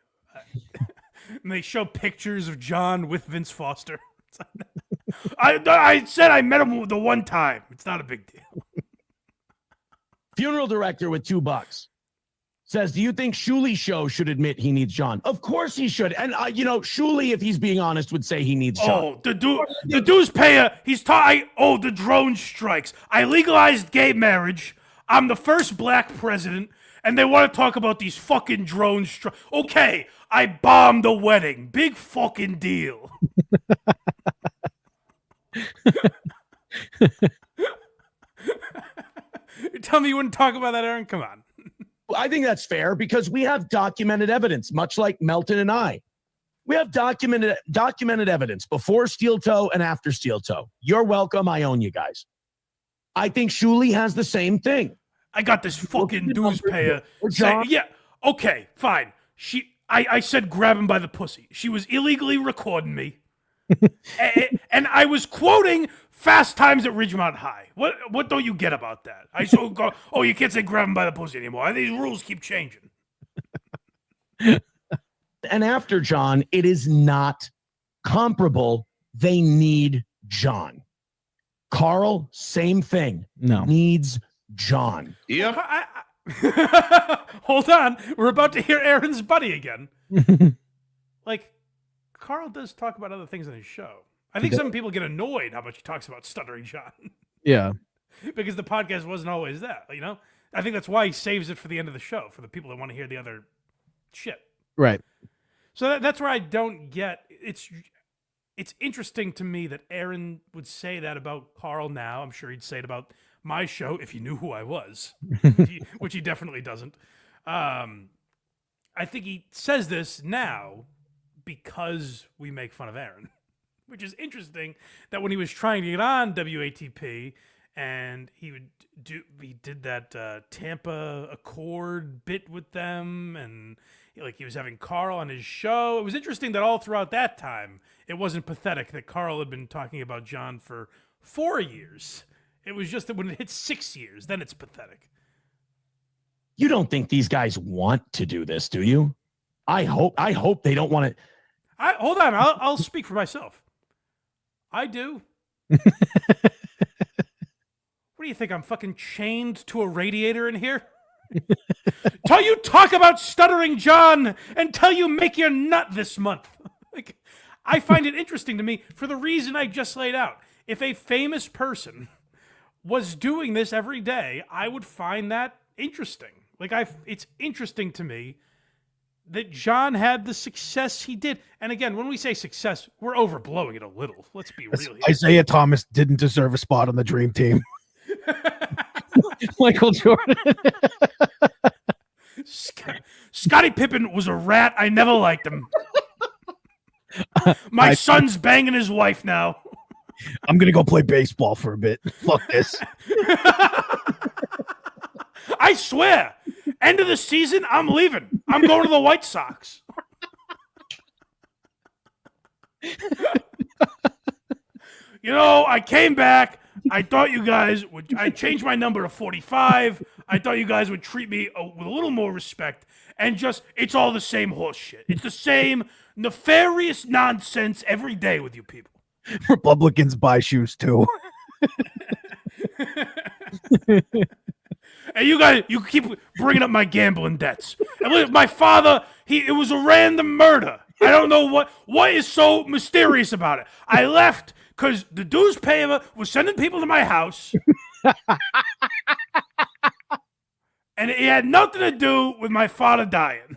And they show pictures of John with Vince Foster. I said I met him the one time. It's not a big deal. Funeral director with $2 says, do you think Shuli's show should admit he needs John? Of course he should. And, Shuli, if he's being honest, would say he needs John. Oh, the dues payer. He's the drone strikes. I legalized gay marriage. I'm the first black president. And they want to talk about these fucking drone strikes. Okay, I bombed a wedding. Big fucking deal. You tell me you wouldn't talk about that, Aaron? Come on. I think that's fair because we have documented evidence, much like Melton and I. We have documented evidence before steel toe and after steel toe. You're welcome. I own you guys. I think Shuli has the same thing. I got this fucking dues payer saying, yeah, okay, fine. I said grab him by the pussy. She was illegally recording me. and I was quoting Fast Times at Ridgemont High. What don't you get about that? I so go, oh, you can't say grab him by the pussy anymore. These rules keep changing. And after John, it is not comparable. They need John. Carl, same thing. No. Needs John. Yep. Hold on. We're about to hear Aaron's buddy again. Like, Carl does talk about other things on his show. I think some people get annoyed how much he talks about Stuttering John. Yeah. Because the podcast wasn't always that, you know? I think that's why he saves it for the end of the show, for the people that want to hear the other shit. Right. So that's where I don't get... It's interesting to me that Aaron would say that about Carl now. I'm sure he'd say it about my show if he knew who I was, which he definitely doesn't. I think he says this now because we make fun of Aaron, which is interesting that when he was trying to get on WATP and he did that Tampa Accord bit with them and like he was having Carl on his show. It was interesting that all throughout that time, it wasn't pathetic that Carl had been talking about John for 4 years. It was just that when it hits 6 years, then it's pathetic. You don't think these guys want to do this, do you? I hope they don't want to. Hold on. I'll speak for myself. I do. What do you think? I'm fucking chained to a radiator in here? Till you talk about Stuttering John until you make your nut this month. Like, I find it interesting to me for the reason I just laid out. If a famous person was doing this every day, I would find that interesting. Like, it's interesting to me that John had the success he did. And again, when we say success, we're overblowing it a little. Let's be real here. Isaiah Thomas didn't deserve a spot on the dream team. Michael Jordan. Scottie Pippen was a rat. I never liked him. My son's banging his wife now. I'm going to go play baseball for a bit. Fuck this. I swear, end of the season, I'm leaving. I'm going to the White Sox. You know, I came back. I thought you guys would... I changed my number to 45. I thought you guys would treat me with a little more respect. And just, it's all the same horse shit. It's the same nefarious nonsense every day with you people. Republicans buy shoes too. And you guys, you keep bringing up my gambling debts. And look, my father, it was a random murder. I don't know what is so mysterious about it. I left because the dues payer was sending people to my house. And it had nothing to do with my father dying.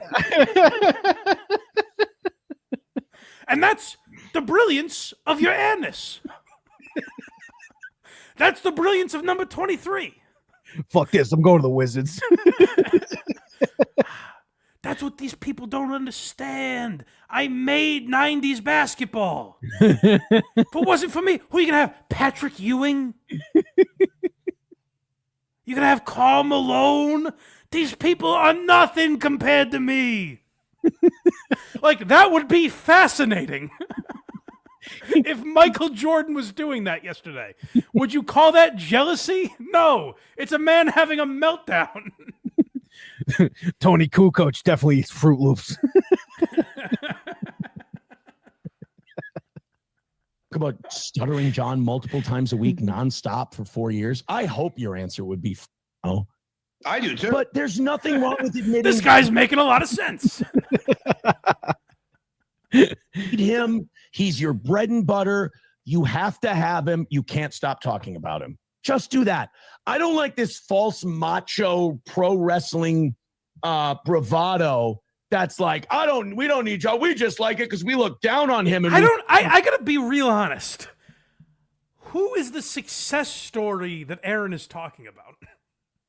And that's the brilliance of your Annus. That's the brilliance of number 23. Fuck this. I'm going to the Wizards. That's what these people don't understand. I made 90s basketball. If it wasn't for me, who are you going to have? Patrick Ewing? You're going to have Karl Malone? These people are nothing compared to me. Like, that would be fascinating. If Michael Jordan was doing that yesterday, would you call that jealousy? No, it's a man having a meltdown. Tony Kukoc definitely eats Fruit Loops. About stuttering John multiple times a week nonstop for 4 years. I hope your answer would be no. I do too. But there's nothing wrong with admitting This guy's making a lot of sense. him. He's your bread and butter. You have to have him. You can't stop talking about him. Just do that. I don't like this false macho pro wrestling bravado. That's like, we don't need Joe. We just like it because we look down on him. And I gotta be real honest. Who is the success story that Aaron is talking about?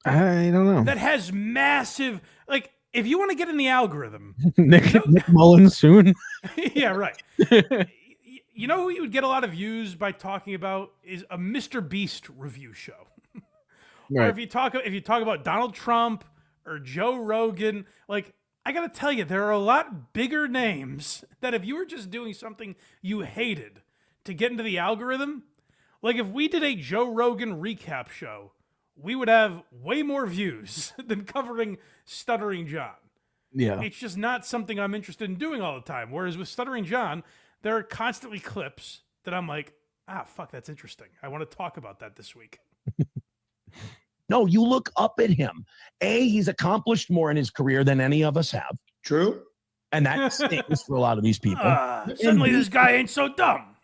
I don't know. That has massive, like, if you want to get in the algorithm, Nick Mullen soon. Yeah, right. You know who you would get a lot of views by talking about is a Mr. Beast review show. Right. Or if you talk about Donald Trump or Joe Rogan, like, I gotta tell you, there are a lot bigger names that if you were just doing something you hated to get into the algorithm, like if we did a Joe Rogan recap show, we would have way more views than covering Stuttering John. Yeah. It's just not something I'm interested in doing all the time. Whereas with Stuttering John, there are constantly clips that I'm like, fuck, that's interesting. I want to talk about that this week. No, you look up at him. He's accomplished more in his career than any of us have. True. And that stinks for a lot of these people. Suddenly this guy ain't so dumb.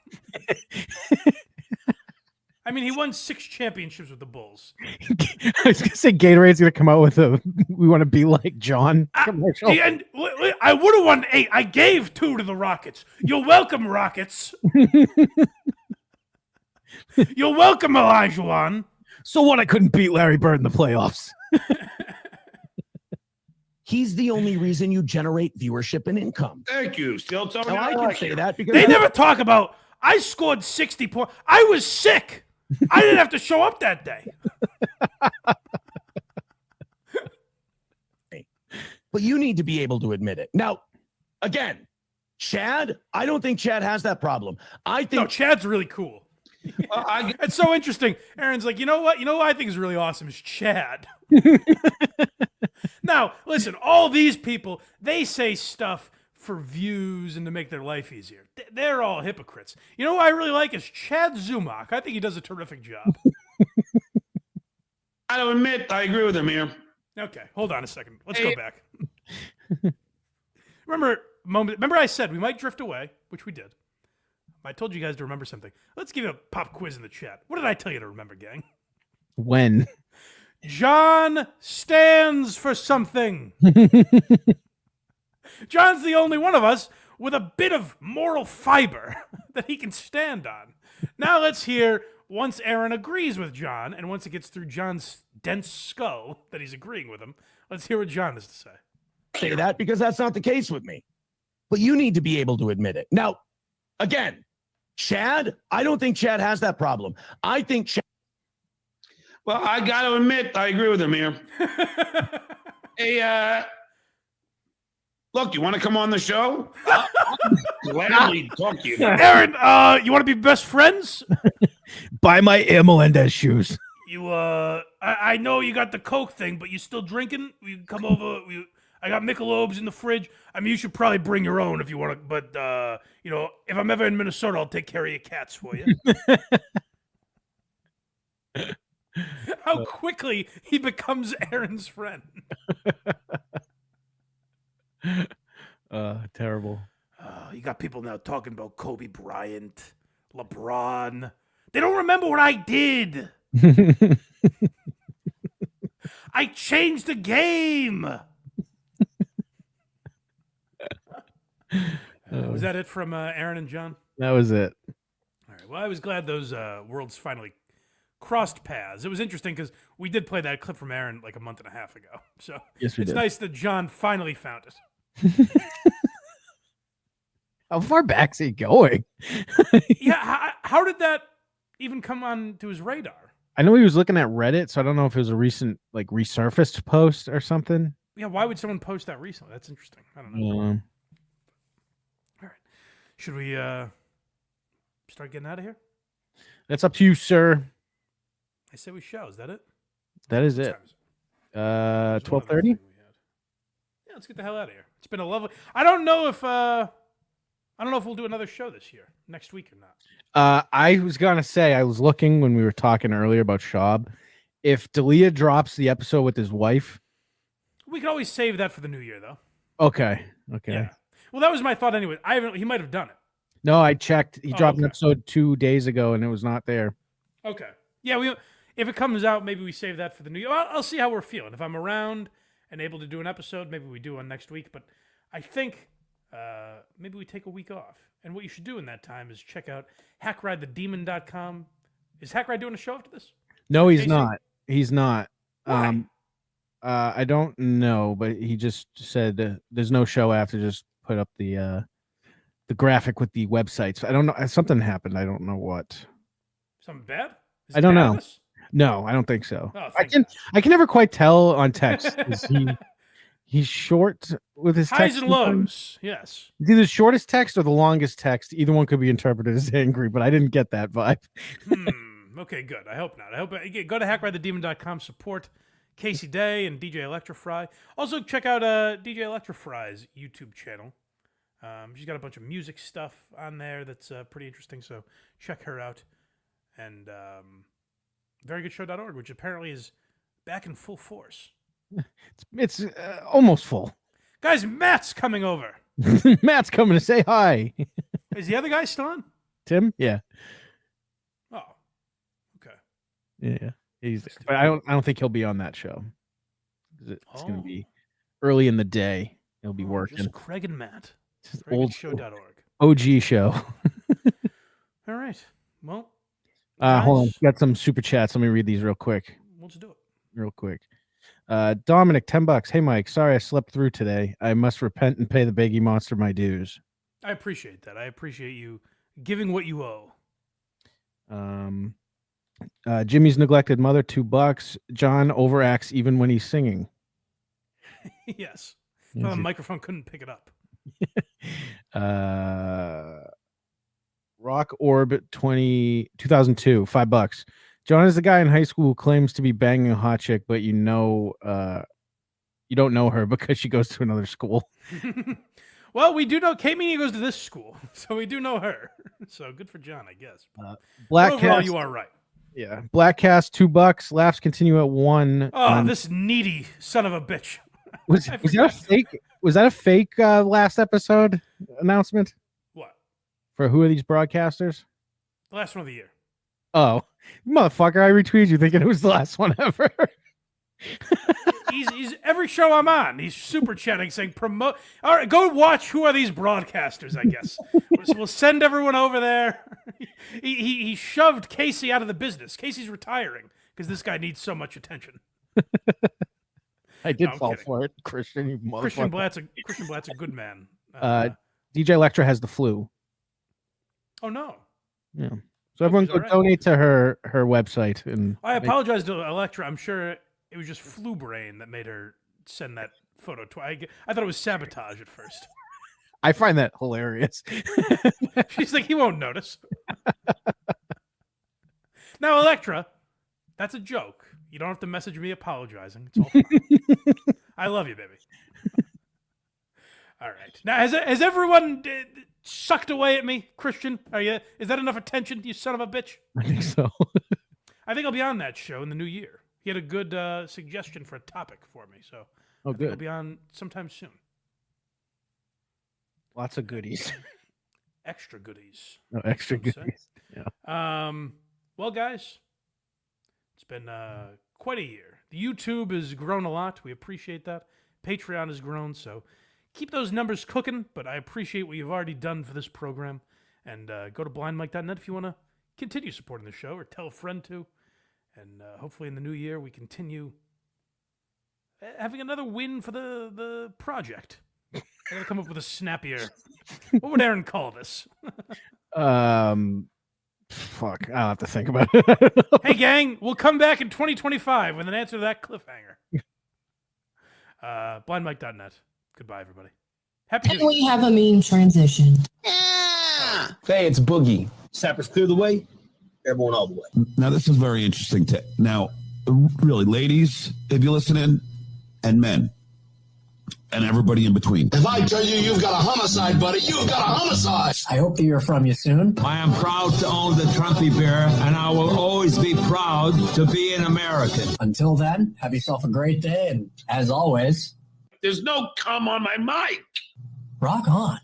I mean, he won 6 championships with the Bulls. I was going to say Gatorade's going to come out with a "we want to be like John" commercial. And I would have won 8. I gave 2 to the Rockets. You're welcome, Rockets. You're welcome, Elijah. So what? I couldn't beat Larry Bird in the playoffs. He's the only reason you generate viewership and income. Thank you. Still telling Now, you I can say that because They never talk about, I scored 60 points. I was sick. I didn't have to show up that day. But you need to be able to admit it. Now, again, Chad, I don't think Chad has that problem. I think No, Chad's really cool. It's so interesting. Aaron's like, you know what? You know what I think is really awesome is Chad. Now, listen, all these people, they say stuff for views and to make their life easier. They're all hypocrites. You know who I really like is Chad Zumach. I think he does a terrific job. I don't admit, I agree with him here. Okay, hold on a second. Let's go back. Remember I said we might drift away, which we did. I told you guys to remember something. Let's give you a pop quiz in the chat. What did I tell you to remember, gang? When? John stands for something. John's the only one of us with a bit of moral fiber that he can stand on. Now let's hear once Aaron agrees with John, and once it gets through John's dense skull that he's agreeing with him, let's hear what John has to say. say that because that's not the case with me. But you need to be able to admit it. Now, again, Chad, I don't think Chad has that problem. I think Chad. Well, I got to admit, I agree with him here. Hey, look, you want to come on the show? I'll gladly talk to you. Aaron, you want to be best friends? Buy my Air Melendez shoes. You, I know you got the Coke thing, but you still drinking? You can come over. I got Michelob's in the fridge. I mean, you should probably bring your own if you want to. But, you know, if I'm ever in Minnesota, I'll take care of your cats for you. How quickly he becomes Aaron's friend. Terrible. You got people now talking about Kobe Bryant, LeBron. They don't remember what I did. I changed the game. Was that it from Aaron and John? That was it. All right. Well, I was glad those worlds finally crossed paths. It was interesting because we did play that clip from Aaron like a month and a half ago. So yes, we it's did. nice that John finally found it. How far back's he going? Yeah. How did that even come on to his radar? I know he was looking at Reddit, so I don't know if it was a recent, like, resurfaced post or something. Yeah. Why would someone post that recently? That's interesting. I don't know. All right. Should we start getting out of here? That's up to you, sir. I say we shall. Is that it? That is What it. time is it? 12:30. Yeah, let's get the hell out of here. It's been a lovely. I don't know if we'll do another show this year, next week or not. I was gonna say, I was looking when we were talking earlier about Schaub. If D'Elia drops the episode with his wife, We can always save that for the new year, though. okay. Yeah. Well, that was my thought anyway. He might have done it. No, I checked. He dropped an okay. episode 2 days ago, and it was not there. Okay. Yeah, if it comes out, maybe we save that for the new year. I'll see how we're feeling. If I'm around and able to do an episode, maybe we do one next week. But I think maybe we take a week off. And what you should do in that time is check out HackRideTheDemon.com. Is HackRide doing a show after this? No, he's Casey? not. He's not. Why? I don't know, but he just said there's no show after. Just put up the graphic with the websites. I don't know. Something happened. I don't know what. Something bad? Is I he don't bad at know. this? No, I don't think so. Oh, I thank can never quite tell on text. He's short with his Highs text and lows. Yes. It's either the shortest text or the longest text. Either one could be interpreted as angry, but I didn't get that vibe. Okay, good. I hope not. Go to HackRideTheDemon.com. Support Casey Day and DJ ELECTRA. Also, check out DJ ELECTRA's YouTube channel. She's got a bunch of music stuff on there that's pretty interesting, so check her out. And verygoodshow.org, which apparently is back in full force. It's almost full. Guys, Matt's coming over. Matt's coming to say hi. Is the other guy still on? Tim? Yeah. Oh, okay. Yeah. But I don't think he'll be on that show. It's going to be early in the day. He'll be working. Just Craig and Matt. Old verygoodshow.org. OG show. All right. Well, hold on. Got some super chats. Let me read these real quick. Let's do it. Real quick. Dominic, $10. Hey, Mike. Sorry I slept through today. I must repent and pay the Baggy Monster my dues. I appreciate that. I appreciate you giving what you owe. Jimmy's neglected mother, $2. John overacts even when he's singing. Yes. The microphone couldn't pick it up. Rock Orb 2002, $5. John is the guy in high school who claims to be banging a hot chick, but you don't know her because she goes to another school. Well, we do know Kate Meany goes to this school, so we do know her. So good for John, I guess. Black overall, Cast, you are right. Yeah, Black Cast, $2. Laughs continue at 1. Oh, this needy son of a bitch. Was that a fake? Was that a fake last episode announcement? What? For who are these broadcasters? The last one of the year. Oh, motherfucker! I retweeted you thinking it was the last one ever. he's every show I'm on. He's super chatting, saying promote. All right, go watch Who Are These Broadcasters. I guess we'll send everyone over there. He shoved Casey out of the business. Casey's retiring because this guy needs so much attention. I did fall for it, Christian. You motherfucker. Christian Blatt's a good man. DJ ELECTRA has the flu. Oh no. Yeah. So everyone go donate to her website. And I apologize to ELECTRA. I'm sure it was just flu brain that made her send that photo. I thought it was sabotage at first. I find that hilarious. She's like, he won't notice. Now, ELECTRA, that's a joke. You don't have to message me apologizing. It's all fine. I love you, baby. All right. Now, has everyone sucked away at me, Christian? Is that enough attention, you son of a bitch? I think so. I think I'll be on that show in the new year. He had a good suggestion for a topic for me, so I think I'll be on sometime soon. Lots of goodies. Extra goodies. No, extra goodies. Yeah. Well, guys, it's been quite a year. The YouTube has grown a lot. We appreciate that. Patreon has grown, so keep those numbers cooking, but I appreciate what you've already done for this program. And go to blindmike.net if you want to continue supporting the show or tell a friend to. And hopefully in the new year we continue having another win for the project. I got to come up with a snappier. What would Aaron call this? Fuck, I'll have to think about it. Hey, gang, we'll come back in 2025 with an answer to that cliffhanger. Blindmike.net. Goodbye, everybody. Happy New Year. We have a meme transition. Hey, it's Boogie. Sappers clear the way. Everyone all the way. Now, this is very interesting. Now, really, ladies, if you listen in, and men, and everybody in between. If I tell you you've got a homicide, buddy, you've got a homicide. I hope to hear from you soon. I am proud to own the Trumpy Bear, and I will always be proud to be an American. Until then, have yourself a great day, and as always, There's no cum on my mic. rock on.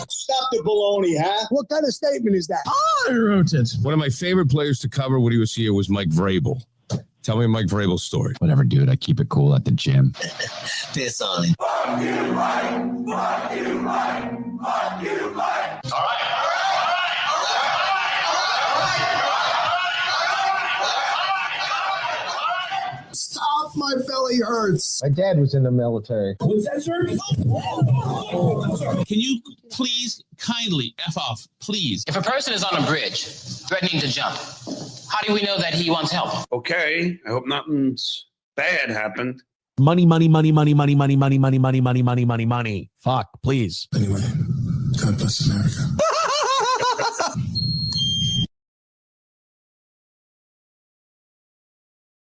Stop the baloney, huh? What kind of statement is that? I wrote it. One of my favorite players to cover when he was here was Mike Vrabel. Tell me Mike Vrabel's story. Whatever, dude. I keep it cool at the gym. Piss on it. Fuck you, Mike. Fuck you, Mike. Fuck you, Mike. All right. Stop, my belly hurts. My dad was in the military. What's that, sir? Can you please kindly F off, please? If a person is on a bridge threatening to jump, how do we know that he wants help? Okay, I hope nothing's bad happened. Money, money, money, money, money, money, money, money, money, money, money, money, money. Fuck, please. Anyway, God bless America.